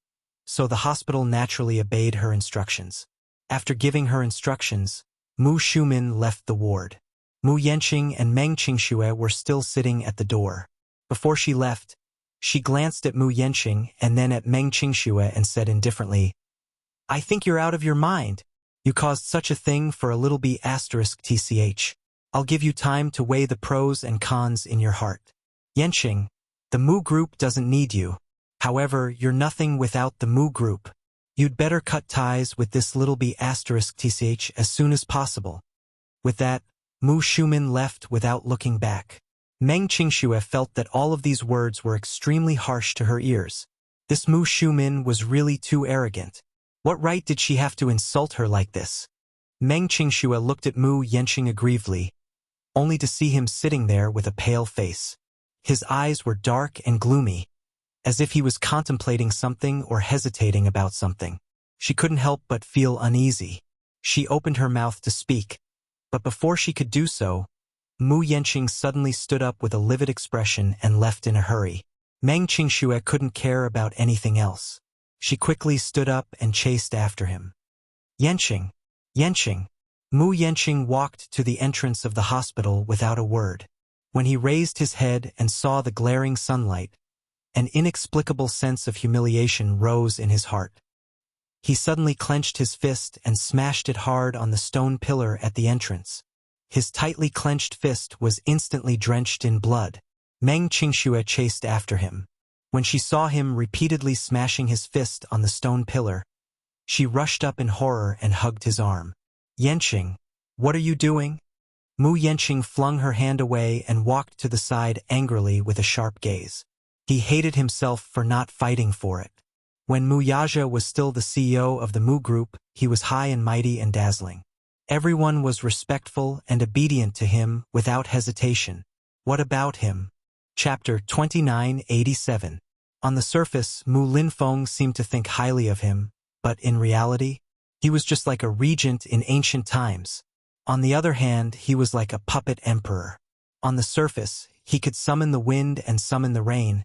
so the hospital naturally obeyed her instructions. After giving her instructions, Mu Shumin left the ward. Mu Yenqing and Meng Qingxue were still sitting at the door. Before she left, she glanced at Mu Yenqing and then at Meng Qingxue and said indifferently, I think you're out of your mind. You caused such a thing for a little b*****. I'll give you time to weigh the pros and cons in your heart. Yenqing, the Mu Group doesn't need you. However, you're nothing without the Mu Group. You'd better cut ties with this little b**** as soon as possible. With that, Mu Shumin left without looking back. Meng Qingxue felt that all of these words were extremely harsh to her ears. This Mu Shumin was really too arrogant. What right did she have to insult her like this? Meng Qingxue looked at Mu Yenqing aggrievedly, only to see him sitting there with a pale face. His eyes were dark and gloomy, as if he was contemplating something or hesitating about something. She couldn't help but feel uneasy. She opened her mouth to speak, but before she could do so, Mu Yenqing suddenly stood up with a livid expression and left in a hurry. Meng Qingxue couldn't care about anything else. She quickly stood up and chased after him. Yenqing! Yenqing! Mu Yenqing walked to the entrance of the hospital without a word. When he raised his head and saw the glaring sunlight, an inexplicable sense of humiliation rose in his heart. He suddenly clenched his fist and smashed it hard on the stone pillar at the entrance. His tightly clenched fist was instantly drenched in blood. Meng Qingxue chased after him. When she saw him repeatedly smashing his fist on the stone pillar, she rushed up in horror and hugged his arm. Yenqing, what are you doing? Mu Yenqing flung her hand away and walked to the side angrily with a sharp gaze. He hated himself for not fighting for it. When Mu Yaja was still the CEO of the Mu Group, he was high and mighty and dazzling. Everyone was respectful and obedient to him without hesitation. What about him? Chapter 2987. On the surface, Mu Linfeng seemed to think highly of him, but in reality, he was just like a regent in ancient times. On the other hand, he was like a puppet emperor. On the surface, he could summon the wind and summon the rain,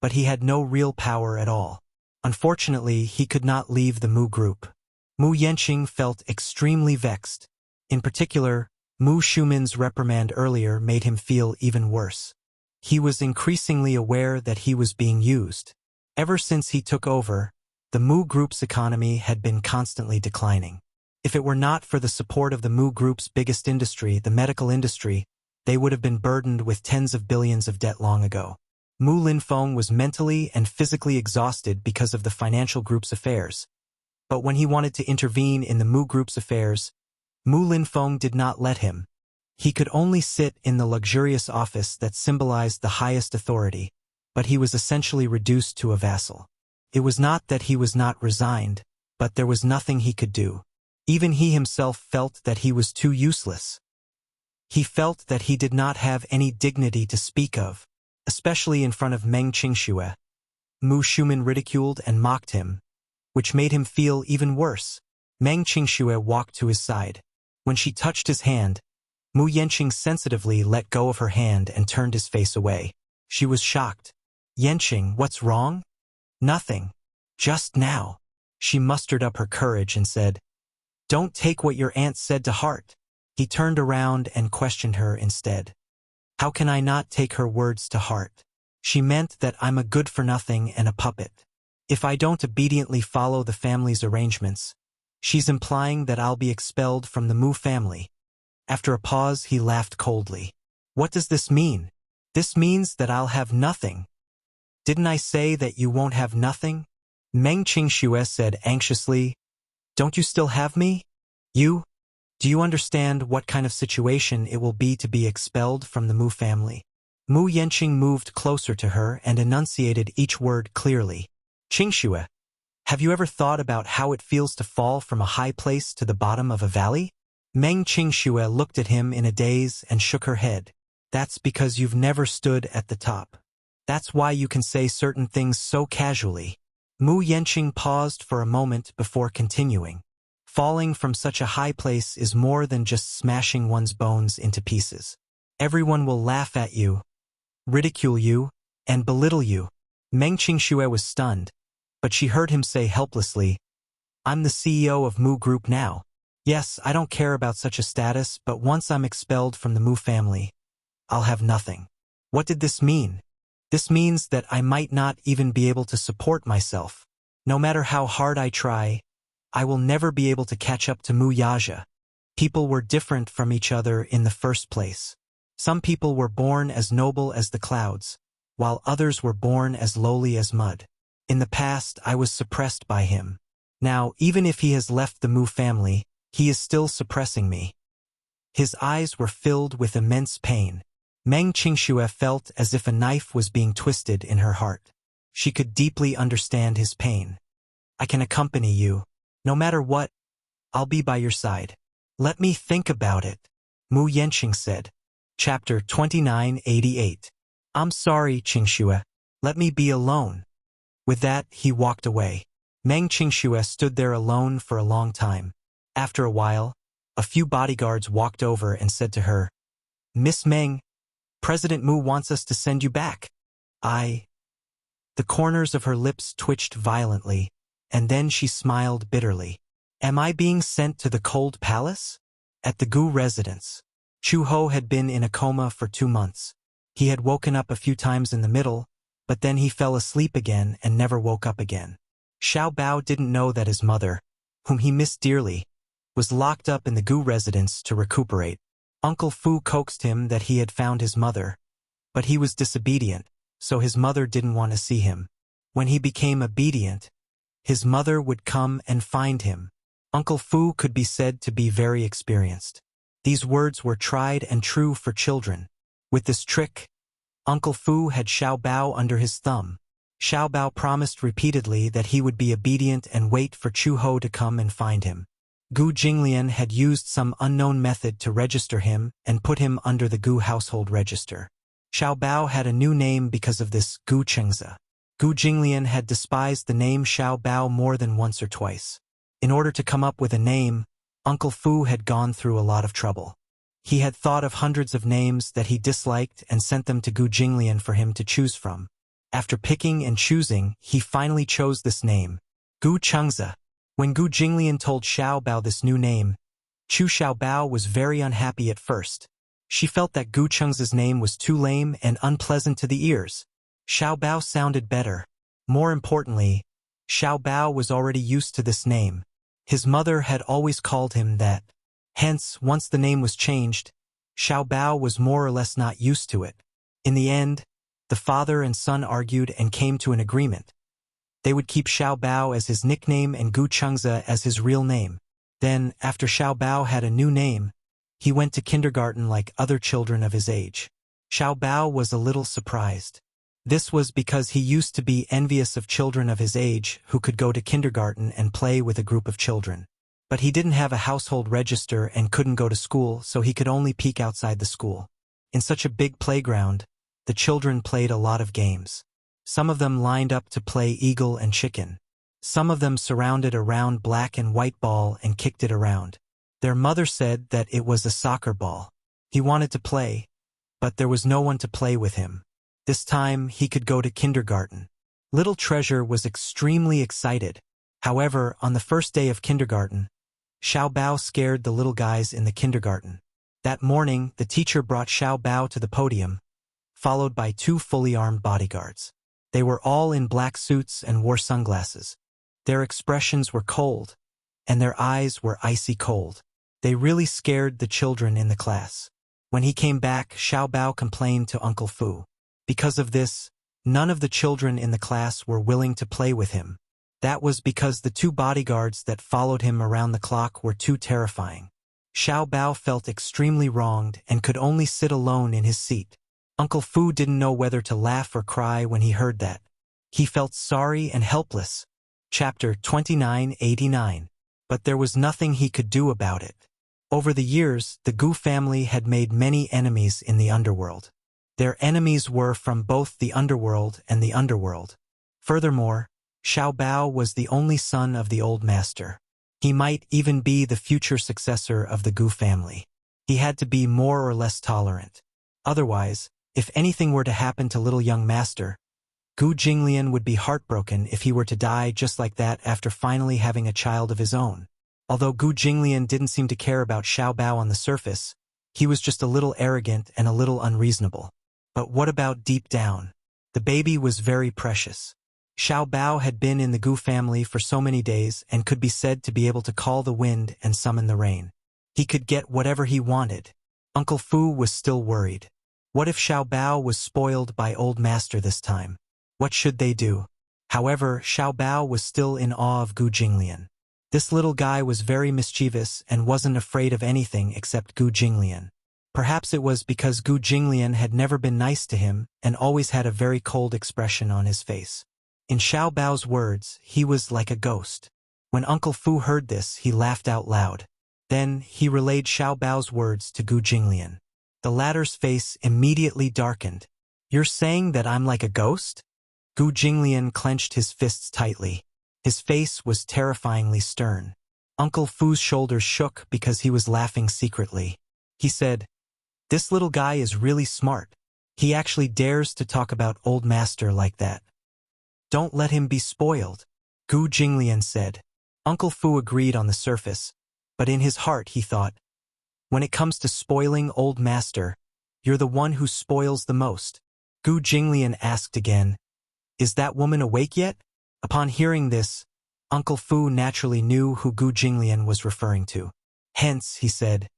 but he had no real power at all. Unfortunately, he could not leave the Mu group. Mu Yenqing felt extremely vexed. In particular, Mu Shumin's reprimand earlier made him feel even worse. He was increasingly aware that he was being used. Ever since he took over, the Mu Group's economy had been constantly declining. If it were not for the support of the Mu Group's biggest industry, the medical industry, they would have been burdened with tens of billions of debt long ago. Mu Linfeng was mentally and physically exhausted because of the financial group's affairs. But when he wanted to intervene in the Mu Group's affairs, Mu Linfeng did not let him. He could only sit in the luxurious office that symbolized the highest authority, but he was essentially reduced to a vassal. It was not that he was not resigned, but there was nothing he could do. Even he himself felt that he was too useless. He felt that he did not have any dignity to speak of, especially in front of Meng Qingxue. Mu Shumin ridiculed and mocked him, which made him feel even worse. Meng Qingxue walked to his side. When she touched his hand, Mu Yenqing sensitively let go of her hand and turned his face away. She was shocked. "Yenqing, what's wrong?" "Nothing. Just now." She mustered up her courage and said, "Don't take what your aunt said to heart." He turned around and questioned her instead. "How can I not take her words to heart? She meant that I'm a good-for-nothing and a puppet. If I don't obediently follow the family's arrangements, she's implying that I'll be expelled from the Mu family." After a pause, he laughed coldly. "What does this mean?" "This means that I'll have nothing." "Didn't I say that you won't have nothing?" Meng Qingxue said anxiously. "Don't you still have me? Do you understand what kind of situation it will be to be expelled from the Mu family?" Mu Yenqing moved closer to her and enunciated each word clearly. "Qingxue, have you ever thought about how it feels to fall from a high place to the bottom of a valley?" Meng Qingxue looked at him in a daze and shook her head. "That's because you've never stood at the top. That's why you can say certain things so casually." Mu Yenqing paused for a moment before continuing. "Falling from such a high place is more than just smashing one's bones into pieces. Everyone will laugh at you, ridicule you, and belittle you." Meng Qingxue was stunned, but she heard him say helplessly, "I'm the CEO of Mu Group now. Yes, I don't care about such a status, but once I'm expelled from the Mu family, I'll have nothing." What did this mean? This means that I might not even be able to support myself. No matter how hard I try, I will never be able to catch up to Mu Yaja. People were different from each other in the first place. Some people were born as noble as the clouds, while others were born as lowly as mud. In the past, I was suppressed by him. Now, even if he has left the Mu family, he is still suppressing me. His eyes were filled with immense pain. Meng Qingxue felt as if a knife was being twisted in her heart. She could deeply understand his pain. "I can accompany you. No matter what, I'll be by your side." "Let me think about it," Mu Yenqing said. Chapter 2988. "I'm sorry, Qingxue. Let me be alone." With that, he walked away. Meng Qingxue stood there alone for a long time. After a while, a few bodyguards walked over and said to her, "Miss Meng, President Mu wants us to send you back." The corners of her lips twitched violently, and then she smiled bitterly. "Am I being sent to the cold palace?" At the Gu residence, Chu Ho had been in a coma for 2 months. He had woken up a few times in the middle, but then he fell asleep again and never woke up again. Xiao Bao didn't know that his mother, whom he missed dearly, was locked up in the Gu residence to recuperate. Uncle Fu coaxed him that he had found his mother, but he was disobedient, so his mother didn't want to see him. When he became obedient, his mother would come and find him. Uncle Fu could be said to be very experienced. These words were tried and true for children. With this trick, Uncle Fu had Xiao Bao under his thumb. Xiao Bao promised repeatedly that he would be obedient and wait for Chu Ho to come and find him. Gu Jinglian had used some unknown method to register him and put him under the Gu household register. Xiao Bao had a new name because of this, Gu Chengzi. Gu Jinglian had despised the name Xiao Bao more than once or twice. In order to come up with a name, Uncle Fu had gone through a lot of trouble. He had thought of hundreds of names that he disliked and sent them to Gu Jinglian for him to choose from. After picking and choosing, he finally chose this name, Gu Chengzi. When Gu Jinglian told Xiao Bao this new name, Chu Xiaobao was very unhappy at first. She felt that Gu Chengzi's name was too lame and unpleasant to the ears. Xiaobao sounded better. More importantly, Xiaobao was already used to this name. His mother had always called him that. Hence, once the name was changed, Xiaobao was more or less not used to it. In the end, the father and son argued and came to an agreement. They would keep Xiaobao as his nickname and Gu Chengzi as his real name. Then, after Xiaobao had a new name, he went to kindergarten like other children of his age. Xiaobao was a little surprised. This was because he used to be envious of children of his age who could go to kindergarten and play with a group of children. But he didn't have a household register and couldn't go to school, so he could only peek outside the school. In such a big playground, the children played a lot of games. Some of them lined up to play eagle and chicken. Some of them surrounded a round black and white ball and kicked it around. Their mother said that it was a soccer ball. He wanted to play, but there was no one to play with him. This time, he could go to kindergarten. Little Treasure was extremely excited. However, on the first day of kindergarten, Xiaobao scared the little guys in the kindergarten. That morning, the teacher brought Xiaobao to the podium, followed by 2 fully armed bodyguards. They were all in black suits and wore sunglasses. Their expressions were cold, and their eyes were icy cold. They really scared the children in the class. When he came back, Xiaobao complained to Uncle Fu. Because of this, none of the children in the class were willing to play with him. That was because the 2 bodyguards that followed him around the clock were too terrifying. Xiaobao felt extremely wronged and could only sit alone in his seat. Uncle Fu didn't know whether to laugh or cry when he heard that. He felt sorry and helpless. Chapter 2989. But there was nothing he could do about it. Over the years, the Gu family had made many enemies in the underworld. Their enemies were from both the underworld and the underworld. Furthermore, Xiaobao was the only son of the old master. He might even be the future successor of the Gu family. He had to be more or less tolerant. Otherwise, if anything were to happen to little young master, Gu Jinglian would be heartbroken if he were to die just like that after finally having a child of his own. Although Gu Jinglian didn't seem to care about Xiaobao on the surface, he was just a little arrogant and a little unreasonable. But what about deep down? The baby was very precious. Xiaobao had been in the Gu family for so many days and could be said to be able to call the wind and summon the rain. He could get whatever he wanted. Uncle Fu was still worried. What if Xiaobao was spoiled by old master this time? What should they do? However, Xiaobao was still in awe of Gu Jinglian. This little guy was very mischievous and wasn't afraid of anything except Gu Jinglian. Perhaps it was because Gu Jinglian had never been nice to him and always had a very cold expression on his face. In Xiaobao's words, he was like a ghost. When Uncle Fu heard this, he laughed out loud. Then, he relayed Xiaobao's words to Gu Jinglian. The latter's face immediately darkened. "You're saying that I'm like a ghost?" Gu Jinglian clenched his fists tightly. His face was terrifyingly stern. Uncle Fu's shoulders shook because he was laughing secretly. He said, "This little guy is really smart. He actually dares to talk about old master like that. Don't let him be spoiled," Gu Jinglian said. Uncle Fu agreed on the surface, but in his heart he thought, "When it comes to spoiling old master, you're the one who spoils the most." Gu Jinglian asked again, "Is that woman awake yet?" Upon hearing this, Uncle Fu naturally knew who Gu Jinglian was referring to. Hence, he said,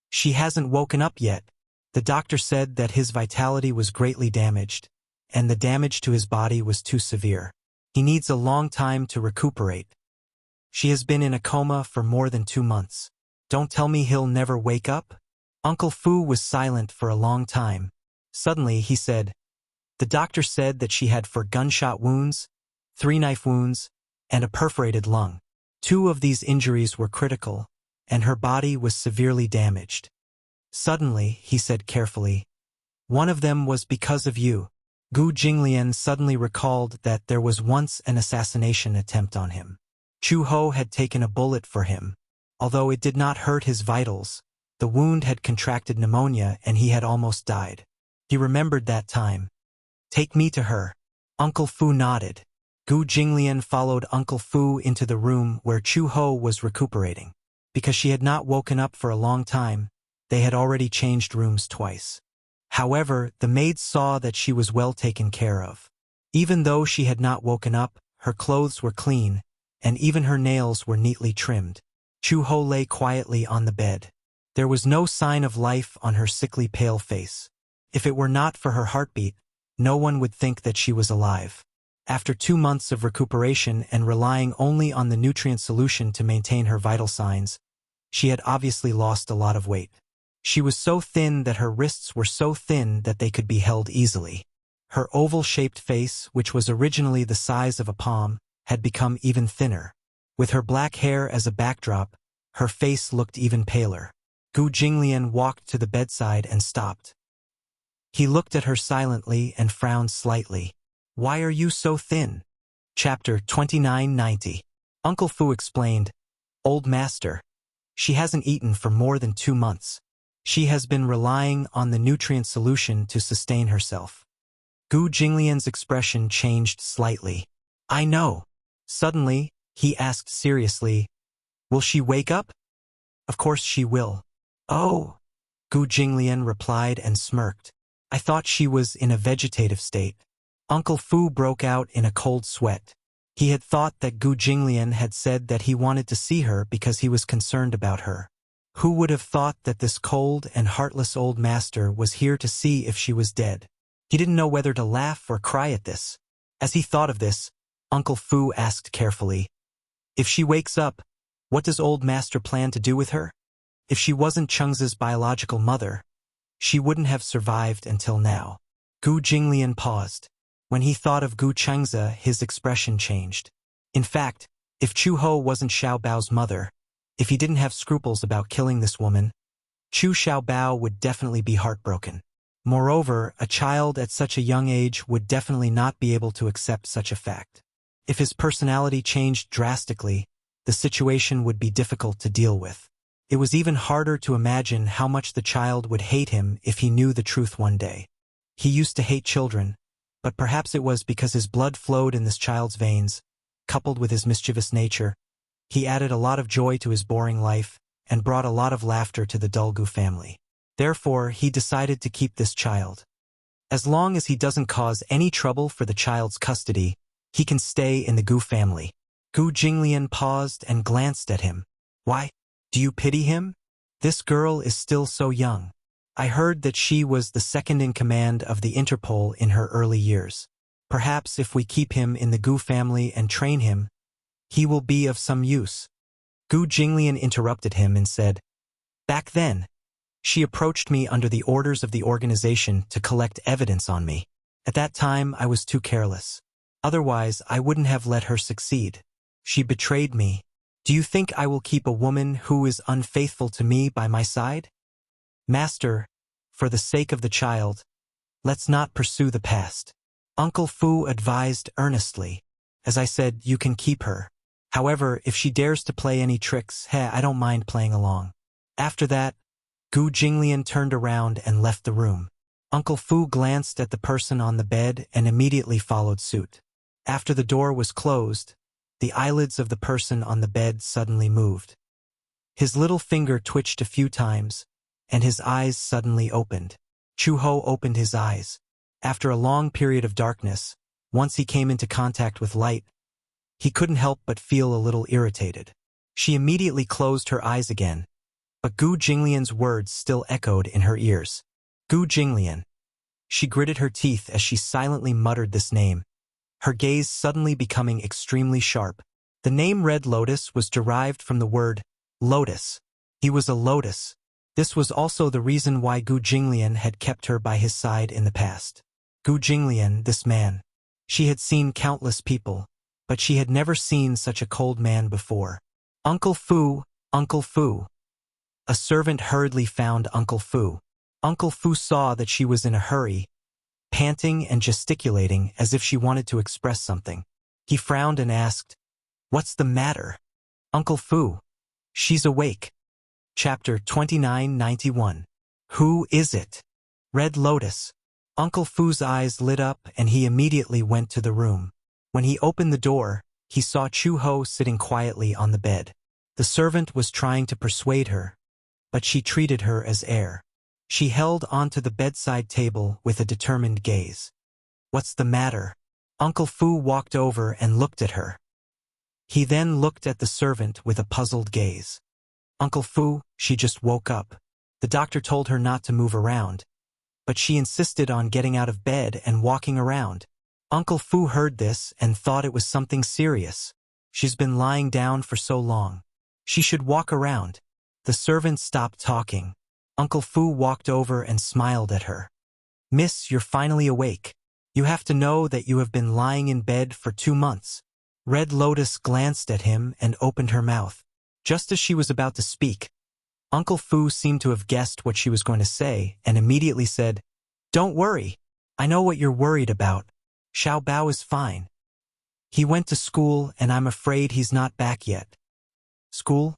"She hasn't woken up yet. The doctor said that his vitality was greatly damaged, and the damage to his body was too severe. He needs a long time to recuperate. She has been in a coma for more than 2 months. Don't tell me he'll never wake up?" Uncle Fu was silent for a long time. Suddenly, he said, "The doctor said that she had 4 gunshot wounds, 3 knife wounds, and a perforated lung. 2 of these injuries were critical, and her body was severely damaged. Suddenly, he said carefully, "One of them was because of you." Gu Jinglian suddenly recalled that there was once an assassination attempt on him. Chu Ho had taken a bullet for him. Although it did not hurt his vitals, the wound had contracted pneumonia and he had almost died. He remembered that time. "Take me to her." Uncle Fu nodded. Gu Jinglian followed Uncle Fu into the room where Chu Ho was recuperating. Because she had not woken up for a long time, they had already changed rooms twice. However, the maids saw that she was well taken care of. Even though she had not woken up, her clothes were clean, and even her nails were neatly trimmed. Chu Ho lay quietly on the bed. There was no sign of life on her sickly pale face. If it were not for her heartbeat, no one would think that she was alive. After 2 months of recuperation and relying only on the nutrient solution to maintain her vital signs, she had obviously lost a lot of weight. She was so thin that her wrists were so thin that they could be held easily. Her oval-shaped face, which was originally the size of a palm, had become even thinner. With her black hair as a backdrop, her face looked even paler. Gu Jinglian walked to the bedside and stopped. He looked at her silently and frowned slightly. "Why are you so thin?" Chapter 2990. Uncle Fu explained, "Old master, she hasn't eaten for more than 2 months. She has been relying on the nutrient solution to sustain herself." Gu Jinglian's expression changed slightly. "I know." Suddenly, he asked seriously, "Will she wake up?" "Of course she will." "Oh," Gu Jinglian replied and smirked. "I thought she was in a vegetative state." Uncle Fu broke out in a cold sweat. He had thought that Gu Jinglian had said that he wanted to see her because he was concerned about her. Who would have thought that this cold and heartless old master was here to see if she was dead? He didn't know whether to laugh or cry at this. As he thought of this, Uncle Fu asked carefully, "If she wakes up, what does old master plan to do with her? If she wasn't Cheng's biological mother, she wouldn't have survived until now." Gu Jinglian paused. When he thought of Gu Chengze, his expression changed. In fact, if Chu Ho wasn't Xiaobao's mother, if he didn't have scruples about killing this woman, Chu Xiaobao would definitely be heartbroken. Moreover, a child at such a young age would definitely not be able to accept such a fact. If his personality changed drastically, the situation would be difficult to deal with. It was even harder to imagine how much the child would hate him if he knew the truth one day. He used to hate children, but perhaps it was because his blood flowed in this child's veins, coupled with his mischievous nature. He added a lot of joy to his boring life and brought a lot of laughter to the Dulgu family. Therefore, he decided to keep this child. As long as he doesn't cause any trouble for the child's custody, he can stay in the Gu family. Gu Jinglian paused and glanced at him. "Why? Do you pity him? This girl is still so young. I heard that she was the second in command of the Interpol in her early years. Perhaps if we keep him in the Gu family and train him, he will be of some use." Gu Jinglian interrupted him and said, "Back then, she approached me under the orders of the organization to collect evidence on me. At that time, I was too careless. Otherwise, I wouldn't have let her succeed. She betrayed me. Do you think I will keep a woman who is unfaithful to me by my side? Master, for the sake of the child, let's not pursue the past." Uncle Fu advised earnestly. "As I said, you can keep her. However, if she dares to play any tricks, I don't mind playing along." After that, Gu Jinglian turned around and left the room. Uncle Fu glanced at the person on the bed and immediately followed suit. After the door was closed, the eyelids of the person on the bed suddenly moved. His little finger twitched a few times, and his eyes suddenly opened. Chu Ho opened his eyes. After a long period of darkness, once he came into contact with light, he couldn't help but feel a little irritated. She immediately closed her eyes again, but Gu Jinglian's words still echoed in her ears. "Gu Jinglian." She gritted her teeth as she silently muttered this name, her gaze suddenly becoming extremely sharp. The name Red Lotus was derived from the word lotus. He was a lotus. This was also the reason why Gu Jinglian had kept her by his side in the past. Gu Jinglian, this man. She had seen countless people, but she had never seen such a cold man before. "Uncle Fu, Uncle Fu." A servant hurriedly found Uncle Fu. Uncle Fu saw that she was in a hurry, panting and gesticulating as if she wanted to express something. He frowned and asked, "What's the matter?" "Uncle Fu, she's awake." Chapter 2991. Who is it? Red Lotus. Uncle Fu's eyes lit up and he immediately went to the room. When he opened the door, he saw Chu-ho sitting quietly on the bed. The servant was trying to persuade her, but she treated her as air. She held onto the bedside table with a determined gaze. "What's the matter?" Uncle Fu walked over and looked at her. He then looked at the servant with a puzzled gaze. "Uncle Fu, she just woke up. The doctor told her not to move around, but she insisted on getting out of bed and walking around." Uncle Fu heard this and thought it was something serious. "She's been lying down for so long. She should walk around." The servant stopped talking. Uncle Fu walked over and smiled at her. "Miss, you're finally awake. You have to know that you have been lying in bed for 2 months. Red Lotus glanced at him and opened her mouth. Just as she was about to speak, Uncle Fu seemed to have guessed what she was going to say and immediately said, "Don't worry. I know what you're worried about. Xiao Bao is fine. He went to school and I'm afraid he's not back yet." "School?"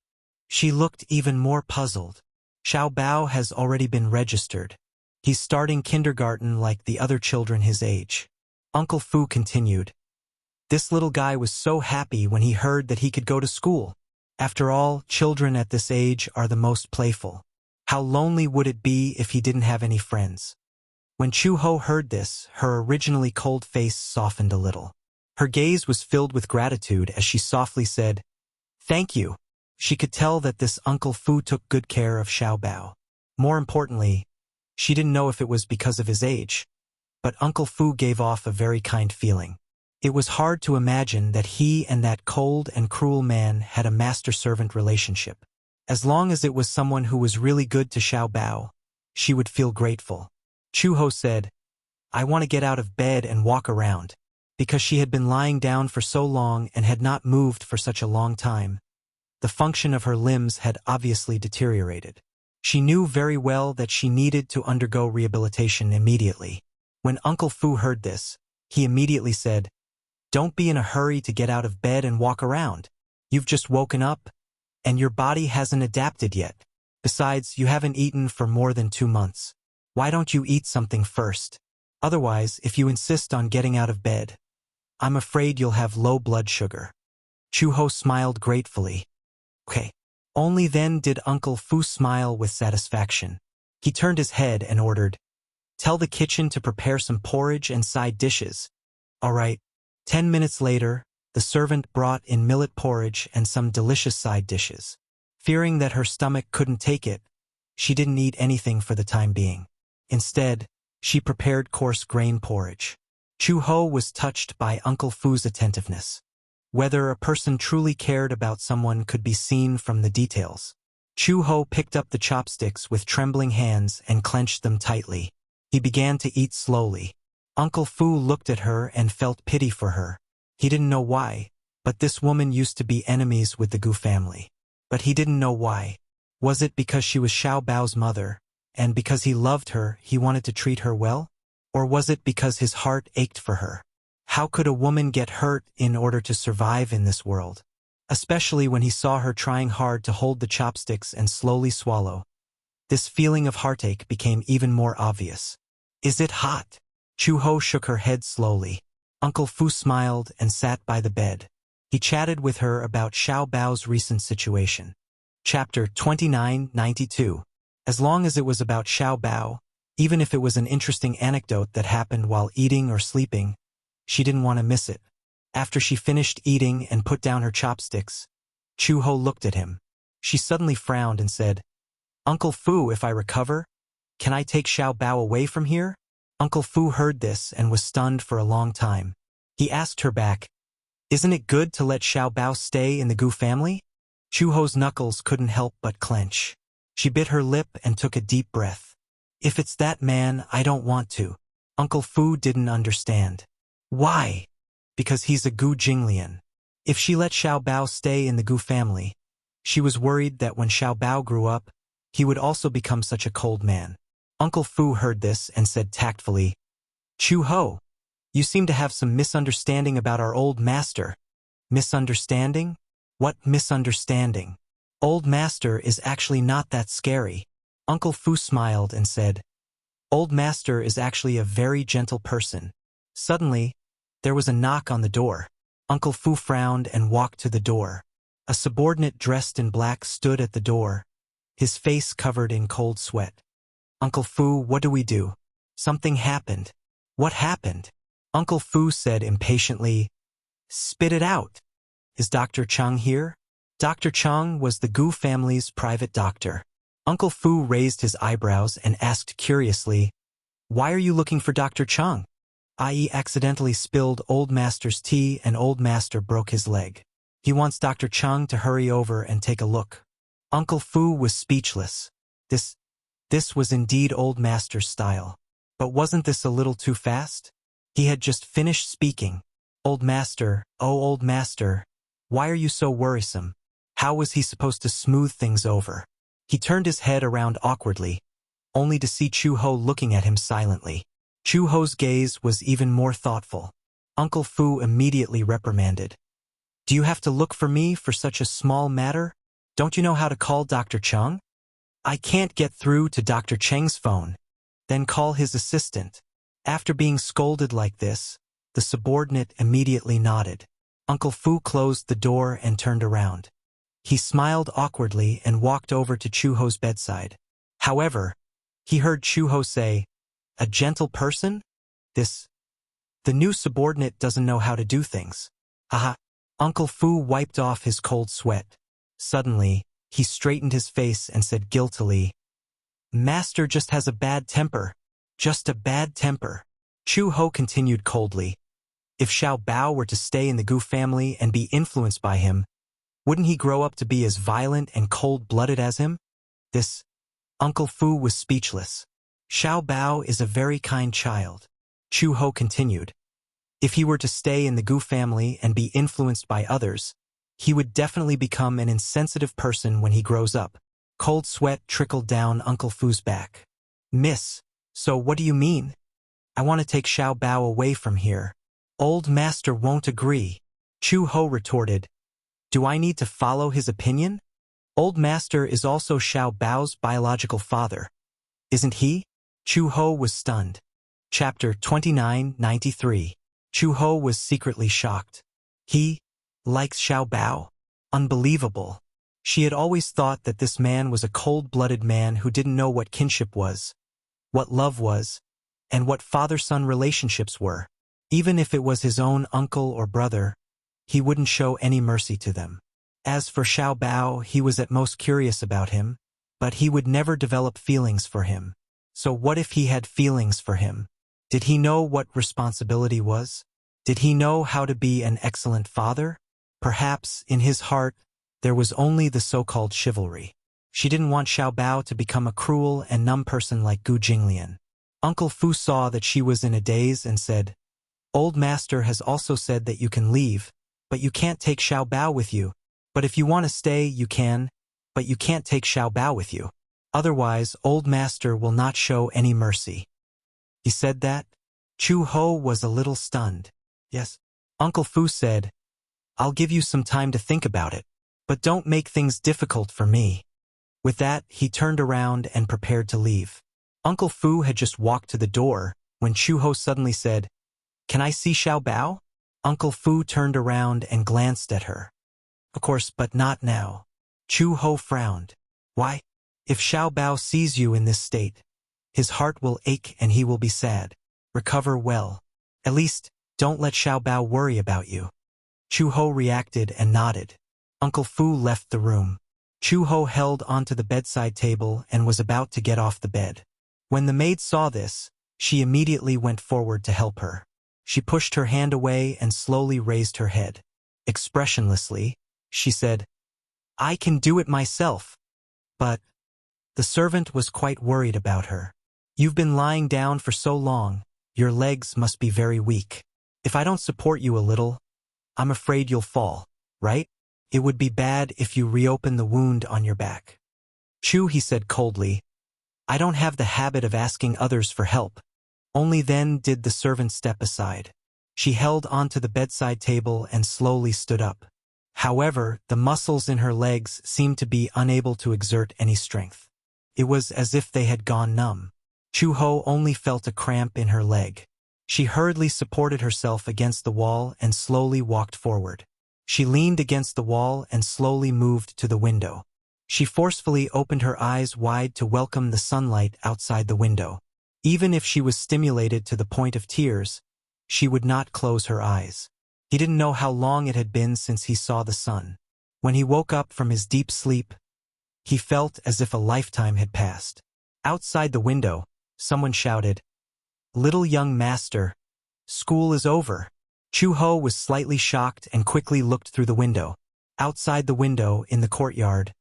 She looked even more puzzled. "Xiao Bao has already been registered. He's starting kindergarten like the other children his age." Uncle Fu continued, "This little guy was so happy when he heard that he could go to school. After all, children at this age are the most playful. How lonely would it be if he didn't have any friends?" When Chu-ho heard this, her originally cold face softened a little. Her gaze was filled with gratitude as she softly said, "Thank you." She could tell that this Uncle Fu took good care of Xiao Bao. More importantly, she didn't know if it was because of his age, but Uncle Fu gave off a very kind feeling. It was hard to imagine that he and that cold and cruel man had a master-servant relationship. As long as it was someone who was really good to Xiao Bao, she would feel grateful. Chu-ho said, "I want to get out of bed and walk around." Because she had been lying down for so long and had not moved for such a long time, the function of her limbs had obviously deteriorated. She knew very well that she needed to undergo rehabilitation immediately. When Uncle Fu heard this, he immediately said, "Don't be in a hurry to get out of bed and walk around. You've just woken up, and your body hasn't adapted yet. Besides, you haven't eaten for more than 2 months. Why don't you eat something first? Otherwise, if you insist on getting out of bed, I'm afraid you'll have low blood sugar." Chu-ho smiled gratefully. "Okay." Only then did Uncle Fu smile with satisfaction. He turned his head and ordered, "Tell the kitchen to prepare some porridge and side dishes." "All right." 10 minutes later, the servant brought in millet porridge and some delicious side dishes. Fearing that her stomach couldn't take it, she didn't eat anything for the time being. Instead, she prepared coarse grain porridge. Chu-ho was touched by Uncle Fu's attentiveness. Whether a person truly cared about someone could be seen from the details. Chu-ho picked up the chopsticks with trembling hands and clenched them tightly. He began to eat slowly. Uncle Fu looked at her and felt pity for her. He didn't know why, but this woman used to be enemies with the Gu family. But he didn't know why. Was it because she was Xiao Bao's mother, and because he loved her, he wanted to treat her well? Or was it because his heart ached for her? How could a woman get hurt in order to survive in this world? Especially when he saw her trying hard to hold the chopsticks and slowly swallow. This feeling of heartache became even more obvious. "Is it hot?" Chu-ho shook her head slowly. Uncle Fu smiled and sat by the bed. He chatted with her about Xiao Bao's recent situation. Chapter 2992. As long as it was about Xiao Bao, even if it was an interesting anecdote that happened while eating or sleeping, she didn't want to miss it. After she finished eating and put down her chopsticks, Chu-ho looked at him. She suddenly frowned and said, "Uncle Fu, if I recover, can I take Xiao Bao away from here?" Uncle Fu heard this and was stunned for a long time. He asked her back, "Isn't it good to let Xiao Bao stay in the Gu family?" Chu-ho's knuckles couldn't help but clench. She bit her lip and took a deep breath. "If it's that man, I don't want to." Uncle Fu didn't understand. "Why?" "Because he's a Gu Jinglian. If she let Xiao Bao stay in the Gu family, she was worried that when Xiao Bao grew up, he would also become such a cold man." Uncle Fu heard this and said tactfully, "Chu-ho, you seem to have some misunderstanding about our old master." "Misunderstanding? What misunderstanding? Old master is actually not that scary." Uncle Fu smiled and said, Old master is actually a very gentle person. Suddenly, there was a knock on the door. Uncle Fu frowned and walked to the door. A subordinate dressed in black stood at the door, his face covered in cold sweat. Uncle Fu, what do we do? Something happened. What happened? Uncle Fu said impatiently, spit it out. Is Dr. Chung here? Dr. Chung was the Gu family's private doctor. Uncle Fu raised his eyebrows and asked curiously, why are you looking for Dr. Chung? I accidentally spilled Old Master's tea and Old Master broke his leg. He wants Dr. Chung to hurry over and take a look. Uncle Fu was speechless. This was indeed Old Master's style. But wasn't this a little too fast? He had just finished speaking. Old Master, oh Old Master, why are you so worrisome? How was he supposed to smooth things over? He turned his head around awkwardly, only to see Chu Ho looking at him silently. Chu Ho's gaze was even more thoughtful. Uncle Fu immediately reprimanded. Do you have to look for me for such a small matter? Don't you know how to call Dr. Chung? I can't get through to Dr. Cheng's phone. Then call his assistant. After being scolded like this, the subordinate immediately nodded. Uncle Fu closed the door and turned around. He smiled awkwardly and walked over to Chu Ho's bedside. However, he heard Chu Ho say, a gentle person? The new subordinate doesn't know how to do things. Haha. Uncle Fu wiped off his cold sweat. Suddenly, he straightened his face and said guiltily, Master just has a bad temper. Just a bad temper. Chu Ho continued coldly. If Xiao Bao were to stay in the Gu family and be influenced by him, wouldn't he grow up to be as violent and cold-blooded as him? Uncle Fu was speechless. Xiao Bao is a very kind child. Chu Ho continued. If he were to stay in the Gu family and be influenced by others, he would definitely become an insensitive person when he grows up. Cold sweat trickled down Uncle Fu's back. Miss, so what do you mean? I want to take Xiao Bao away from here. Old Master won't agree. Chu Ho retorted. Do I need to follow his opinion? Old Master is also Xiao Bao's biological father. Isn't he? Chu Ho was stunned. Chapter 2993. Chu Ho was secretly shocked. He likes Xiao Bao. Unbelievable. She had always thought that this man was a cold-blooded man who didn't know what kinship was, what love was, and what father-son relationships were. Even if it was his own uncle or brother, he wouldn't show any mercy to them. As for Xiao Bao, he was at most curious about him, but he would never develop feelings for him. So what if he had feelings for him? Did he know what responsibility was? Did he know how to be an excellent father? Perhaps, in his heart, there was only the so-called chivalry. She didn't want Xiao Bao to become a cruel and numb person like Gu Jinglian. Uncle Fu saw that she was in a daze and said, Old Master has also said that you can leave, but you can't take Xiao Bao with you. But if you want to stay, you can, but you can't take Xiao Bao with you. Otherwise, Old Master will not show any mercy. He said that? Chu Ho was a little stunned. Yes. Uncle Fu said, I'll give you some time to think about it, but don't make things difficult for me. With that, he turned around and prepared to leave. Uncle Fu had just walked to the door when Chu Ho suddenly said, Can I see Xiao Bao? Uncle Fu turned around and glanced at her. Of course, but not now. Chu Ho frowned. Why? If Xiao Bao sees you in this state, his heart will ache and he will be sad. Recover well. At least, don't let Xiao Bao worry about you. Chu Ho reacted and nodded. Uncle Fu left the room. Chu Ho held onto the bedside table and was about to get off the bed. When the maid saw this, she immediately went forward to help her. She pushed her hand away and slowly raised her head. Expressionlessly, she said, I can do it myself. But the servant was quite worried about her. You've been lying down for so long, your legs must be very weak. If I don't support you a little, I'm afraid you'll fall, right? It would be bad if you reopen the wound on your back. Chu, he said coldly, I don't have the habit of asking others for help. Only then did the servant step aside. She held onto the bedside table and slowly stood up. However, the muscles in her legs seemed to be unable to exert any strength. It was as if they had gone numb. Chu-ho only felt a cramp in her leg. She hurriedly supported herself against the wall and slowly walked forward. She leaned against the wall and slowly moved to the window. She forcefully opened her eyes wide to welcome the sunlight outside the window. Even if she was stimulated to the point of tears, she would not close her eyes. He didn't know how long it had been since he saw the sun. When he woke up from his deep sleep, he felt as if a lifetime had passed. Outside the window, someone shouted, "Little young master, school is over." Chu-ho was slightly shocked and quickly looked through the window. Outside the window, in the courtyard,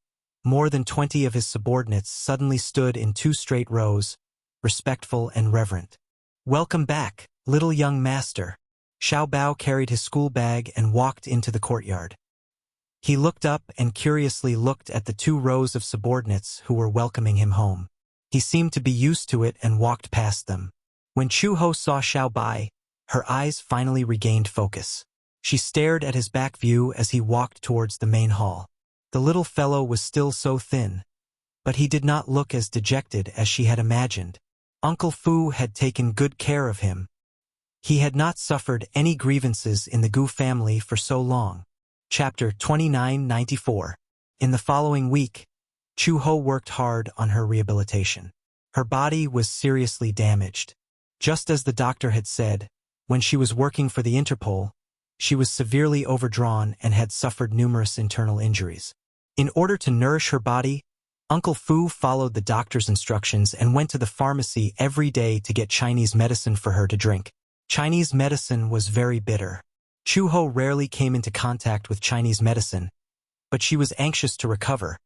more than 20 of his subordinates suddenly stood in 2 straight rows, respectful and reverent. "Welcome back, little young master." Xiao Bao carried his school bag and walked into the courtyard. He looked up and curiously looked at the 2 rows of subordinates who were welcoming him home. He seemed to be used to it and walked past them. When Chu-ho saw Xiao Bai, her eyes finally regained focus. She stared at his back view as he walked towards the main hall. The little fellow was still so thin, but he did not look as dejected as she had imagined. Uncle Fu had taken good care of him. He had not suffered any grievances in the Gu family for so long. Chapter 2994. In the following week, Chu-ho worked hard on her rehabilitation. Her body was seriously damaged. Just as the doctor had said, when she was working for the Interpol, she was severely overdrawn and had suffered numerous internal injuries. In order to nourish her body, Uncle Fu followed the doctor's instructions and went to the pharmacy every day to get Chinese medicine for her to drink. Chinese medicine was very bitter. Chu-ho rarely came into contact with Chinese medicine, but she was anxious to recover,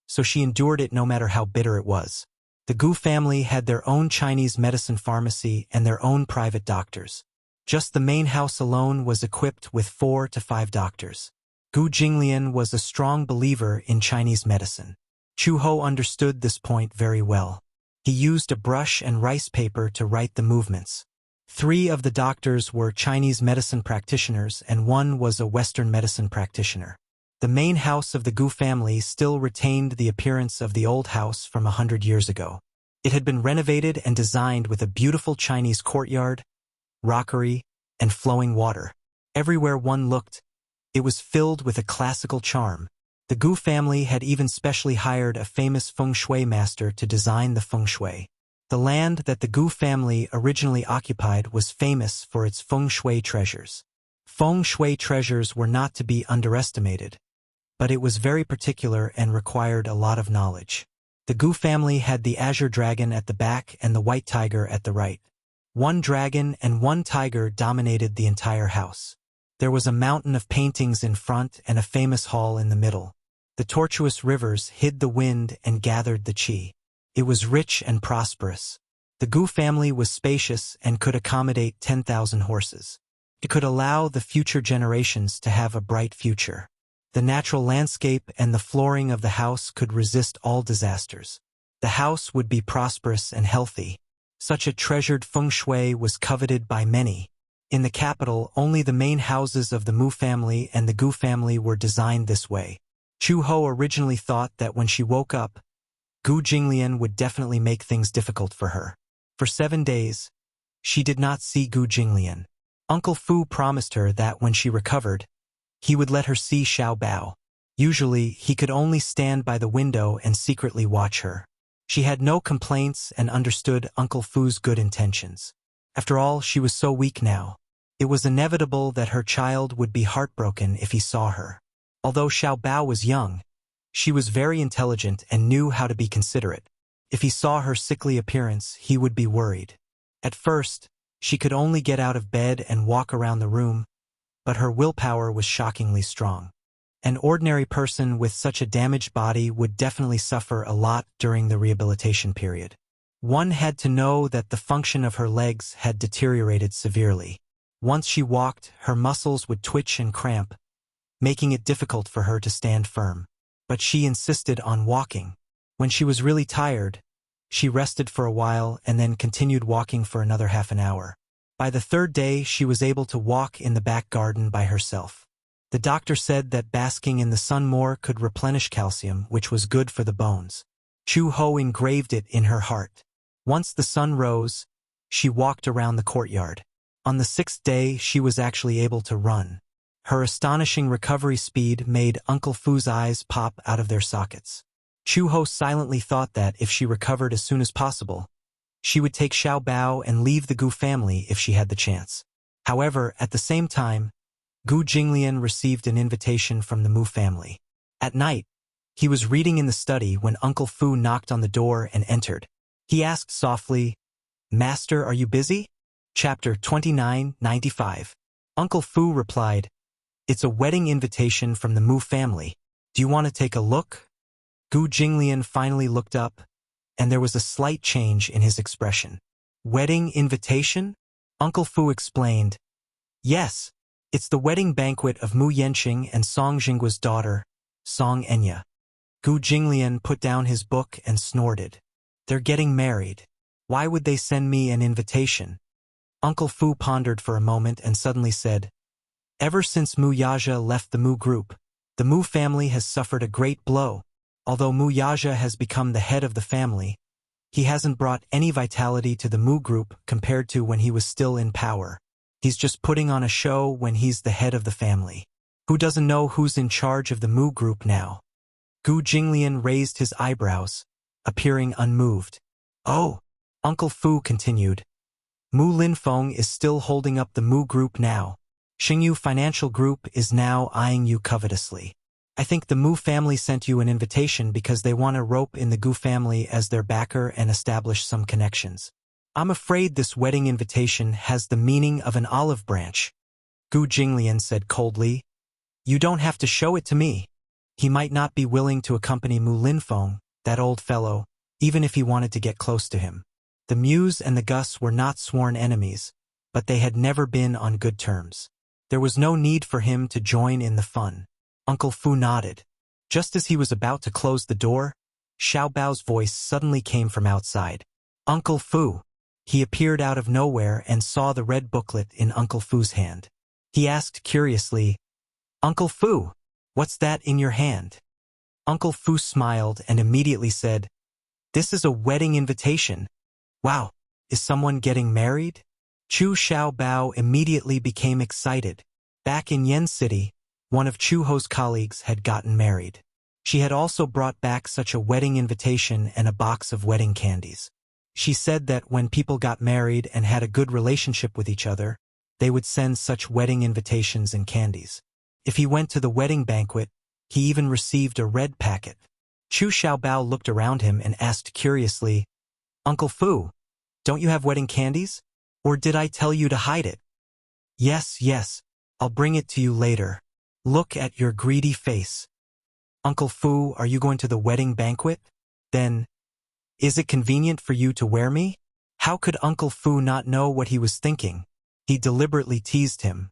so she endured it no matter how bitter it was. The Gu family had their own Chinese medicine pharmacy and their own private doctors. Just the main house alone was equipped with 4 to 5 doctors. Gu Jinglian was a strong believer in Chinese medicine. Chu-ho understood this point very well. He used a brush and rice paper to write the movements. 3 of the doctors were Chinese medicine practitioners and 1 was a Western medicine practitioner. The main house of the Gu family still retained the appearance of the old house from 100 years ago. It had been renovated and designed with a beautiful Chinese courtyard, rockery, and flowing water. Everywhere one looked, it was filled with a classical charm. The Gu family had even specially hired a famous feng shui master to design the feng shui. The land that the Gu family originally occupied was famous for its feng shui treasures. Feng shui treasures were not to be underestimated, but it was very particular and required a lot of knowledge. The Gu family had the azure dragon at the back and the white tiger at the right. 1 dragon and 1 tiger dominated the entire house. There was a mountain of paintings in front and a famous hall in the middle. The tortuous rivers hid the wind and gathered the qi. It was rich and prosperous. The Gu family was spacious and could accommodate 10,000 horses. It could allow the future generations to have a bright future. The natural landscape and the flooring of the house could resist all disasters. The house would be prosperous and healthy. Such a treasured feng shui was coveted by many. In the capital, only the main houses of the Mu family and the Gu family were designed this way. Chu-ho originally thought that when she woke up, Gu Jinglian would definitely make things difficult for her. For 7 days, she did not see Gu Jinglian. Uncle Fu promised her that when she recovered, he would let her see Xiao Bao. Usually, he could only stand by the window and secretly watch her. She had no complaints and understood Uncle Fu's good intentions. After all, she was so weak now. It was inevitable that her child would be heartbroken if he saw her. Although Xiao Bao was young, she was very intelligent and knew how to be considerate. If he saw her sickly appearance, he would be worried. At first, she could only get out of bed and walk around the room, but her willpower was shockingly strong. An ordinary person with such a damaged body would definitely suffer a lot during the rehabilitation period. One had to know that the function of her legs had deteriorated severely. Once she walked, her muscles would twitch and cramp, making it difficult for her to stand firm. But she insisted on walking. When she was really tired, she rested for a while and then continued walking for another half an hour. By the 3rd day, she was able to walk in the back garden by herself. The doctor said that basking in the sun more could replenish calcium, which was good for the bones. Chu-ho engraved it in her heart. Once the sun rose, she walked around the courtyard. On the 6th day, she was actually able to run. Her astonishing recovery speed made Uncle Fu's eyes pop out of their sockets. Chu-ho silently thought that if she recovered as soon as possible, she would take Xiao Bao and leave the Gu family if she had the chance. However, at the same time, Gu Jinglian received an invitation from the Mu family. At night, he was reading in the study when Uncle Fu knocked on the door and entered. He asked softly, "Master, are you busy?" Chapter 29:95. Uncle Fu replied, "It's a wedding invitation from the Mu family. Do you want to take a look?" Gu Jinglian finally looked up, and there was a slight change in his expression. "Wedding invitation?" Uncle Fu explained. "Yes, it's the wedding banquet of Mu Yanqing and Song Jinggua's daughter, Song Enya." Gu Jinglian put down his book and snorted. "They're getting married. Why would they send me an invitation?" Uncle Fu pondered for a moment and suddenly said, "Ever since Mu Yaja left the Mu group, the Mu family has suffered a great blow. Although Mu Yaja has become the head of the family, he hasn't brought any vitality to the Mu group compared to when he was still in power. He's just putting on a show when he's the head of the family. Who doesn't know who's in charge of the Mu group now?" Gu Jinglian raised his eyebrows, appearing unmoved. "Oh," Uncle Fu continued, "Mu Linfeng is still holding up the Mu group now. Xingyu Financial Group is now eyeing you covetously. I think the Mu family sent you an invitation because they want to rope in the Gu family as their backer and establish some connections. I'm afraid this wedding invitation has the meaning of an olive branch." Gu Jinglian said coldly, "You don't have to show it to me. He might not be willing to accompany Mu Linfeng, that old fellow, even if he wanted to get close to him." The Muse and the Gus were not sworn enemies, but they had never been on good terms. There was no need for him to join in the fun. Uncle Fu nodded. Just as he was about to close the door, Xiao Bao's voice suddenly came from outside. "Uncle Fu." He appeared out of nowhere and saw the red booklet in Uncle Fu's hand. He asked curiously, "Uncle Fu, what's that in your hand?" Uncle Fu smiled and immediately said, "This is a wedding invitation. Wow, is someone getting married?" Chu Xiao Bao immediately became excited. Back in Yen City, one of Chu Ho's colleagues had gotten married. She had also brought back such a wedding invitation and a box of wedding candies. She said that when people got married and had a good relationship with each other, they would send such wedding invitations and candies. If he went to the wedding banquet, he even received a red packet. Chu Xiaobao looked around him and asked curiously, "Uncle Fu, don't you have wedding candies? Or did I tell you to hide it?" Yes, I'll bring it to you later. Look at your greedy face." "Uncle Fu, are you going to the wedding banquet? Then, is it convenient for you to wear me?" How could Uncle Fu not know what he was thinking? He deliberately teased him.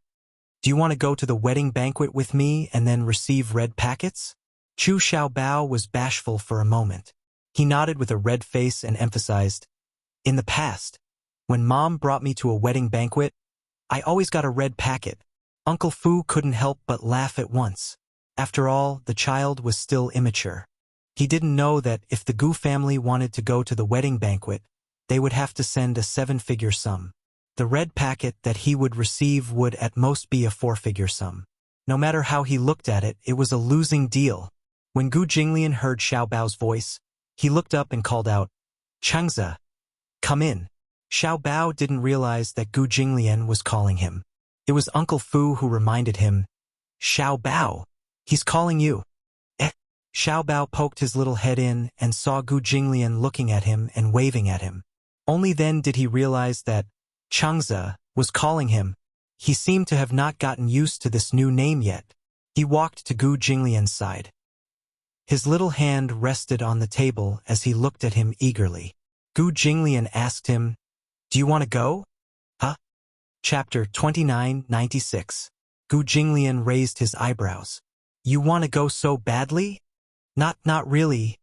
"Do you want to go to the wedding banquet with me and then receive red packets?" Chu Xiaobao was bashful for a moment. He nodded with a red face and emphasized, "In the past, when Mom brought me to a wedding banquet, I always got a red packet." Uncle Fu couldn't help but laugh at once. After all, the child was still immature. He didn't know that if the Gu family wanted to go to the wedding banquet, they would have to send a 7-figure sum. The red packet that he would receive would at most be a 4-figure sum. No matter how he looked at it, it was a losing deal. When Gu Jinglian heard Xiao Bao's voice, he looked up and called out, "Changza, come in." Xiao Bao didn't realize that Gu Jinglian was calling him. It was Uncle Fu who reminded him, "Xiao Bao, he's calling you." Xiao Bao poked his little head in and saw Gu Jinglian looking at him and waving at him. Only then did he realize that Changza was calling him. He seemed to have not gotten used to this new name yet. He walked to Gu Jinglian's side. His little hand rested on the table as he looked at him eagerly. Gu Jinglian asked him, "Do you want to go?" "Huh?" Chapter 29:96. Gu Jinglian raised his eyebrows. "You want to go so badly?" Not really."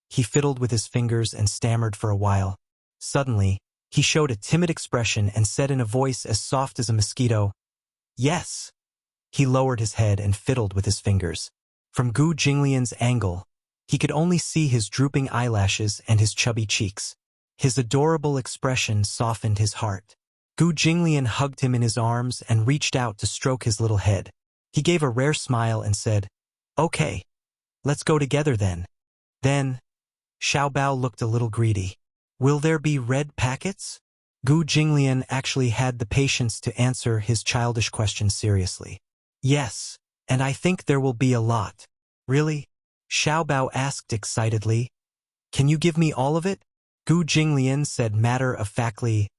He fiddled with his fingers and stammered for a while. Suddenly, he showed a timid expression and said in a voice as soft as a mosquito, "Yes." He lowered his head and fiddled with his fingers. From Gu Jinglian's angle, he could only see his drooping eyelashes and his chubby cheeks. His adorable expression softened his heart. Gu Jinglian hugged him in his arms and reached out to stroke his little head. He gave a rare smile and said, "Okay, let's go together then." Then, Xiao Bao looked a little greedy. "Will there be red packets?" Gu Jinglian actually had the patience to answer his childish question seriously. "Yes, and I think there will be a lot." "Really?" Xiao Bao asked excitedly. "Can you give me all of it?" Gu Jinglian said matter-of-factly,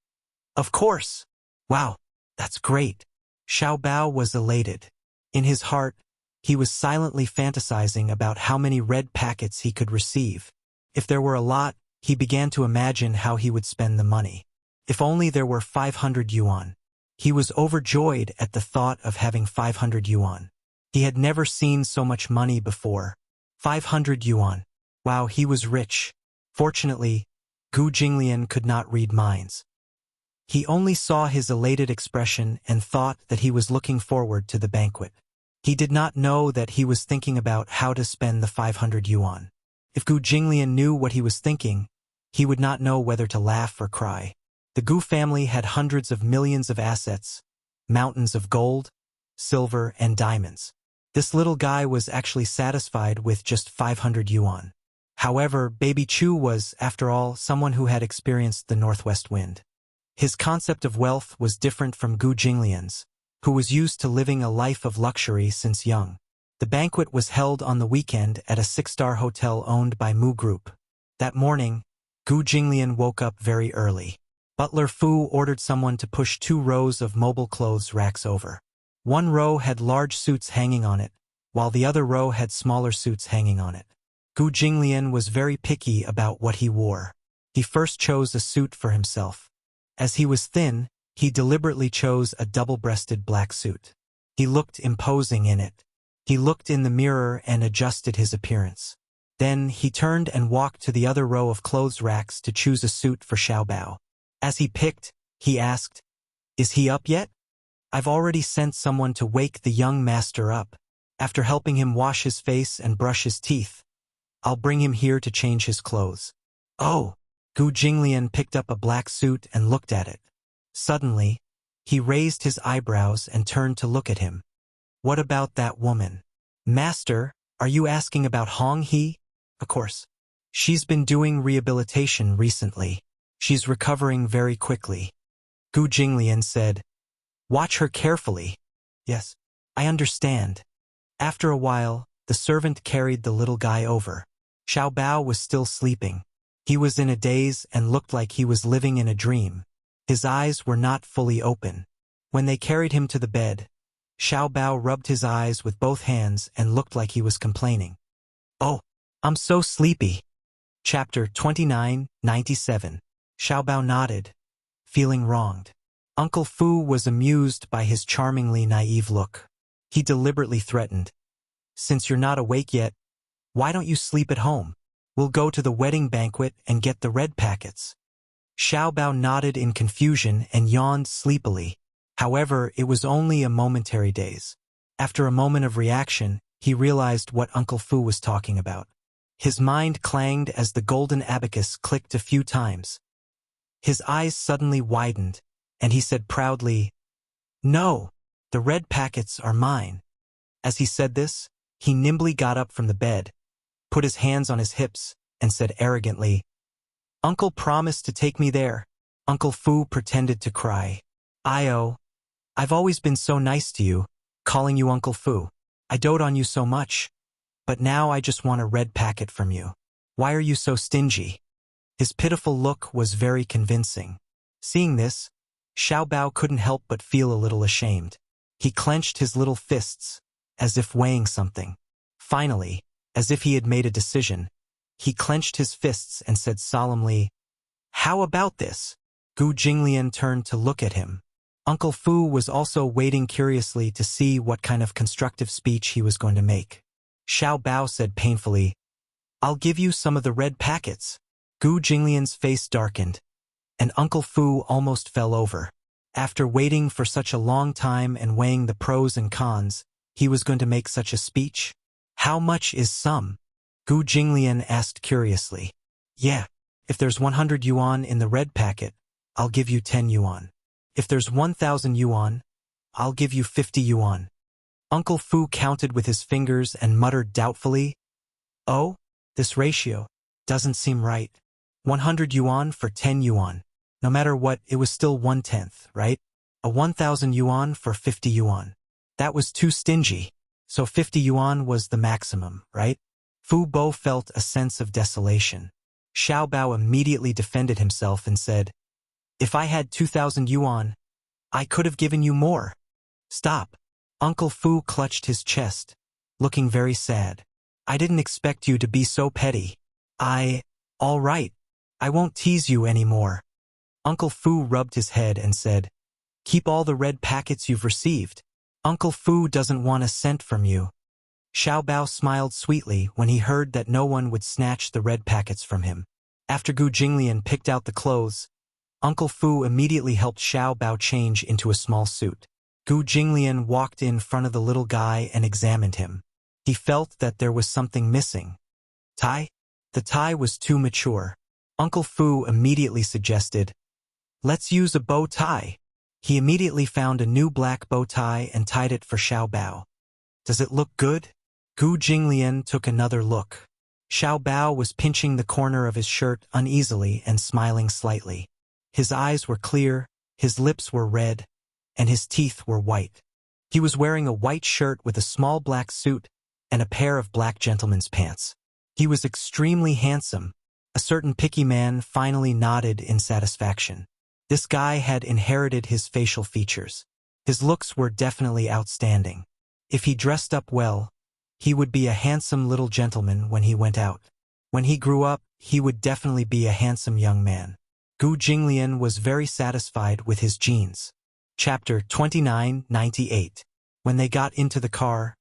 "Of course." "Wow, that's great." Xiao Bao was elated. In his heart, he was silently fantasizing about how many red packets he could receive. If there were a lot, he began to imagine how he would spend the money. If only there were 500 yuan. He was overjoyed at the thought of having 500 yuan. He had never seen so much money before. 500 yuan. Wow, he was rich. Fortunately, Gu Jinglian could not read minds. He only saw his elated expression and thought that he was looking forward to the banquet. He did not know that he was thinking about how to spend the 500 yuan. If Gu Jinglian knew what he was thinking, he would not know whether to laugh or cry. The Gu family had hundreds of millions of assets, mountains of gold, silver, and diamonds. This little guy was actually satisfied with just 500 yuan. However, Baby Chu was, after all, someone who had experienced the northwest wind. His concept of wealth was different from Gu Jinglian's, who was used to living a life of luxury since young. The banquet was held on the weekend at a 6-star hotel owned by Mu Group. That morning, Gu Jinglian woke up very early. Butler Fu ordered someone to push 2 rows of mobile clothes racks over. One row had large suits hanging on it, while the other row had smaller suits hanging on it. Gu Jinglian was very picky about what he wore. He first chose a suit for himself. As he was thin, he deliberately chose a double-breasted black suit. He looked imposing in it. He looked in the mirror and adjusted his appearance. Then he turned and walked to the other row of clothes racks to choose a suit for Xiao Bao. As he picked, he asked, "Is he up yet?" "I've already sent someone to wake the young master up. After helping him wash his face and brush his teeth, I'll bring him here to change his clothes." "Oh." Gu Jinglian picked up a black suit and looked at it. Suddenly, he raised his eyebrows and turned to look at him. "What about that woman?" "Master, are you asking about Hong He?" "Of course. She's been doing rehabilitation recently. She's recovering very quickly." Gu Jinglian said, "Watch her carefully." "Yes, I understand." After a while, the servant carried the little guy over. Xiao Bao was still sleeping. He was in a daze and looked like he was living in a dream. His eyes were not fully open. When they carried him to the bed, Xiao Bao rubbed his eyes with both hands and looked like he was complaining. "Oh, I'm so sleepy." Chapter 29:97. Xiao Bao nodded, feeling wronged. Uncle Fu was amused by his charmingly naive look. He deliberately threatened, "Since you're not awake yet, why don't you sleep at home? We'll go to the wedding banquet and get the red packets." Xiao Bao nodded in confusion and yawned sleepily. However, it was only a momentary daze. After a moment of reaction, he realized what Uncle Fu was talking about. His mind clanged as the golden abacus clicked a few times. His eyes suddenly widened, and he said proudly, "No, the red packets are mine." As he said this, he nimbly got up from the bed, put his hands on his hips, and said arrogantly, "Uncle promised to take me there." Uncle Fu pretended to cry. I've always been so nice to you, calling you Uncle Fu. I dote on you so much. But now I just want a red packet from you. Why are you so stingy?" His pitiful look was very convincing. Seeing this, Xiao Bao couldn't help but feel a little ashamed. He clenched his little fists, as if weighing something. Finally, as if he had made a decision, he clenched his fists and said solemnly, "How about this?" Gu Jinglian turned to look at him. Uncle Fu was also waiting curiously to see what kind of constructive speech he was going to make. Xiao Bao said painfully, "I'll give you some of the red packets." Gu Jinglian's face darkened, and Uncle Fu almost fell over. After waiting for such a long time and weighing the pros and cons, he was going to make such a speech? "How much is some?" Gu Jinglian asked curiously. "Yeah, If there's 100 yuan in the red packet, I'll give you 10 yuan. If there's 1,000 yuan, I'll give you 50 yuan. Uncle Fu counted with his fingers and muttered doubtfully, "Oh, this ratio doesn't seem right. 100 yuan for 10 yuan. No matter what, it was still 1/10, right? A 1,000 yuan for 50 yuan. That was too stingy. So 50 yuan was the maximum, right?" Fu Bo felt a sense of desolation. Xiao Bao immediately defended himself and said, "If I had 2,000 yuan, I could have given you more." "Stop." Uncle Fu clutched his chest, looking very sad. "I didn't expect you to be so petty. All right. I won't tease you anymore." Uncle Fu rubbed his head and said, "Keep all the red packets you've received. Uncle Fu doesn't want a cent from you." Xiao Bao smiled sweetly when he heard that no one would snatch the red packets from him. After Gu Jinglian picked out the clothes, Uncle Fu immediately helped Xiao Bao change into a small suit. Gu Jinglian walked in front of the little guy and examined him. He felt that there was something missing. Tie? The tie was too mature. Uncle Fu immediately suggested, "Let's use a bow tie." He immediately found a new black bow tie and tied it for Xiao Bao. "Does it look good?" Gu Jinglian took another look. Xiao Bao was pinching the corner of his shirt uneasily and smiling slightly. His eyes were clear, his lips were red, and his teeth were white. He was wearing a white shirt with a small black suit and a pair of black gentleman's pants. He was extremely handsome. A certain picky man finally nodded in satisfaction. This guy had inherited his facial features. His looks were definitely outstanding. If he dressed up well, he would be a handsome little gentleman when he went out. When he grew up, he would definitely be a handsome young man. Gu Jinglian was very satisfied with his genes. Chapter 2998. When they got into the car,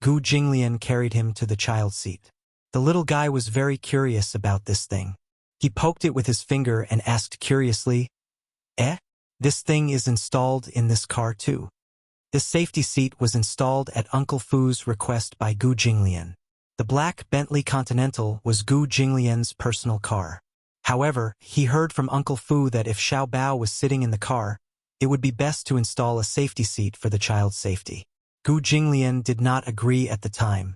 Gu Jinglian carried him to the child seat. The little guy was very curious about this thing. He poked it with his finger and asked curiously, This thing is installed in this car too?" This safety seat was installed at Uncle Fu's request by Gu Jinglian. The black Bentley Continental was Gu Jinglian's personal car. However, he heard from Uncle Fu that if Xiao Bao was sitting in the car, it would be best to install a safety seat for the child's safety. Gu Jinglian did not agree at the time.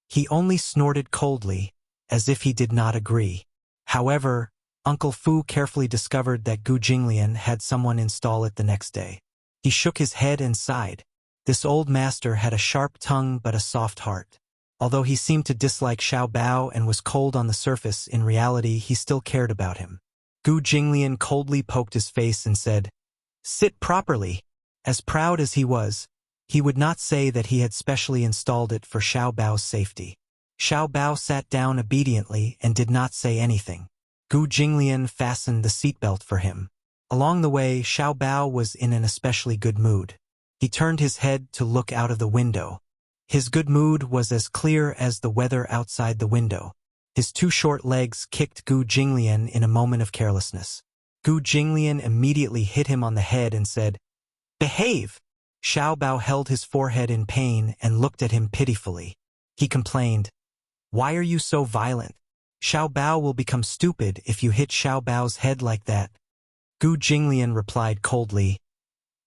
He only snorted coldly, as if he did not agree. However, Uncle Fu carefully discovered that Gu Jinglian had someone install it the next day. He shook his head and sighed. This old master had a sharp tongue but a soft heart. Although he seemed to dislike Xiao Bao and was cold on the surface, in reality he still cared about him. Gu Jinglian coldly poked his face and said, "Sit properly." As proud as he was, he would not say that he had specially installed it for Xiao Bao's safety. Xiao Bao sat down obediently and did not say anything. Gu Jinglian fastened the seatbelt for him. Along the way, Xiao Bao was in an especially good mood. He turned his head to look out of the window. His good mood was as clear as the weather outside the window. His two short legs kicked Gu Jinglian in a moment of carelessness. Gu Jinglian immediately hit him on the head and said, "Behave!" Xiao Bao held his forehead in pain and looked at him pitifully. He complained, "Why are you so violent? Xiao Bao will become stupid if you hit Xiao Bao's head like that." Gu Jinglian replied coldly,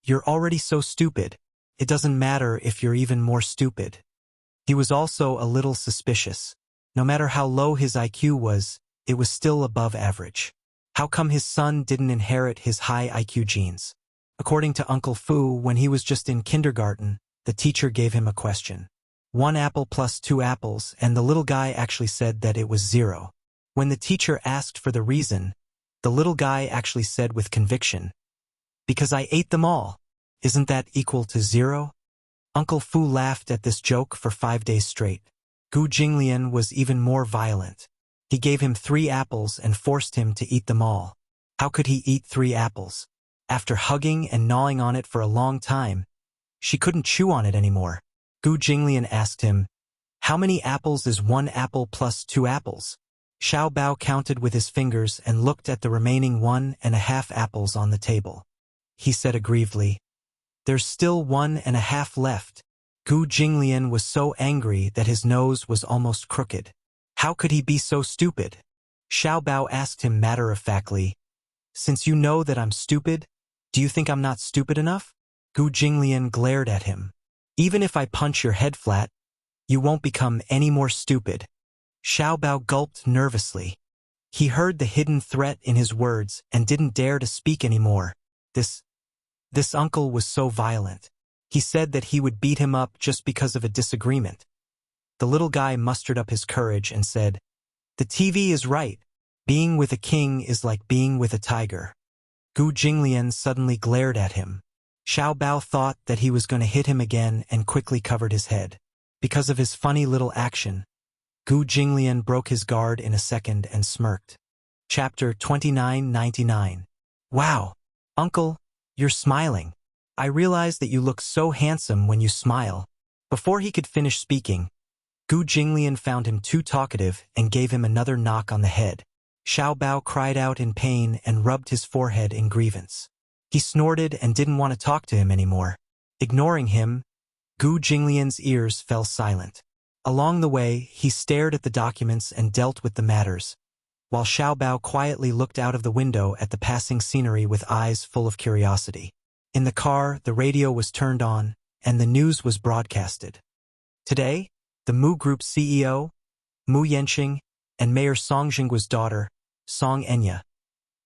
"You're already so stupid. It doesn't matter if you're even more stupid." He was also a little suspicious. No matter how low his IQ was, it was still above average. How come his son didn't inherit his high IQ genes? According to Uncle Fu, when he was just in kindergarten, the teacher gave him a question. 1 apple plus 2 apples, and the little guy actually said that it was 0. When the teacher asked for the reason, the little guy actually said with conviction, "Because I ate them all. Isn't that equal to 0? Uncle Fu laughed at this joke for 5 days straight. Gu Jinglian was even more violent. He gave him 3 apples and forced him to eat them all. How could he eat 3 apples? After hugging and gnawing on it for a long time, she couldn't chew on it anymore. Gu Jinglian asked him, "How many apples is 1 apple plus 2 apples?" Xiao Bao counted with his fingers and looked at the remaining 1.5 apples on the table. He said aggrievedly, "There's still 1.5 left." Gu Jinglian was so angry that his nose was almost crooked. How could he be so stupid? Xiao Bao asked him matter-of-factly, "Since you know that I'm stupid, do you think I'm not stupid enough?" Gu Jinglian glared at him. "Even if I punch your head flat, you won't become any more stupid." Xiao Bao gulped nervously. He heard the hidden threat in his words and didn't dare to speak anymore. This uncle was so violent. He said that he would beat him up just because of a disagreement. The little guy mustered up his courage and said, "The TV is right. Being with a king is like being with a tiger." Gu Jinglian suddenly glared at him. Xiao Bao thought that he was going to hit him again and quickly covered his head. Because of his funny little action, Gu Jinglian broke his guard in a second and smirked. Chapter 2999. "Wow, Uncle, you're smiling. I realize that you look so handsome when you smile." Before he could finish speaking, Gu Jinglian found him too talkative and gave him another knock on the head. Xiao Bao cried out in pain and rubbed his forehead in grievance. He snorted and didn't want to talk to him anymore. Ignoring him, Gu Jinglian's ears fell silent. Along the way, he stared at the documents and dealt with the matters, while Xiao Bao quietly looked out of the window at the passing scenery with eyes full of curiosity. In the car, the radio was turned on, and the news was broadcasted. Today, the Mu Group CEO, Mu Yanqing, and Mayor Song Jinggua's daughter, Song Enya,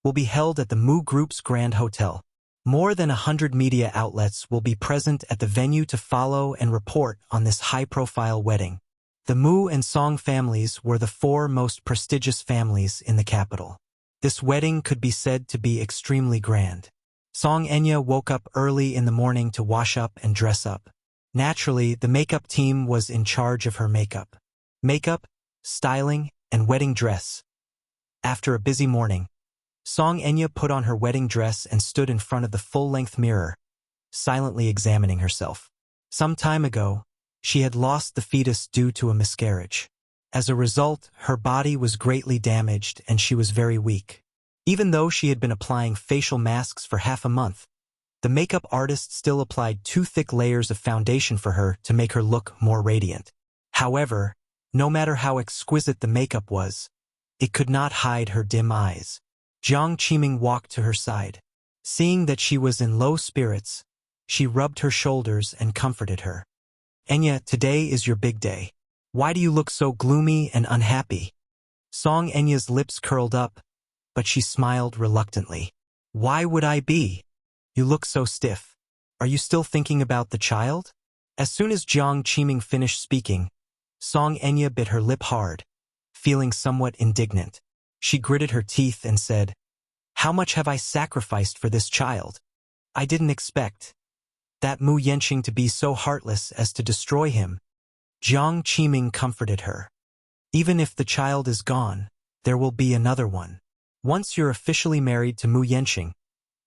will be held at the Mu Group's Grand Hotel. More than 100 media outlets will be present at the venue to follow and report on this high-profile wedding. The Mu and Song families were the four most prestigious families in the capital. This wedding could be said to be extremely grand. Song Enya woke up early in the morning to wash up and dress up. Naturally, the makeup team was in charge of her makeup, styling, and wedding dress. After a busy morning, Song Enya put on her wedding dress and stood in front of the full-length mirror, silently examining herself. Some time ago, she had lost the fetus due to a miscarriage. As a result, her body was greatly damaged and she was very weak. Even though she had been applying facial masks for half a month, the makeup artist still applied 2 thick layers of foundation for her to make her look more radiant. However, no matter how exquisite the makeup was, it could not hide her dim eyes. Jiang Qiming walked to her side. Seeing that she was in low spirits, she rubbed her shoulders and comforted her. "Enya, today is your big day. Why do you look so gloomy and unhappy?" Song Enya's lips curled up, but she smiled reluctantly. "Why would I be? You look so stiff. Are you still thinking about the child?" As soon as Jiang Qiming finished speaking, Song Enya bit her lip hard, feeling somewhat indignant. She gritted her teeth and said, "How much have I sacrificed for this child? I didn't expect that Mu Yanqing to be so heartless as to destroy him." Jiang Qiming comforted her. "Even if the child is gone, there will be another one. Once you're officially married to Mu Yanqing,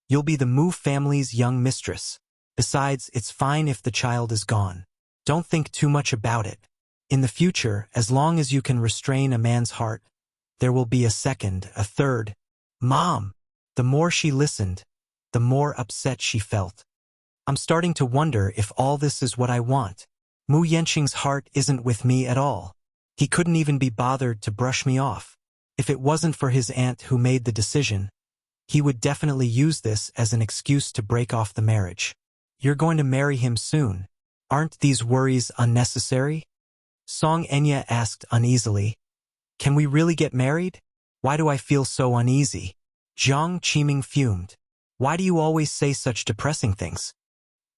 you'll be the Mu family's young mistress. Besides, it's fine if the child is gone. Don't think too much about it. In the future, as long as you can restrain a man's heart, there will be a second, a third." "Mom!" The more she listened, the more upset she felt. "I'm starting to wonder if all this is what I want. Mu Yanqing's heart isn't with me at all. He couldn't even be bothered to brush me off. If it wasn't for his aunt who made the decision, he would definitely use this as an excuse to break off the marriage. You're going to marry him soon. Aren't these worries unnecessary?" Song Enya asked uneasily. "Can we really get married? Why do I feel so uneasy?" Jiang Qiming fumed. "Why do you always say such depressing things?"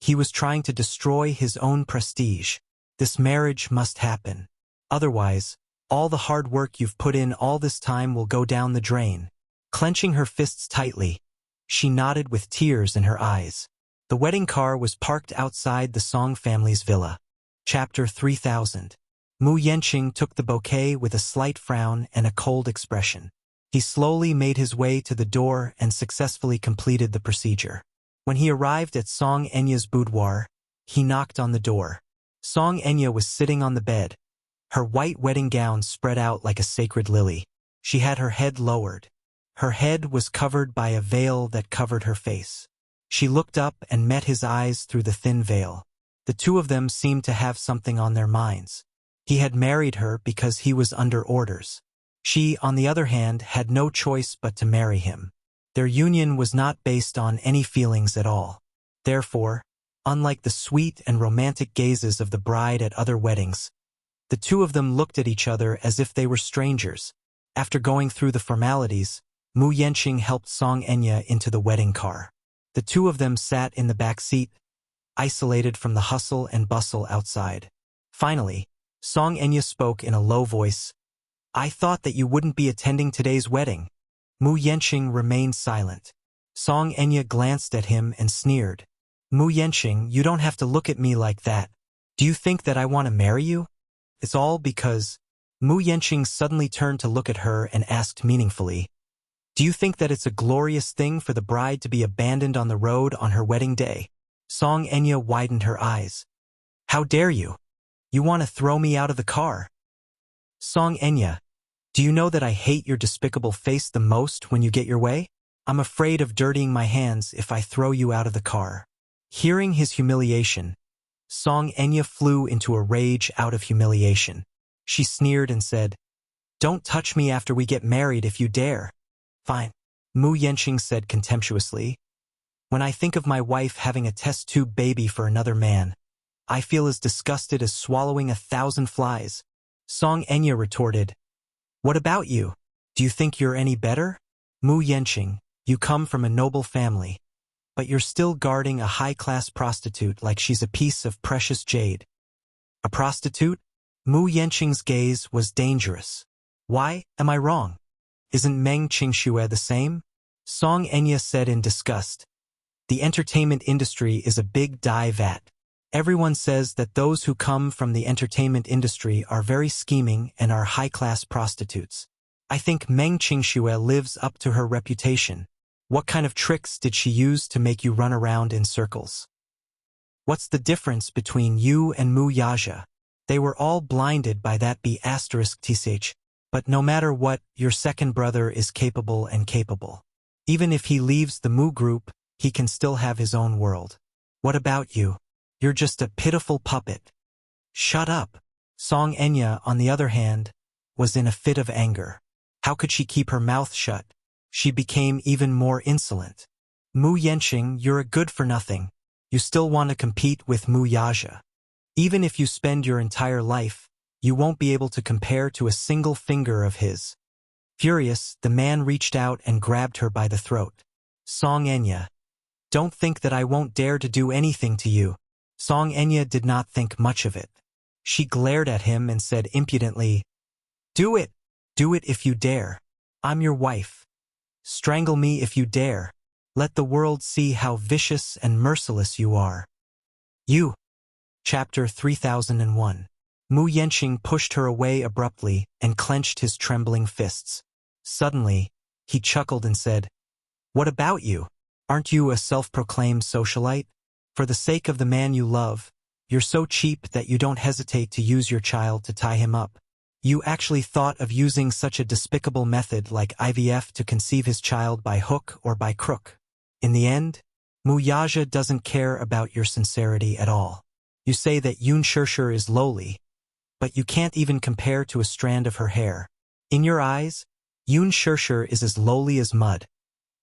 He was trying to destroy his own prestige. This marriage must happen. Otherwise, all the hard work you've put in all this time will go down the drain. Clenching her fists tightly, she nodded with tears in her eyes. The wedding car was parked outside the Song family's villa. Chapter 3000. Mu Yanqing took the bouquet with a slight frown and a cold expression. He slowly made his way to the door and successfully completed the procedure. When he arrived at Song Enya's boudoir, he knocked on the door. Song Enya was sitting on the bed, her white wedding gown spread out like a sacred lily. She had her head lowered. Her head was covered by a veil that covered her face. She looked up and met his eyes through the thin veil. The two of them seemed to have something on their minds. He had married her because he was under orders. She, on the other hand, had no choice but to marry him. Their union was not based on any feelings at all. Therefore, unlike the sweet and romantic gazes of the bride at other weddings, the two of them looked at each other as if they were strangers. After going through the formalities, Mu Yenqing helped Song Enya into the wedding car. The two of them sat in the back seat, isolated from the hustle and bustle outside. Finally, Song Enya spoke in a low voice. "I thought that you wouldn't be attending today's wedding." Mu Yenqing remained silent. Song Enya glanced at him and sneered. "Mu Yenqing, you don't have to look at me like that. Do you think that I want to marry you? It's all because—" Mu Yenqing suddenly turned to look at her and asked meaningfully, "Do you think that it's a glorious thing for the bride to be abandoned on the road on her wedding day?" Song Enya widened her eyes. "How dare you? You want to throw me out of the car?" "Song Enya, do you know that I hate your despicable face the most when you get your way? I'm afraid of dirtying my hands if I throw you out of the car." Hearing his humiliation, Song Enya flew into a rage out of humiliation. She sneered and said, "Don't touch me after we get married if you dare." "Fine," Mu Yenqing said contemptuously. "When I think of my wife having a test tube baby for another man, I feel as disgusted as swallowing 1,000 flies." Song Enya retorted, "What about you? Do you think you're any better? Mu Yenqing, you come from a noble family, but you're still guarding a high-class prostitute like she's a piece of precious jade." "A prostitute?" Mu Yenqing's gaze was dangerous. "Why, am I wrong? Isn't Meng Qingxue the same?" Song Enya said in disgust, "The entertainment industry is a big dye vat. Everyone says that those who come from the entertainment industry are very scheming and are high-class prostitutes. I think Meng Qingxue lives up to her reputation. What kind of tricks did she use to make you run around in circles? What's the difference between you and Mu Yaja? They were all blinded by that B***tsh. But no matter what, your second brother is capable and capable. Even if he leaves the Mu group, he can still have his own world. What about you? You're just a pitiful puppet." "Shut up." Song Enya, on the other hand, was in a fit of anger. How could she keep her mouth shut? She became even more insolent. "Mu Yenqing, you're a good-for-nothing. You still want to compete with Mu Yaja. Even if you spend your entire life, you won't be able to compare to a single finger of his." Furious, the man reached out and grabbed her by the throat. "Song Enya, don't think that I won't dare to do anything to you." Song Enya did not think much of it. She glared at him and said impudently, "Do it! Do it if you dare. I'm your wife. Strangle me if you dare. Let the world see how vicious and merciless you are." You. Chapter 3001. Mu Yenqing pushed her away abruptly and clenched his trembling fists. Suddenly, he chuckled and said, "What about you? Aren't you a self-proclaimed socialite? For the sake of the man you love, you're so cheap that you don't hesitate to use your child to tie him up. You actually thought of using such a despicable method like IVF to conceive his child by hook or by crook. In the end, Mu Yaja doesn't care about your sincerity at all. You say that Yun Shirshir is lowly, but you can't even compare to a strand of her hair. In your eyes, Yun Shirshir is as lowly as mud,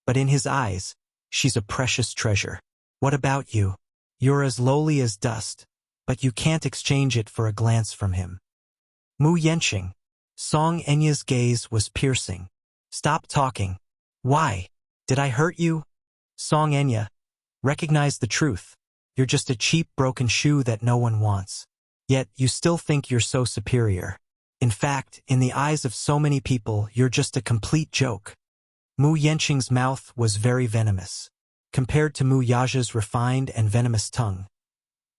but in his eyes, she's a precious treasure. What about you? You're as lowly as dust, but you can't exchange it for a glance from him." Mu Yenqing. Song Enya's gaze was piercing. "Stop talking. Why? Did I hurt you?" "Song Enya, recognize the truth. You're just a cheap broken shoe that no one wants. Yet you still think you're so superior. In fact, in the eyes of so many people, you're just a complete joke." Mu Yenqing's mouth was very venomous, compared to Mu Yaja's refined and venomous tongue.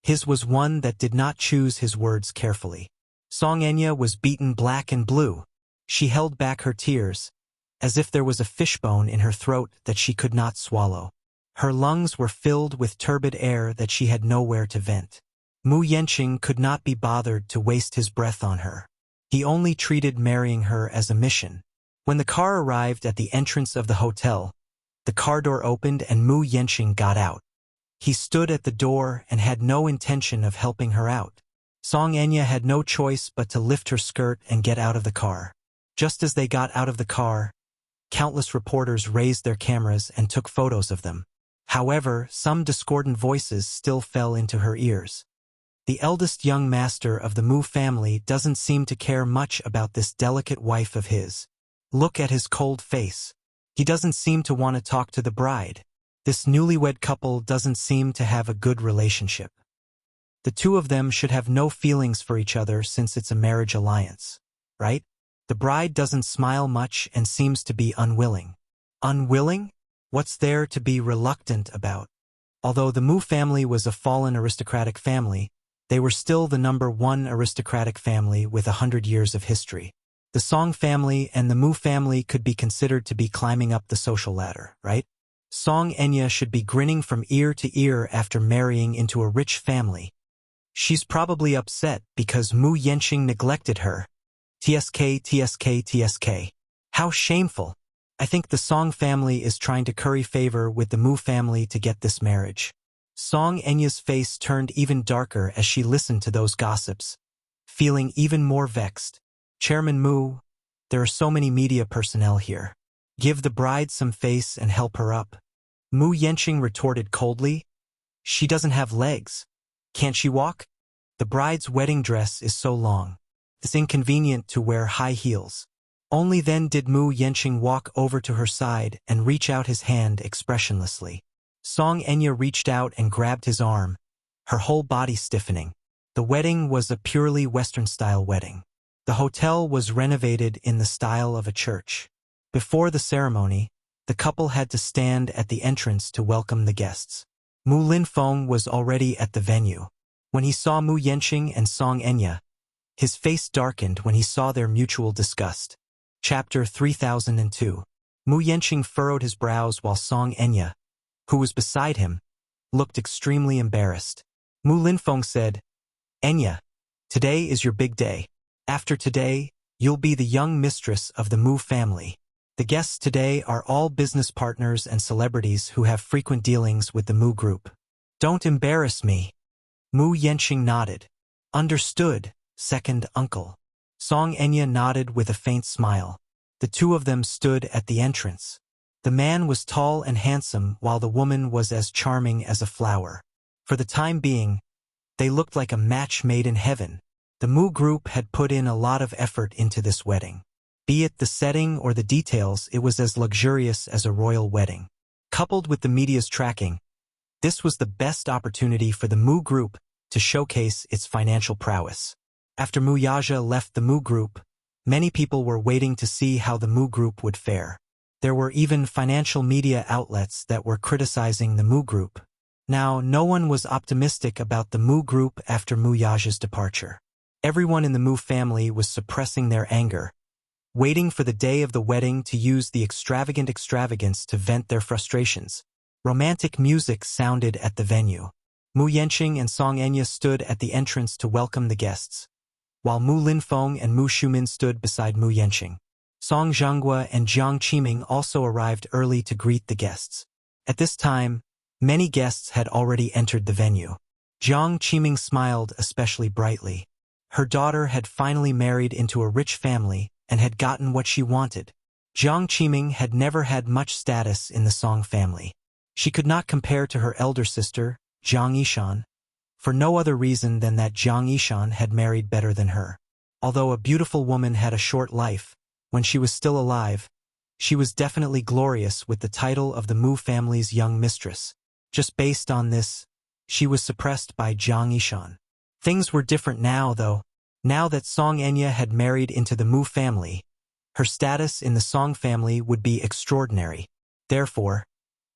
His was one that did not choose his words carefully. Song Enya was beaten black and blue. She held back her tears, as if there was a fishbone in her throat that she could not swallow. Her lungs were filled with turbid air that she had nowhere to vent. Mu Yenqing could not be bothered to waste his breath on her. He only treated marrying her as a mission. When the car arrived at the entrance of the hotel, the car door opened and Mu Yenqing got out. He stood at the door and had no intention of helping her out. Song Enya had no choice but to lift her skirt and get out of the car. Just as they got out of the car, countless reporters raised their cameras and took photos of them. However, some discordant voices still fell into her ears. The eldest young master of the Mu family doesn't seem to care much about this delicate wife of his. Look at his cold face. He doesn't seem to want to talk to the bride. This newlywed couple doesn't seem to have a good relationship. The two of them should have no feelings for each other since it's a marriage alliance, right? The bride doesn't smile much and seems to be unwilling. Unwilling? What's there to be reluctant about? Although the Mu family was a fallen aristocratic family, they were still the #1 aristocratic family with 100 years of history. The Song family and the Mu family could be considered to be climbing up the social ladder, right? Song Enya should be grinning from ear to ear after marrying into a rich family. She's probably upset because Mu Yenqing neglected her. TSK, TSK, TSK. How shameful. I think the Song family is trying to curry favor with the Mu family to get this marriage. Song Enya's face turned even darker as she listened to those gossips, feeling even more vexed. Chairman Mu, there are so many media personnel here. Give the bride some face and help her up. Mu Yenqing retorted coldly. She doesn't have legs. Can't she walk? The bride's wedding dress is so long. It's inconvenient to wear high heels. Only then did Mu Yenqing walk over to her side and reach out his hand expressionlessly. Song Enya reached out and grabbed his arm, her whole body stiffening. The wedding was a purely Western-style wedding. The hotel was renovated in the style of a church. Before the ceremony, the couple had to stand at the entrance to welcome the guests. Mu Linfeng was already at the venue. When he saw Mu Yenqing and Song Enya, his face darkened when he saw their mutual disgust. Chapter 3002. Mu Yenqing furrowed his brows while Song Enya, who was beside him, looked extremely embarrassed. Mu Linfeng said, Enya, today is your big day. After today, you'll be the young mistress of the Mu family. The guests today are all business partners and celebrities who have frequent dealings with the Mu group. Don't embarrass me. Mu Yenqing nodded. Understood, second uncle. Song Enya nodded with a faint smile. The two of them stood at the entrance. The man was tall and handsome while the woman was as charming as a flower. For the time being, they looked like a match made in heaven. The Mu group had put in a lot of effort into this wedding. Be it the setting or the details, it was as luxurious as a royal wedding. Coupled with the media's tracking, this was the best opportunity for the Mu group to showcase its financial prowess. After Mu Yaja left the Mu group, many people were waiting to see how the Mu group would fare. There were even financial media outlets that were criticizing the Mu group. Now, no one was optimistic about the Mu group after Mu Yaja's departure. Everyone in the Mu family was suppressing their anger, waiting for the day of the wedding to use the extravagance to vent their frustrations. Romantic music sounded at the venue. Mu Yenqing and Song Enya stood at the entrance to welcome the guests, while Mu Linfeng and Mu Shumin stood beside Mu Yenqing. Song Zhanghua and Jiang Qiming also arrived early to greet the guests. At this time, many guests had already entered the venue. Jiang Qiming smiled especially brightly. Her daughter had finally married into a rich family and had gotten what she wanted. Jiang Qiming had never had much status in the Song family. She could not compare to her elder sister, Jiang Yishan, for no other reason than that Jiang Yishan had married better than her. Although a beautiful woman had a short life, when she was still alive, she was definitely glorious with the title of the Mu family's young mistress. Just based on this, she was suppressed by Jiang Yishan. Things were different now, though. Now that Song Enya had married into the Mu family, her status in the Song family would be extraordinary. Therefore,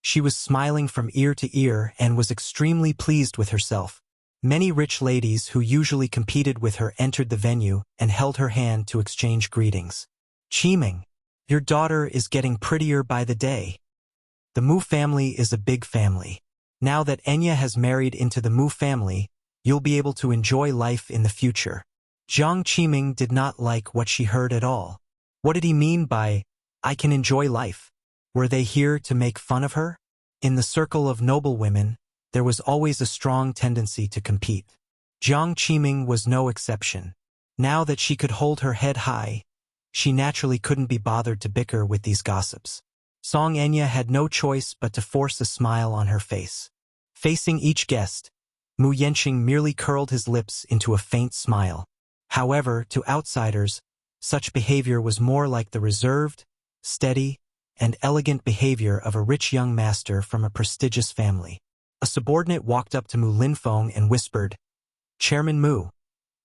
she was smiling from ear to ear and was extremely pleased with herself. Many rich ladies who usually competed with her entered the venue and held her hand to exchange greetings. Qiming, your daughter is getting prettier by the day. The Mu family is a big family. Now that Enya has married into the Mu family, you'll be able to enjoy life in the future. Jiang Qiming did not like what she heard at all. What did he mean by, I can enjoy life? Were they here to make fun of her? In the circle of noble women, there was always a strong tendency to compete. Jiang Qiming was no exception. Now that she could hold her head high, she naturally couldn't be bothered to bicker with these gossips. Song Enya had no choice but to force a smile on her face. Facing each guest, Mu Yenqing merely curled his lips into a faint smile. However, to outsiders, such behavior was more like the reserved, steady, and elegant behavior of a rich young master from a prestigious family. A subordinate walked up to Mu Linfeng and whispered, "Chairman Mu,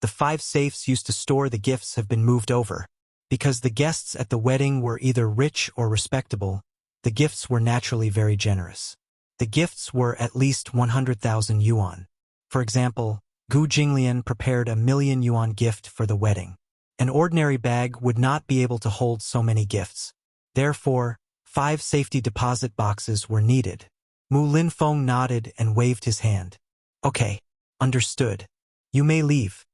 the 5 safes used to store the gifts have been moved over. Because the guests at the wedding were either rich or respectable, the gifts were naturally very generous. The gifts were at least 100,000 yuan. For example, Gu Jinglian prepared a 1,000,000 yuan gift for the wedding. An ordinary bag would not be able to hold so many gifts. Therefore, 5 safety deposit boxes were needed." Mu Linfeng nodded and waved his hand. "Okay, understood. You may leave."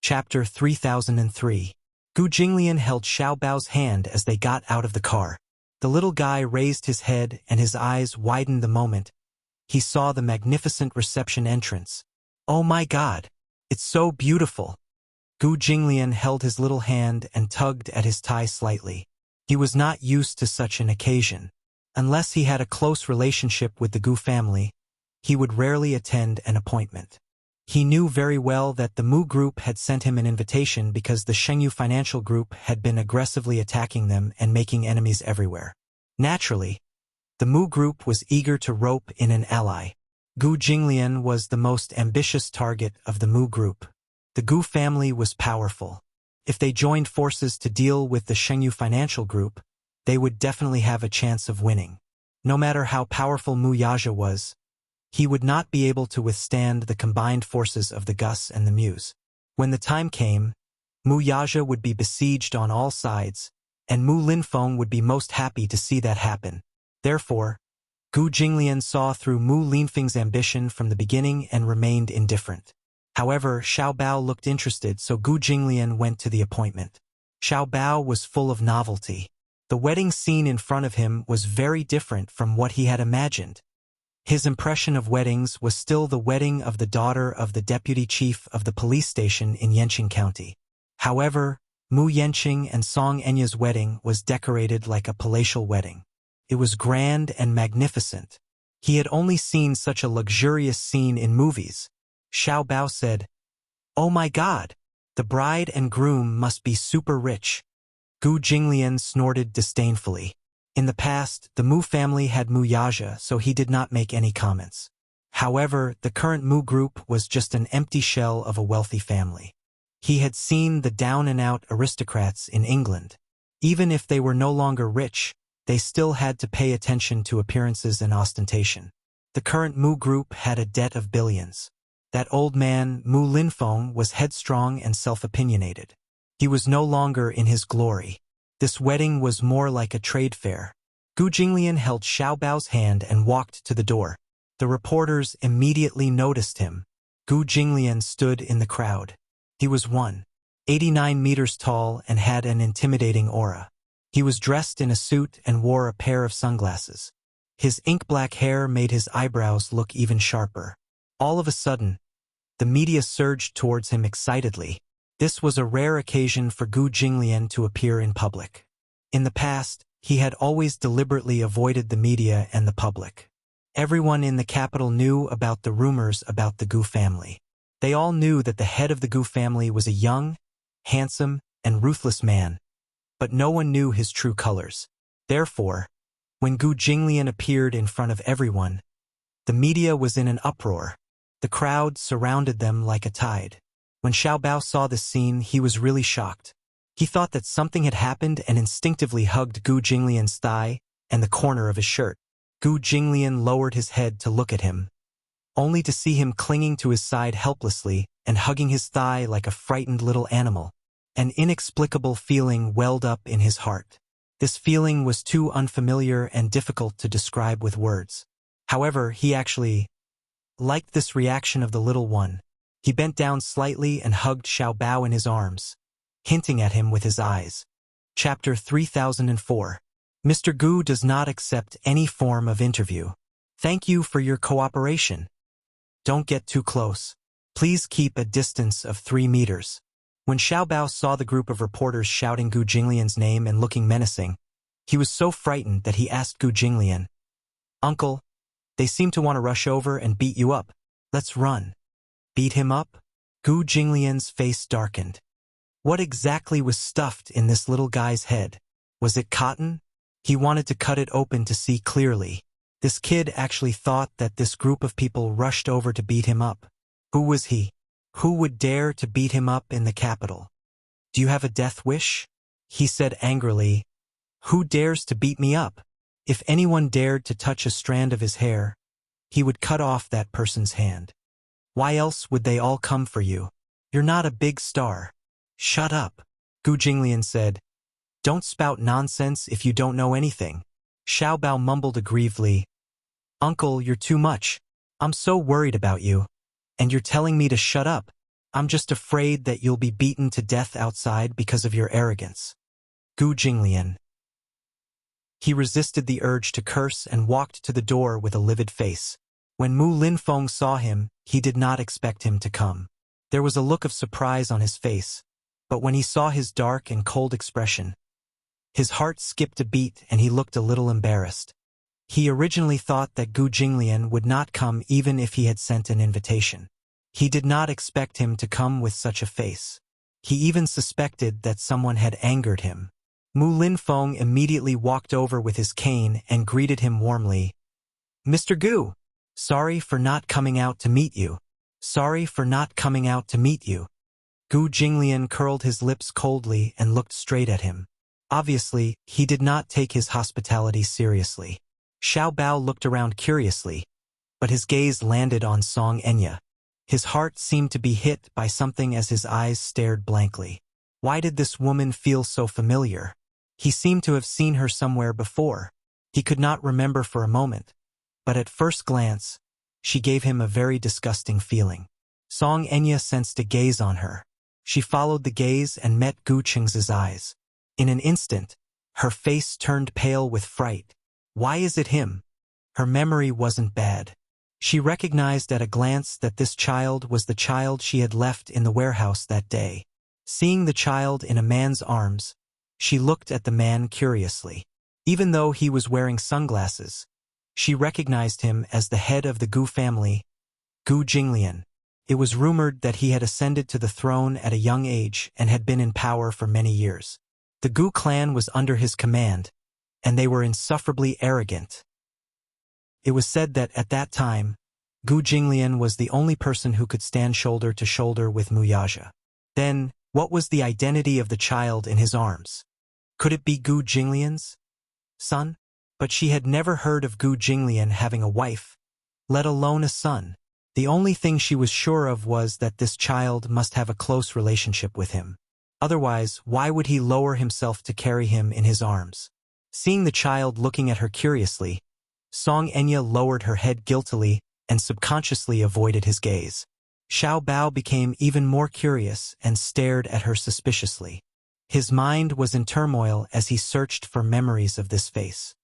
Chapter 3003. Gu Jinglian held Xiaobao's hand as they got out of the car. The little guy raised his head and his eyes widened the moment he saw the magnificent reception entrance. "Oh my God! It's so beautiful!" Gu Jinglian held his little hand and tugged at his tie slightly. He was not used to such an occasion. Unless he had a close relationship with the Gu family, he would rarely attend an appointment. He knew very well that the Mu Group had sent him an invitation because the Shengyu Financial Group had been aggressively attacking them and making enemies everywhere. Naturally, the Mu Group was eager to rope in an ally. Gu Jinglian was the most ambitious target of the Mu Group. The Gu family was powerful. If they joined forces to deal with the Shengyu Financial Group, they would definitely have a chance of winning. No matter how powerful Mu Yaja was, he would not be able to withstand the combined forces of the Gus and the Muse. When the time came, Mu Yaja would be besieged on all sides, and Mu Linfeng would be most happy to see that happen. Therefore, Gu Jinglian saw through Mu Linfeng's ambition from the beginning and remained indifferent. However, Xiaobao looked interested, so Gu Jinglian went to the appointment. Xiaobao was full of novelty. The wedding scene in front of him was very different from what he had imagined. His impression of weddings was still the wedding of the daughter of the deputy chief of the police station in Yanqing County. However, Mu Yenqing and Song Enya's wedding was decorated like a palatial wedding. It was grand and magnificent. He had only seen such a luxurious scene in movies. Xiaobao said, "Oh my God! The bride and groom must be super rich." Gu Jinglian snorted disdainfully. In the past, the Mu family had Mu Yaja, so he did not make any comments. However, the current Mu Group was just an empty shell of a wealthy family. He had seen the down-and-out aristocrats in England. Even if they were no longer rich, they still had to pay attention to appearances and ostentation. The current Mu Group had a debt of billions. That old man, Mu Linfeng, was headstrong and self-opinionated. He was no longer in his glory. This wedding was more like a trade fair. Gu Jinglian held Xiaobao's hand and walked to the door. The reporters immediately noticed him. Gu Jinglian stood in the crowd. He was 189 meters tall and had an intimidating aura. He was dressed in a suit and wore a pair of sunglasses. His ink-black hair made his eyebrows look even sharper. All of a sudden, the media surged towards him excitedly. This was a rare occasion for Gu Jinglian to appear in public. In the past, he had always deliberately avoided the media and the public. Everyone in the capital knew about the rumors about the Gu family. They all knew that the head of the Gu family was a young, handsome, and ruthless man, but no one knew his true colors. Therefore, when Gu Jinglian appeared in front of everyone, the media was in an uproar. The crowd surrounded them like a tide. When Xiaobao saw this scene, he was really shocked. He thought that something had happened and instinctively hugged Gu Jinglian's thigh and the corner of his shirt. Gu Jinglian lowered his head to look at him, only to see him clinging to his side helplessly and hugging his thigh like a frightened little animal. An inexplicable feeling welled up in his heart. This feeling was too unfamiliar and difficult to describe with words. However, he actually liked this reaction of the little one. He bent down slightly and hugged Xiaobao in his arms, hinting at him with his eyes. Chapter 3004. Mr. Gu does not accept any form of interview. Thank you for your cooperation. Don't get too close. Please keep a distance of 3 meters. When Xiao Bao saw the group of reporters shouting Gu Jinglian's name and looking menacing, he was so frightened that he asked Gu Jinglian, "Uncle, they seem to want to rush over and beat you up. Let's run." Beat him up? Gu Jinglian's face darkened. What exactly was stuffed in this little guy's head? Was it cotton? He wanted to cut it open to see clearly. This kid actually thought that this group of people rushed over to beat him up. Who was he? Who would dare to beat him up in the capital? "Do you have a death wish?" he said angrily. "Who dares to beat me up?" If anyone dared to touch a strand of his hair, he would cut off that person's hand. Why else would they all come for you? You're not a big star. Shut up, Gu Jinglian said. Don't spout nonsense if you don't know anything. Xiao Bao mumbled aggrievedly. Uncle, you're too much. I'm so worried about you. And you're telling me to shut up. I'm just afraid that you'll be beaten to death outside because of your arrogance. Gu Jinglian. He resisted the urge to curse and walked to the door with a livid face. When Mu Linfeng saw him, he did not expect him to come. There was a look of surprise on his face, but when he saw his dark and cold expression, his heart skipped a beat and he looked a little embarrassed. He originally thought that Gu Jinglian would not come even if he had sent an invitation. He did not expect him to come with such a face. He even suspected that someone had angered him. Mu Linfeng immediately walked over with his cane and greeted him warmly. Mr. Gu, sorry for not coming out to meet you. Sorry for not coming out to meet you. Gu Jinglian curled his lips coldly and looked straight at him. Obviously, he did not take his hospitality seriously. Xiao Bao looked around curiously, but his gaze landed on Song Enya. His heart seemed to be hit by something as his eyes stared blankly. Why did this woman feel so familiar? He seemed to have seen her somewhere before. He could not remember for a moment, but at first glance, she gave him a very disgusting feeling. Song Enya sensed a gaze on her. She followed the gaze and met Gu Cheng's eyes. In an instant, her face turned pale with fright. Why is it him? Her memory wasn't bad. She recognized at a glance that this child was the child she had left in the warehouse that day. Seeing the child in a man's arms, she looked at the man curiously. Even though he was wearing sunglasses, she recognized him as the head of the Gu family, Gu Jinglian. It was rumored that he had ascended to the throne at a young age and had been in power for many years. The Gu clan was under his command, and they were insufferably arrogant. It was said that at that time, Gu Jinglian was the only person who could stand shoulder to shoulder with Muyaja. Then, what was the identity of the child in his arms? Could it be Gu Jinglian's son? But she had never heard of Gu Jinglian having a wife, let alone a son. The only thing she was sure of was that this child must have a close relationship with him. Otherwise, why would he lower himself to carry him in his arms? Seeing the child looking at her curiously, Song Enya lowered her head guiltily and subconsciously avoided his gaze. Xiao Bao became even more curious and stared at her suspiciously. His mind was in turmoil as he searched for memories of this face.